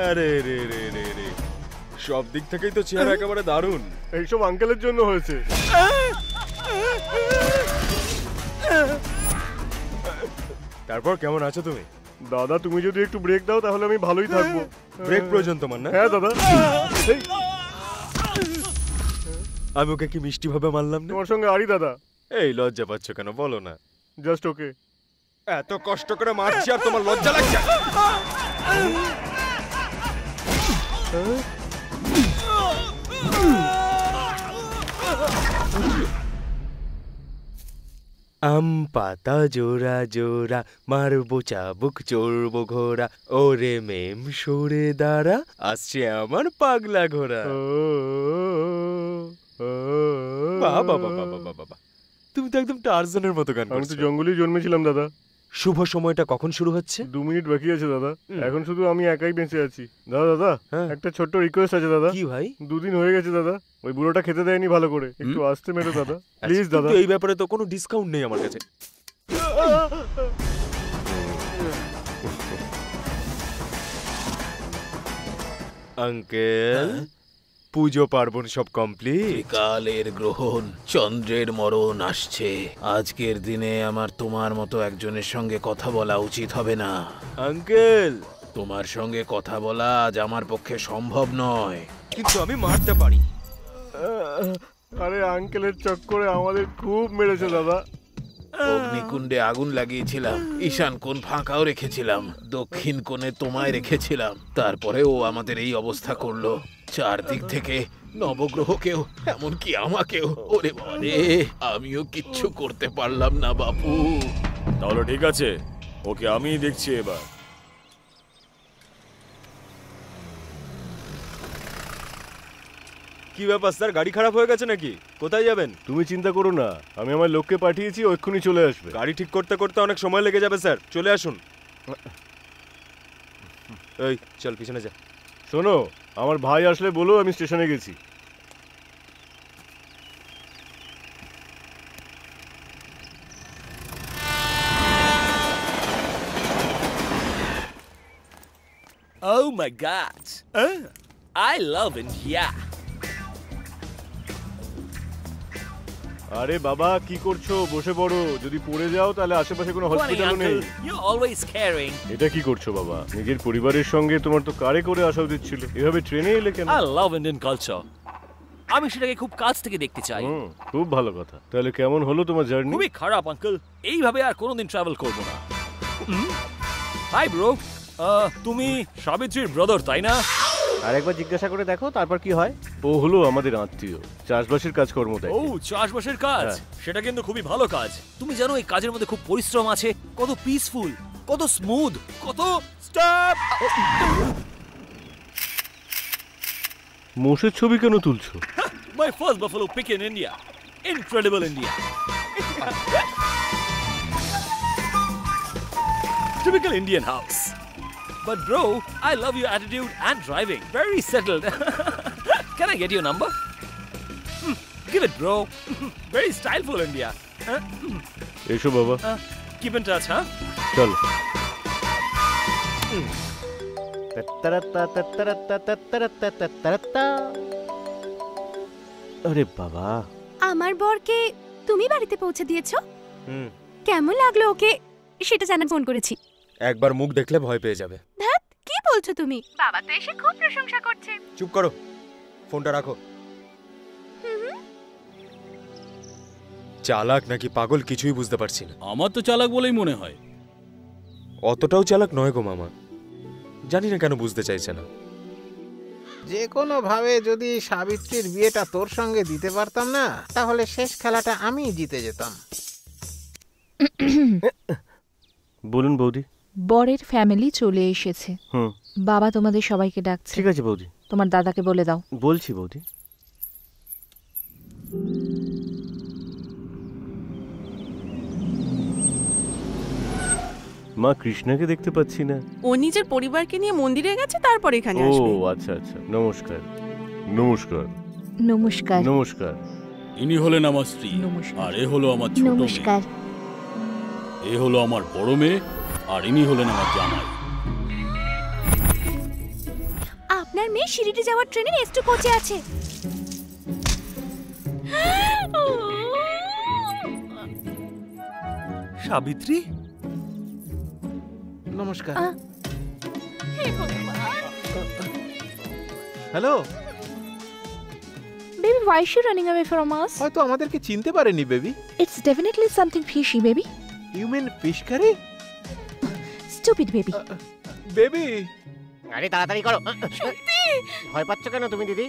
[SPEAKER 8] আরে রে রে রে রে, সব দিক থেকেই তো চেহারা একেবারে দারুণ।
[SPEAKER 14] এইসব আঙ্কেলের জন্য হয়েছে।
[SPEAKER 8] তারপর কেমন আছো তুমি?
[SPEAKER 14] দাদা, তুমি যদি একটু ব্রেক দাও তাহলে আমি ভালোই থাকবো।
[SPEAKER 8] ব্রেক প্রয়োজন তোমার না?
[SPEAKER 14] হ্যাঁ দাদা।
[SPEAKER 8] আমি ওকে কি মিষ্টি ভাবে মারলাম না?
[SPEAKER 14] তোমার সঙ্গে আরি দাদা।
[SPEAKER 8] এই, লজ্জা পাচ্ছ কেন বলো না?
[SPEAKER 14] Just okay.
[SPEAKER 8] এত কষ্ট করে মারছি আর তোমার লজ্জা লাগছে? আম পাতা জোড়া জোড়া, মারবো চাবুক চড়বো ঘোড়া, ওরে মেম সরে দাঁড়া, আসছে আমার পাগলা ঘোড়া। বাবা বাবা বাবা বাবা, তুমি তো একদম টারজানের মতো গান
[SPEAKER 14] আমি তো
[SPEAKER 8] করছো।
[SPEAKER 14] জঙ্গলেই জন্মেছিলাম দাদা।
[SPEAKER 8] শুভ সময়টা কখন শুরু হচ্ছে?
[SPEAKER 14] 2 মিনিট বাকি আছে দাদা। এখন শুধু আমি একাই বেঁচে আছি। দাদা দাদা, একটা ছোট্ট রিকোয়েস্ট আছে দাদা।
[SPEAKER 8] কি ভাই?
[SPEAKER 14] 2 দিন হয়ে গেছে দাদা, ওই বুড়োটা খেতে দেয়নি ভালো করে। একটু আসতে মেরো দাদা, প্লিজ দাদা।
[SPEAKER 8] কিন্তু এই ব্যাপারে তো কোনো ডিসকাউন্ট নেই আমার কাছে। আঙ্কেল, পুজো পার্বণ সব কমপ্লিট?
[SPEAKER 15] কালের গ্রহণ, চন্দ্রের মরণ আসছে। আজকের দিনে আমার তোমার মতো একজনের সঙ্গে কথা বলা উচিত হবে না।
[SPEAKER 8] আঙ্কেল,
[SPEAKER 15] তোমার সঙ্গে কথা বলা আজ আমার পক্ষে সম্ভব নয়।
[SPEAKER 8] কিন্তু আমি মারতে পারি।
[SPEAKER 14] আরে আঙ্কেলের চক্করে আমাদের খুব মেরেছে দাদা।
[SPEAKER 15] অগ্নিকুণ্ডে আগুন লাগিয়েছিলাম, ঈশান কোণ ফাঁকাও রেখেছিলাম, দক্ষিণ কোণে তোমায় রেখেছিলাম, তারপরে ও আমাদের এই অবস্থা করলো। চারদিক থেকে নবগ্রহকেও, এমনকি আমাকেও। ওরে বাবারে, আমিও কিচ্ছু করতে পারলাম না বাপু।
[SPEAKER 5] তাহলে ঠিক আছে, ওকে আমিই দেখছি এবার।
[SPEAKER 8] কি ব্যাপার স্যার, গাড়ি খারাপ হয়ে গেছে নাকি? কোথায় যাবেন?
[SPEAKER 14] তুমি চিন্তা করো না, আমি আমার লোককে পাঠিয়েছি, ও এক্ষুনি চলে আসবে।
[SPEAKER 8] গাড়ি ঠিক করতে করতে অনেক সময় লেগে যাবে স্যার, চলে আসুন। এই চল পিছনে যা।
[SPEAKER 14] শোনো, আমার ভাই আসলে বলো আমি স্টেশনে গেছি।
[SPEAKER 16] Oh my God! I love India.
[SPEAKER 14] আরে বাবা, কি করছো? বসে পড়ো, যদি পড়ে যাও তাহলে আশেপাশে কোনো
[SPEAKER 16] Funny,
[SPEAKER 14] হসপিটালও নেই।
[SPEAKER 16] Uncle. You're always caring.
[SPEAKER 14] এটা কি করছো বাবা? নিজের পরিবারের সঙ্গে তোমার তো কারে করে আসা উচিত ছিল, এভাবে ট্রেনে এলে কেন?
[SPEAKER 16] I love Indian culture. আমি সেটাকে খুব কাছ থেকে দেখতে চাই।
[SPEAKER 14] খুব ভালো কথা। তাহলে কেমন হলো তোমার জার্নি?
[SPEAKER 16] খুবই খারাপ আঙ্কেল, এইভাবে আর কোনোদিন ট্রাভেল করব না। হাই ব্রো, তুমি সাবিত্রীর ব্রাদার তাই না?
[SPEAKER 12] আর একবার জিজ্ঞাসা করে দেখো তারপর কি হয়।
[SPEAKER 14] ও হলো আমাদের আত্মীয়, চাষবাসের কাজকর্ম দেয়।
[SPEAKER 16] ও, চাষবাসের কাজ?
[SPEAKER 14] হ্যাঁ।
[SPEAKER 16] সেটা কিন্তু খুবই ভালো কাজ। তুমি জানো এই কাজের মধ্যে খুব পরিশ্রম আছে, কত পিসফুল, কত স্মুথ, কত স্টপ।
[SPEAKER 14] মোষের ছবি কেন তুলছো?
[SPEAKER 16] My first buffalo pick in India. Incredible India. Typical Indian house. But bro, I love your attitude and driving. Very settled. Can I get your number? Give it, bro. Very styleful India.
[SPEAKER 14] এসো বাবা,
[SPEAKER 16] Keep in touch, huh?
[SPEAKER 14] চলো।
[SPEAKER 12] আরে বাবা,
[SPEAKER 1] আমার বরকে তুমি বাড়িতে পৌঁছে দিয়েছো? কেমন লাগলো ওকে সেটা জানার ফোন করেছি।
[SPEAKER 8] একবার মুখ দেখলে ভয় পেয়ে যাবে।
[SPEAKER 1] ধ্যাৎ, কি বলছো তুমি? বাবা তো এসে খুব প্রশংসা করছে।
[SPEAKER 8] চুপ করো, ফোনটা রাখো। চালাক নাকি পাগল কিছুই বুঝতে পারছি না।
[SPEAKER 9] আমার তো চালাক বলেই মনে হয়।
[SPEAKER 8] অতটাও চালাক নয় গো মামা, জানি না কেন বুঝতে চাইছে না।
[SPEAKER 3] যে কোনো ভাবে যদি সাবিত্রীর বিয়েটা তোর সঙ্গে দিতে পারতাম না, তাহলে শেষ খেলাটা আমিই জিতে যেতাম।
[SPEAKER 14] বলুন বৌদি।
[SPEAKER 2] বরের ফ্যামিলি চলে এসেছে। বাবা তোমাদের সবাইকে ডাকছে।
[SPEAKER 12] ঠিক আছে বৌদি।
[SPEAKER 2] তোমার দাদাকে বলে দাও।
[SPEAKER 12] বলছি বৌদি।
[SPEAKER 14] মা, কৃষ্ণাকে দেখতে পাচ্ছি না।
[SPEAKER 7] ও নিজের পরিবারকে নিয়ে মন্দিরে গেছে, তারপর এখানে আসবে।
[SPEAKER 14] ও আচ্ছা আচ্ছা, নমস্কার। নমস্কার।
[SPEAKER 2] নমস্কার।
[SPEAKER 14] নমস্কার।
[SPEAKER 9] ইনি হলেন আমার স্ত্রী, আর এ হলো আমার ছোট মেয়ে।
[SPEAKER 2] নমস্কার।
[SPEAKER 9] এ হলো আমার বড় মেয়ে, আর ইনি হলেন আমার জামাই।
[SPEAKER 1] আপনার মেয়ে শিরিডি যাওয়ার ট্রেনের S2 কোচে আছে।
[SPEAKER 16] সাবিত্রী,
[SPEAKER 3] নমস্কার।
[SPEAKER 12] Hello
[SPEAKER 2] Baby, why is she running away from us?
[SPEAKER 3] হয়তো আমাদেরকে চিনতে পারেনি baby.
[SPEAKER 2] It's definitely something fishy, baby.
[SPEAKER 3] You mean fish curry?
[SPEAKER 2] Stupid baby.
[SPEAKER 3] Baby,
[SPEAKER 6] আরে তাড়াতাড়ি করো।
[SPEAKER 7] শক্তি,
[SPEAKER 6] ভয় পাচ্ছ কেন তুমি দিদি?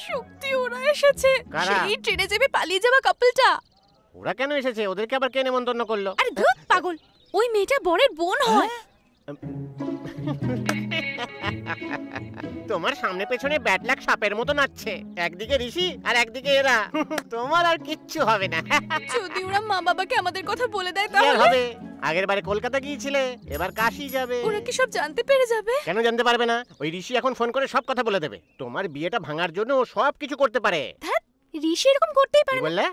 [SPEAKER 7] শক্তি, ওরা এসেছে।
[SPEAKER 6] কারা?
[SPEAKER 7] সেই ট্রেনে চেপে পালিয়ে যাওয়া কাপলটা।
[SPEAKER 6] ওরা কেন এসেছে? ওদেরকে আবার কে নেমন্তন্ন করলো?
[SPEAKER 1] আরে ধুর পাগল, ওই মেয়েটা বরের বোন হয়।
[SPEAKER 6] তোমার সামনে পেছনে ব্যাট লাক সাপের মতো নাচছে, একদিকে ঋষি আর একদিকে এরা। তোমার আর কিচ্ছু হবে না।
[SPEAKER 7] যদি ওরা মা বাবাকে আমাদের কথা বলে দেয়
[SPEAKER 6] কি আর
[SPEAKER 7] তাহলে?
[SPEAKER 6] হবে? আগের বারে কলকাতা গিয়েছিলে, এবার কাশি যাবে।
[SPEAKER 7] ওরা কি সব জানতে পেরে যাবে?
[SPEAKER 6] কেন জানতে পারবে না? ওই ঋষি এখন ফোন করে সব কথা বলে দেবে। তোমার বিয়েটা ভাঙার জন্য ও সব কিছু করতে পারে।
[SPEAKER 1] ধ্যাৎ, ঋষি এরকম করতেই পারে
[SPEAKER 6] কি
[SPEAKER 1] না।
[SPEAKER 6] বললে?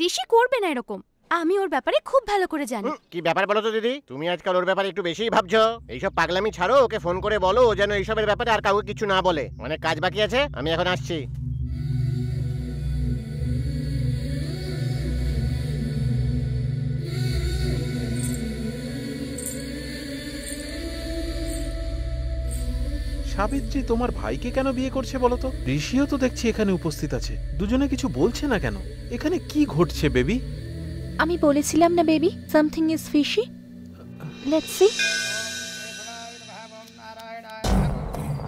[SPEAKER 1] ঋষি করবে না এরকম, আমি ওর ব্যাপারে খুব ভালো করে জানি।
[SPEAKER 6] কি ব্যাপার বলো তো দিদি? তুমি আজকাল ওর ব্যাপারে একটু বেশিই ভাবছো। এইসব পাগলামি ছাড়ো, ওকে ফোন করে বলো ও যেন এইসবের ব্যাপারে আর কাউকে কিছু না বলে। অনেক কাজ বাকি আছে, আমি এখন আসছি।
[SPEAKER 3] সাবিত্রী তোমার ভাইকে কেন বিয়ে করছে বলো তো? ঋষিও তো দেখছি এখানে উপস্থিত আছে, দুজনে কিছু বলছে না কেন? এখানে কি ঘটছে বেবি?
[SPEAKER 2] আমি বলেছিলাম না baby, something is fishy. Let's see.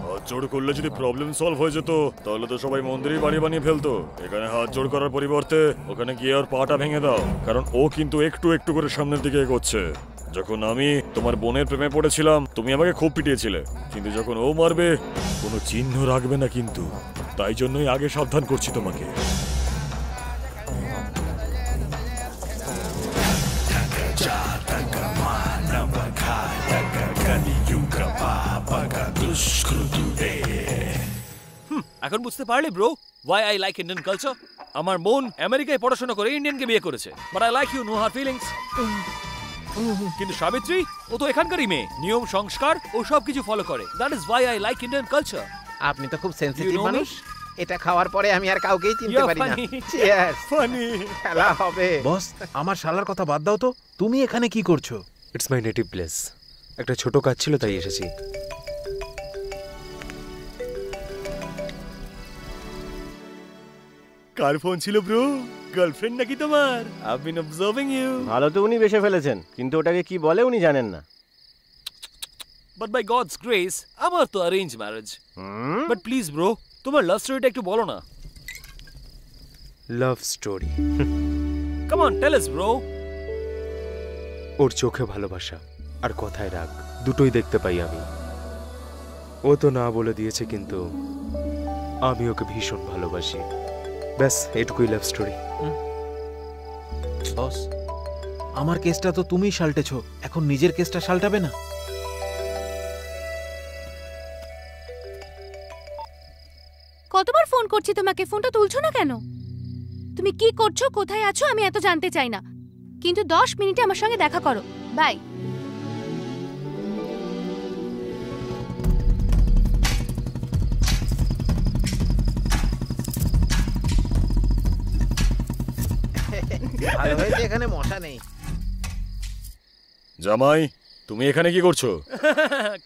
[SPEAKER 5] হাত জোড় করলে যদি প্রবলেম সলভ হয়ে যেত, তাহলে তো সবাই মন্দিরেই বাড়ি বানিয়ে ফেলতো। এখানে হাত জোড় করার পরিবর্তে ওখানে গিয়ে আর পাটা ভেঙে দাও, কারণ ও কিন্তু একটু একটু করে সামনের দিকে এগোচ্ছে। যখন আমি তোমার বোনের প্রেমে পড়েছিলাম, তুমি আমাকে খুব পিটিয়েছিলে, কিন্তু যখন ও মারবে কোনো চিহ্ন রাখবে না কিন্তু। তাই জন্যই আগে সাবধান করছি তোমাকে।
[SPEAKER 16] এখন বুঝতে পারলে bro, why I like Indian culture? আমার বোন আমেরিকায় পড়াশোনা করে ইন্ডিয়ানকে বিয়ে করেছে, but I like you, no hard feelings. কিন্তু সাবিত্রী, ও তো এখানকারই মেয়ে, নিয়ম সংস্কার ও সবকিছু ফলো করে। That is why I like Indian culture.
[SPEAKER 3] আপনি তো খুব সেনসিটিভ
[SPEAKER 16] You know me?
[SPEAKER 3] মানুষ। এটা খাওয়ার পরে আমি আর কাউকেই চিনতে
[SPEAKER 16] You're
[SPEAKER 3] পারি না।
[SPEAKER 16] funny.
[SPEAKER 3] Cheers.
[SPEAKER 16] Funny.
[SPEAKER 3] খেলা হবে। বস, আমার শালার কথা বাদ দাও তো, তুমি এখানে কি করছো?
[SPEAKER 8] It's my native place. একটা ছোট কাজ ছিল তাই এসেছি।
[SPEAKER 16] কার ফোন ছিল ব্রো? গার্লফ্রেন্ড নাকি তোমার? I've been observing you.
[SPEAKER 12] ভালো তো উনি বেশে ফেলেছেন, কিন্তু ওটাকে কি বলে উনি জানেন না।
[SPEAKER 16] But by God's grace, আমার তো arranged marriage. But please bro, তোমার লাভ স্টোরিটা একটু বলো না।
[SPEAKER 8] Love story?
[SPEAKER 16] Come on, tell us bro.
[SPEAKER 8] ওর চোখে ভালোবাসা আর কথায় রাগ দুটোই দেখতে পাই আমি। ও তো না বলে দিয়েছে, কিন্তু আমি ওকে ভীষণ ভালোবাসি। ব্যাস এটুকুই লাভ স্টোরি।
[SPEAKER 3] বস, আমার কেসটা তো তুমিই সালটেছো, এখন নিজের কেসটা সালটাবে না?
[SPEAKER 1] করছি তোমাকে, ফোনটা তুলছো না কেন? তুমি কি করছো, কোথায় আছো আমি এত জানতে চাই না, কিন্তু 10 মিনিটে আমার সঙ্গে দেখা করো। বাই।
[SPEAKER 15] ভালো হয়েছে এখানে মশা নেই।
[SPEAKER 5] জামাই, তুমি এখানে কি করছো?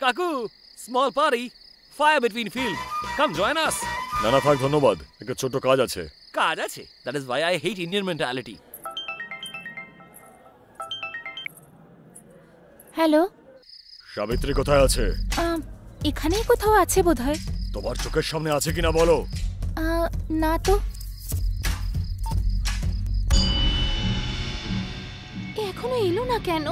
[SPEAKER 16] কাকু, small party, fire between field, come join us.
[SPEAKER 5] না না থাক, ধন্যবাদ, একটা ছোট্ট কাজ আছে।
[SPEAKER 16] কাজ আছে? That is Y I hate Indian mentality.
[SPEAKER 2] Hello,
[SPEAKER 5] Savitri কোথায় আছে?
[SPEAKER 2] এখানেই কোথাও আছে বোধহয়।
[SPEAKER 5] তোমার চোখের সামনে আছে কিনা বলো।
[SPEAKER 2] না তো।
[SPEAKER 1] এখনো এলো না কেন?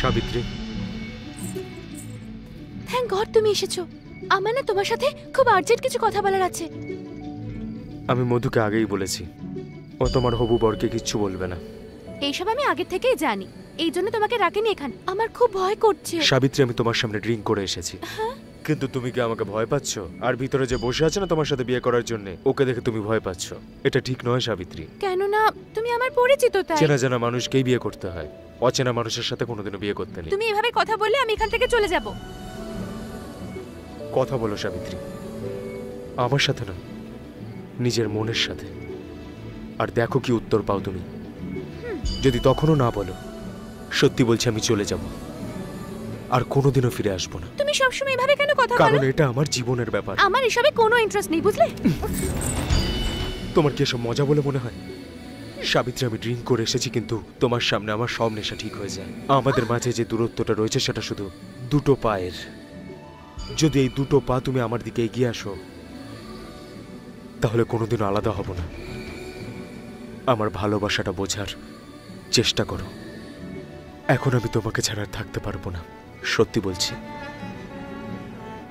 [SPEAKER 8] সাবিত্রী,
[SPEAKER 1] থ্যাংক গড তুমি এসেছো। আমার না তোমার সাথে খুব আর্জেন্ট কিছু কথা বলার আছে।
[SPEAKER 8] আমি মধুকে আগেই বলেছি, ও তোমার হবু বরকে কিচ্ছু বলবে না।
[SPEAKER 1] এইসব আমি আগে থেকেই জানি, এই জন্য তোমাকে রাখিনি এখানে। আমার খুব ভয় করছে।
[SPEAKER 8] সাবিত্রী, আমি তোমার সামনে ড্রিঙ্ক করে এসেছি, কিন্তু তুমি কি আমাকে ভয় পাচ্ছ? আর ভিতরে যে বসে আছে না তোমার সাথে বিয়ে করার জন্য, ওকে দেখে তুমি ভয় পাচ্ছ। এটা ঠিক নয় সাবিত্রী।
[SPEAKER 1] কেন না? তুমি আমার পরিচিত তাই।
[SPEAKER 8] চেনা জানা মানুষকেই বিয়ে করতে হয়, অচেনা মানুষের সাথে কোনোদিনও বিয়ে করতে নেই।
[SPEAKER 1] তুমি এভাবে কথা বললে আমি এখান থেকে চলে যাব।
[SPEAKER 8] কথা বলো সাবিত্রী, আমার সাথে না, নিজের মনের সাথে। আর দেখো কি উত্তর পাও তুমি। যদি তখনও না বলো, সত্যি বলছি আমি চলে যাব, আর কোনোদিনও ফিরে আসবো না।
[SPEAKER 1] তুমি সবসময় এভাবে কেন কথা বলো?
[SPEAKER 8] কারণ এটা আমার জীবনের ব্যাপার।
[SPEAKER 1] আমার এসবে কোনো ইন্টারেস্ট নেই, বুঝলে?
[SPEAKER 8] তোমার কি এসব মজা বলে মনে হয়? সাবিত্রী, আমি ড্রিঙ্ক করে এসেছি, কিন্তু তোমার সামনে আমার সব নেশা ঠিক হয়ে যায়। আমাদের মাঝে যে দূরত্বটা রয়েছে সেটা শুধু দুটো পায়ের। যদি এই দুটো পা তুমি আমার দিকে এগিয়ে আসো, তাহলে কোনোদিনও আলাদা হব না। আমার ভালোবাসাটা বোঝার চেষ্টা করো। এখন আমি তোমাকে ছাড়া আর থাকতে পারবো না, সত্যি বলছি।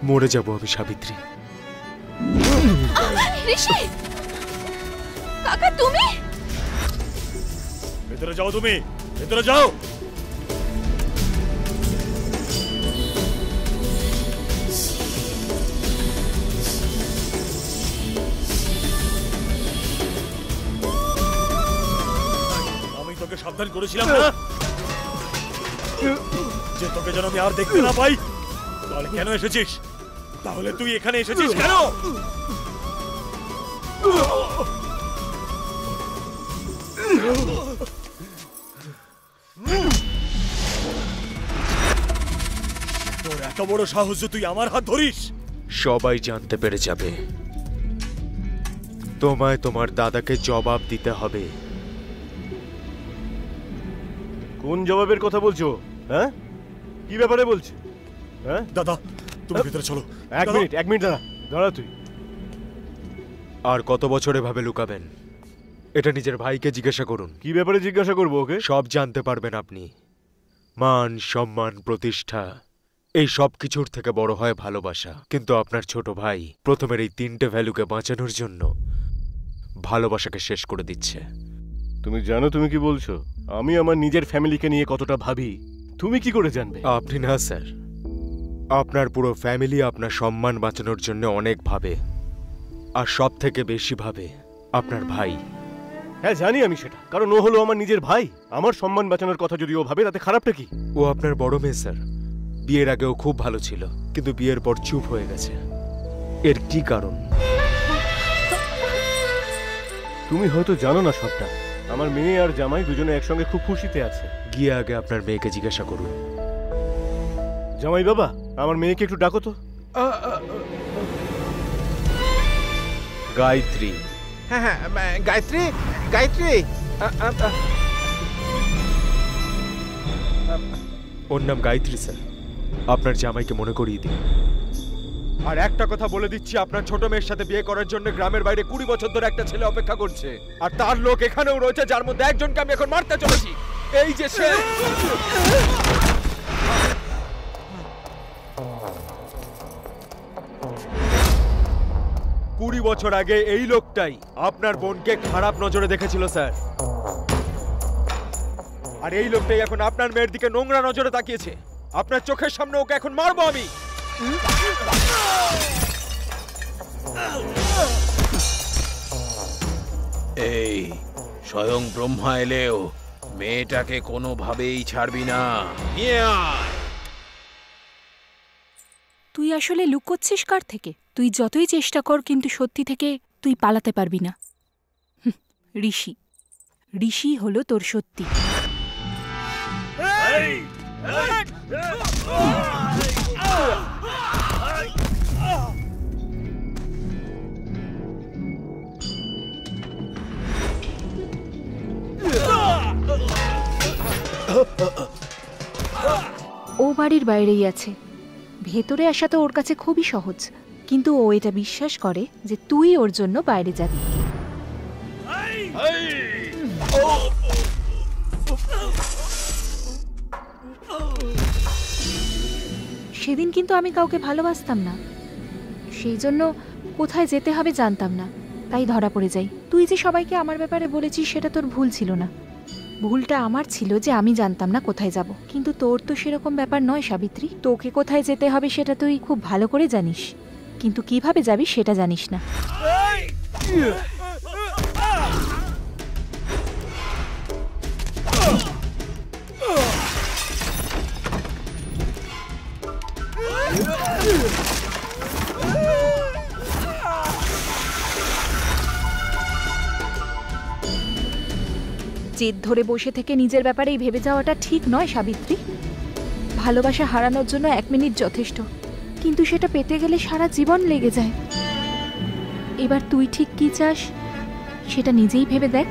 [SPEAKER 8] মরে যাব আমি সাবিত্রী।
[SPEAKER 1] ঋষি, কাকা তুমি?
[SPEAKER 5] ভেতরে যাও, তুমি ভেতরে যাও। আমি তোকে সাবধান করেছিলাম না যে তোকে যেন আমি আর দেখতে না পাই। তাহলে কেন এসেছিস? তাহলে তুই এখানে এসেছিস কেন? তোর এত বড় সাহস যে তুই আমার হাত ধরিস?
[SPEAKER 8] সবাই জানতে পেরে যাবে, তোমায় তোমার দাদাকে জবাব দিতে হবে।
[SPEAKER 14] কোন জবাবের কথা বলছো? হ্যাঁ, কি ব্যাপারে বলছো? হ্যাঁ
[SPEAKER 5] দাদা, তুমি ভিতরে চলো।
[SPEAKER 14] এক মিনিট দাঁড়া তুই।
[SPEAKER 8] আর কত বছর এভাবে লুকাবেন? এটা নিজের ভাইকে জিজ্ঞাসা করুন।
[SPEAKER 14] কি ব্যাপারে জিজ্ঞাসা করবো ওকে?
[SPEAKER 8] সব জানতে পারবেন আপনি। মান, সম্মান, প্রতিষ্ঠা, এই সব কিছুর থেকে বড় হয় ভালোবাসা। কিন্তু আপনার ছোট ভাই প্রথমের এই 3টে ভ্যালুকে বাঁচানোর জন্য ভালোবাসাকে শেষ করে দিচ্ছে।
[SPEAKER 14] তুমি জানো তুমি কি বলছো? আমি আমার নিজের ফ্যামিলিকে নিয়ে কতটা ভাবি, তুমি কি করে জানবে?
[SPEAKER 8] আপনি না স্যার, আপনার পুরো ফ্যামিলি আপনার সম্মান বাঁচানোর জন্য অনেক ভাবে, আর সব থেকে বেশি ভাবে আপনার ভাই।
[SPEAKER 14] হ্যাঁ জানি আমি সেটা, কারণ ও হলো আমার নিজের ভাই। আমার সম্মান বাঁচানোর কথা যদি ও ভাবে, তাতে খারাপটা কি?
[SPEAKER 8] ও আপনার বড় মেয়ে স্যার। বিয়ের আগেও খুব ভালো ছিল, কিন্তু বিয়ের পর চুপ হয়ে গেছে। এর কি কারণ?
[SPEAKER 14] তুমি হয়তো জানো না সবটা। আমার মেয়ে আর জামাই দুজনে একসঙ্গে খুব খুশিতে আছে।
[SPEAKER 8] গিয়ে আগে আপনার মেয়েকে জিজ্ঞাসা করুন।
[SPEAKER 14] জামাই বাবা, আমার মেয়েকে একটু ডাকো তো।
[SPEAKER 8] গায়ত্রী।
[SPEAKER 3] হ্যাঁ হ্যাঁ, গায়ত্রী, গায়ত্রী।
[SPEAKER 8] ওর নাম গায়ত্রী স্যার। আপনার জামাইকে মনে করিয়ে দিন। আর একটা কথা বলে দিচ্ছি, আপনার ছোট মেয়ের সাথে বিয়ে করার জন্য গ্রামের বাইরে 20 বছর ধরে একটা ছেলে অপেক্ষা করছে, আর তার লোক এখানেও রয়েছে, যার মধ্যে একজনকে আমি এখন মারতে চলেছি। এই যে সে। 20 বছর আগে এই লোকটাই আপনার বোনকে খারাপ নজরে দেখেছিল স্যার।
[SPEAKER 4] আর এই লোকটাই এখন আপনার মেয়ের দিকে নোংরা নজরে তাকিয়েছে। আপনার চোখের সামনে ওকে এখন মারবো আমি।
[SPEAKER 15] এই স্বয়ং ব্রহ্মা এলেও মেয়েটাকে কোনোভাবেই ছাড়বি না। নিয়ে আয়।
[SPEAKER 2] তুই আসলে লুকোচ্ছিস কার থেকে? তুই যতই চেষ্টা কর কিন্তু সত্যি থেকে তুই পালাতে পারবি না। ঋষি, ঋষি হলো তোর সত্যি। ও বাড়ির বাইরেই আছে, ভেতরে আসা তো ওর কাছে খুবই সহজ, কিন্তু ও এটা বিশ্বাস করে যে তুই ওর জন্য বাইরে যাবি। সেদিন কিন্তু আমি কাউকে ভালোবাসতাম না, সেই জন্য কোথায় যেতে হবে জানতাম না, তাই ধরা পড়ে যাই। তুই যে সবাইকে আমার ব্যাপারে বলেছিস সেটা তোর ভুল ছিল না, ভুলটা আমার ছিল যে আমি জানতাম না কোথায় যাব। কিন্তু তোর তো সেরকম ব্যাপার নয় সাবিত্রী, তোকে কোথায় যেতে হবে সেটা তুই খুব ভালো করে জানিস, কিন্তু কিভাবে যাবি সেটা জানিস না। জেদ ধরে বসে থেকে নিজের ব্যাপারেই ভেবে যাওয়াটা ঠিক নয় সাবিত্রী। ভালোবাসা হারানোর জন্য 1 মিনিট যথেষ্ট, কিন্তু সেটা পেতে গেলে সারা জীবন লেগে যায়। এবার তুই ঠিক কি চাস সেটা নিজেই ভেবে দেখ।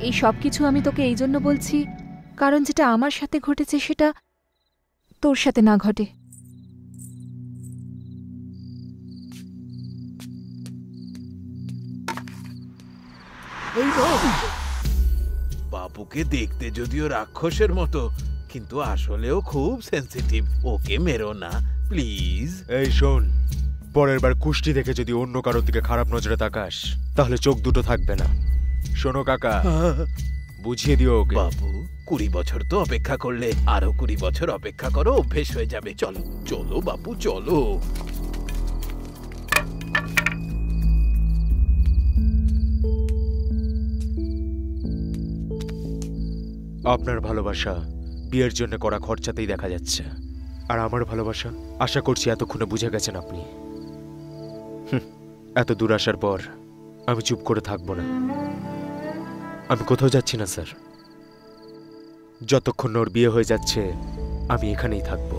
[SPEAKER 2] এই সব কিছু আমি তোকে এই জন্য বলছি কারণ যেটা আমার সাথে ঘটেছে সেটা তোর সাথে না ঘটে।
[SPEAKER 15] বাবুকে দেখতে যদিও রাক্ষসের মতো, কিন্তু আসলেও খুব সেনসিটিভ। ওকে মেরো না প্লিজ।
[SPEAKER 8] এই শোন, পরের বার কুষ্টি দেখে যদি অন্য কারোর দিকে খারাপ নজরে তাকাস তাহলে চোখ দুটো থাকবে না। শোনো কাকা, বুঝিয়ে দিও ওকে।
[SPEAKER 15] বাবু 20 বছর তো অপেক্ষা করলে, আরো 20 বছর অপেক্ষা করো, অভ্যেস হয়ে যাবে। চলো চলো বাবু চলো।
[SPEAKER 8] আপনার ভালোবাসা বিয়ের জন্য করা খরচাতেই দেখা যাচ্ছে, আর আমার ভালোবাসা আশা করছি এতক্ষণে বুঝে গেছেন আপনি। এত দূর আসার পর আমি চুপ করে থাকবো না। আমি কোথাও যাচ্ছি না স্যার, যতক্ষণ ওর বিয়ে হয়ে যাচ্ছে আমি এখানেই থাকবো।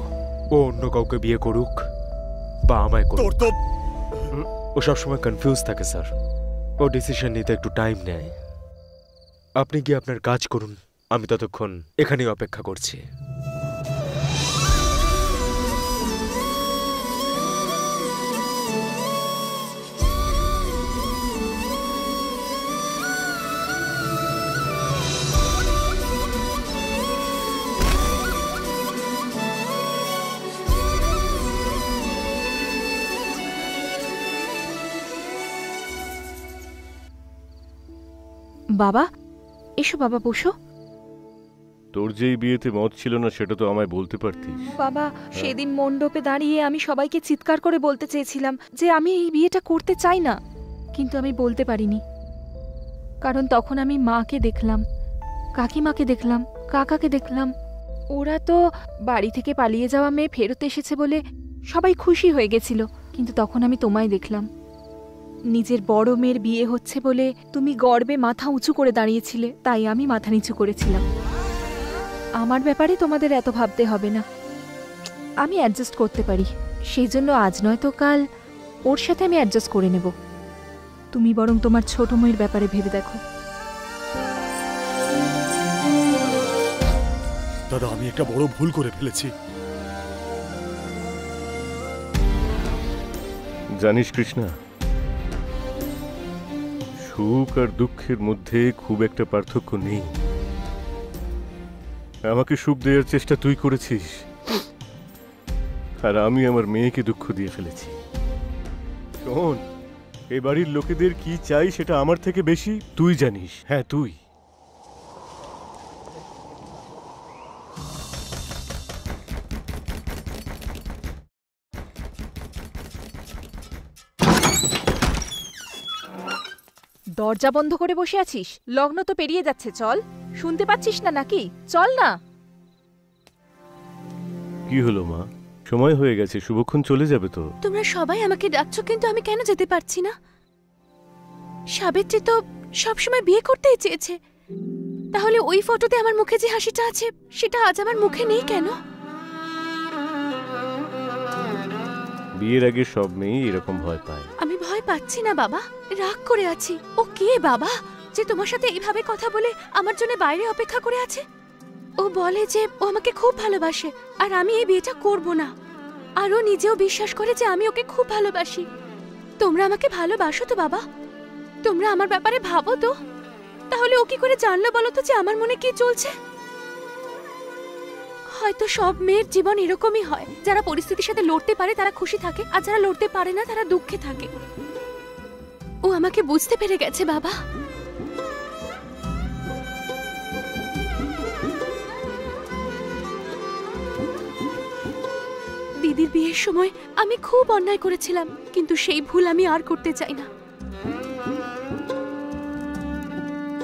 [SPEAKER 8] ও অন্য কাউকে বিয়ে করুক বা আমায় করুক, ও সবসময় কনফিউজ থাকে স্যার। ও ডিসিশন নিতে একটু টাইম নেয়। আপনি গিয়ে আপনার কাজ করুন, আমি ততক্ষণ এখানেই অপেক্ষা করছি।
[SPEAKER 2] বাবা এসো, বাবা বসো।
[SPEAKER 14] তোর যেই বিয়েতে মত ছিল না সেটা তো আমায় বলতে পারতিস।
[SPEAKER 2] বাবা সেদিন মণ্ডপে দাঁড়িয়ে আমি সবাইকে চিৎকার করে বলতে চেয়েছিলাম যে আমি এই বিয়েটা করতে চাই না, কিন্তু আমি বলতে পারিনি, কারণ তখন আমি মাকে দেখলাম, কাকিমাকে দেখলাম, কাকাকে দেখলাম। ওরা তো বাড়ি থেকে পালিয়ে যাওয়া মেয়ে ফেরত এসেছে বলে সবাই খুশি হয়ে গেছিল, কিন্তু তখন আমি তোমায় দেখলাম। নিজের বড় মেয়ের বিয়ে হচ্ছে বলে তুমি গর্বে মাথা উঁচু করে দাঁড়িয়েছিলে, তাই আমি মাথা নিচু করেছিলাম। আমার ব্যাপারে তোমাদের এত ভাবতে হবে না, আমি অ্যাডজাস্ট করতে পারি। সেই জন্য আজ নয়তো কাল ওর সাথে আমি অ্যাডজাস্ট করে নেব। তুমি বরং তোমার ছোট মেয়ের ব্যাপারে ভেবে দেখো।
[SPEAKER 5] দাদা আমি একটা বড় ভুল করে ফেলেছি।
[SPEAKER 14] জানিস কৃষ্ণা, সুখ আর দুঃখের মধ্যে খুব একটা পার্থক্য নেই। আমাকে সুখ দেওয়ার চেষ্টা তুই করেছিস, আর আমি আমার মেয়েকে দুঃখ দিয়ে ফেলেছি। শোন, এই বাড়ির লোকেদের কি চাই সেটা আমার থেকে বেশি তুই জানিস। হ্যাঁ, তুই।
[SPEAKER 2] দরজা বন্ধ করে বসে আছিস? লগ্ন তো পেরিয়ে যাচ্ছে, চল। শুনতে পাচ্ছিস না নাকি? চল না।
[SPEAKER 14] কি হলো মা? সময় হয়ে গেছে, শুভক্ষণ চলে যাবে তো।
[SPEAKER 1] তোমরা সবাই আমাকে ডাকছো, কিন্তু আমি কেন যেতে পারছি না? সাবিত্রী তো সবসময় বিয়ে করতেই চেয়েছে, তাহলে ওই ফটোতে আমার মুখে যে হাসিটা আছে সেটা আজ আমার মুখে নেই কেন?
[SPEAKER 14] বিয়ের আগে সব মেয়েই এরকম ভয় পায়।
[SPEAKER 1] আমি ভয় পাচ্ছি না বাবা, রাগ করে আছি। ও কে বাবা যে তোমার সাথে এইভাবে কথা বলে আমার জন্য বাইরে অপেক্ষা করে আছে? ও বলে যে ও আমাকে খুব ভালোবাসে আর আমি এই বিয়েটা করব না। আর ও নিজেও বিশ্বাস করে যে আমি ওকে খুব ভালোবাসি। তোমরা আমাকে ভালোবাসো তো বাবা? তোমরা আমার ব্যাপারে ভাবো তো? তাহলে ও কি করে জানলো বলো তো যে আমার মনে কি চলছে? হয়তো সব মেয়ের জীবন এরকমই হয়, যারা পরিস্থিতির সাথে লড়তে পারে তারা খুশি থাকে, আর যারা লড়তে পারে না তারা দুঃখে থাকে। ও আমাকে বুঝতে পেরে গেছে বাবা। দিদির বিয়ের সময় আমি খুব অন্যায় করেছিলাম, কিন্তু সেই ভুল আমি আর করতে চাই না।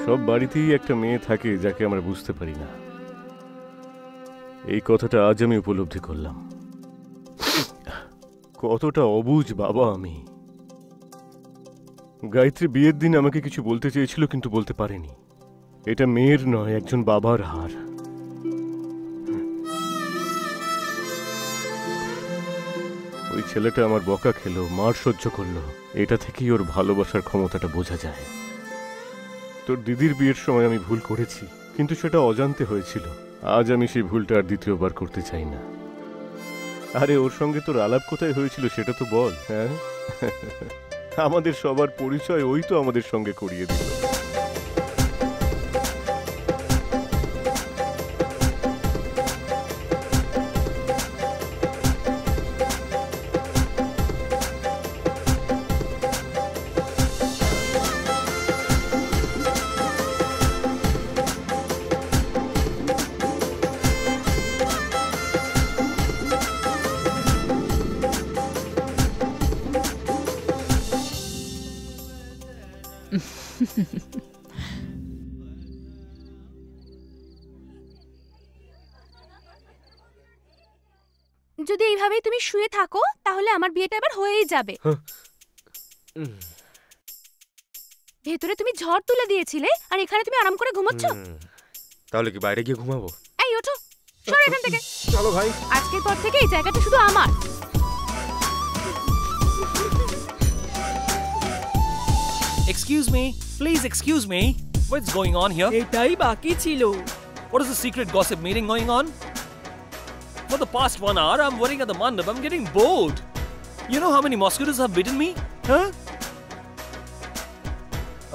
[SPEAKER 14] সব বাড়িতেই একটা মেয়ে থাকে যাকে আমরা বুঝতে পারি না। এই কথাটা আজ আমি উপলব্ধি করলাম। কতটা অবুঝ বাবা আমি। গায়ত্রী বিয়ের দিন আমাকে কিছু বলতে চেয়েছিল, কিন্তু বলতে পারেনি। এটা মেয়ের নয়, একজন বাবার হার। ওই ছেলেটা আমার বকা খেলো, মার সহ্য করলো, এটা থেকেই ওর ভালোবাসার ক্ষমতাটা বোঝা যায়। তোর দিদির বিয়ের সময় আমি ভুল করেছি, কিন্তু সেটা অজান্তে হয়েছিল। আজ আমি সেই ভুলটা আর দ্বিতীয়বার করতে চাই না। আরে ওর সঙ্গে তোর আলাপ কোথায় হয়েছিল সেটা তো বল। হ্যাঁ, আমাদের সবার পরিচয় ওই তো আমাদের সঙ্গে করিয়ে দিল।
[SPEAKER 1] যদি এইভাবেই তুমি শুয়ে থাকো তাহলে আমার বিয়েটা এবার হয়েই যাবে। ভেতরে তুমি ঝড় তুলে দিয়েছিলে আর এখানে তুমি আরাম করে ঘুমোচ্ছ।
[SPEAKER 8] তাহলে কি বাইরে গিয়ে ঘুমাবো?
[SPEAKER 1] এই ওঠো, সরো এখান থেকে।
[SPEAKER 3] চলো ভাই,
[SPEAKER 1] আজকের পর থেকে এই জায়গাটা শুধু আমার।
[SPEAKER 16] Excuse me, please excuse me. What's going on here?
[SPEAKER 17] এটাই বাকি ছিল।
[SPEAKER 16] What is the secret gossip meeting going on? For the past 1 hour, I'm worrying at the mandap. I'm getting bored. You know how many mosquitoes have bitten me? Huh?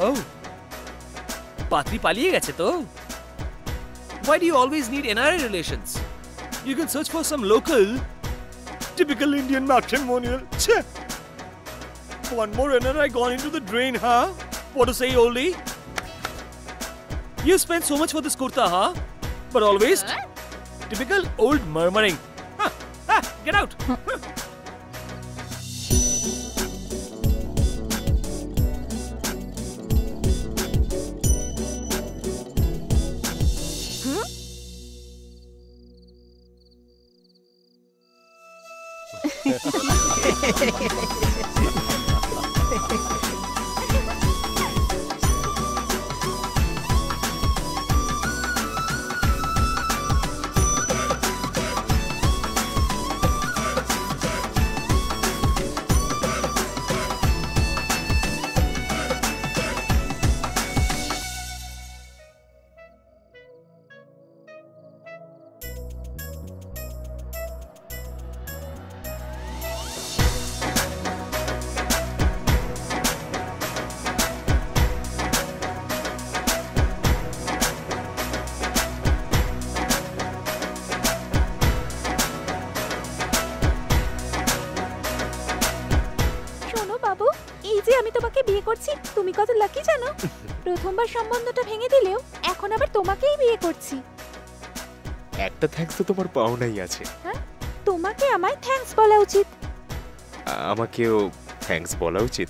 [SPEAKER 16] Oh. Patri paliye geche to. Why do you always need NRI relations? You can search for some local, typical Indian matrimonial. Cheh. One more NRI gone into the drain, huh? What to say, oldie? You spent so much for this kurta, huh? But always typical old murmuring. Get out!
[SPEAKER 2] তোমাকে বিয়ে করছি। তুমি কত lucky জানো? প্রথমবার সম্বন্ধটা ভেঙে দিলেও এখন আবার তোমাকেই বিয়ে করছি।
[SPEAKER 8] একটা থ্যাঙ্কস তো তোমার পাওনাই আছে।
[SPEAKER 2] হ্যাঁ, তোমাকে আমায় থ্যাঙ্কস বলা উচিত।
[SPEAKER 8] আমাকেও থ্যাঙ্কস বলা উচিত।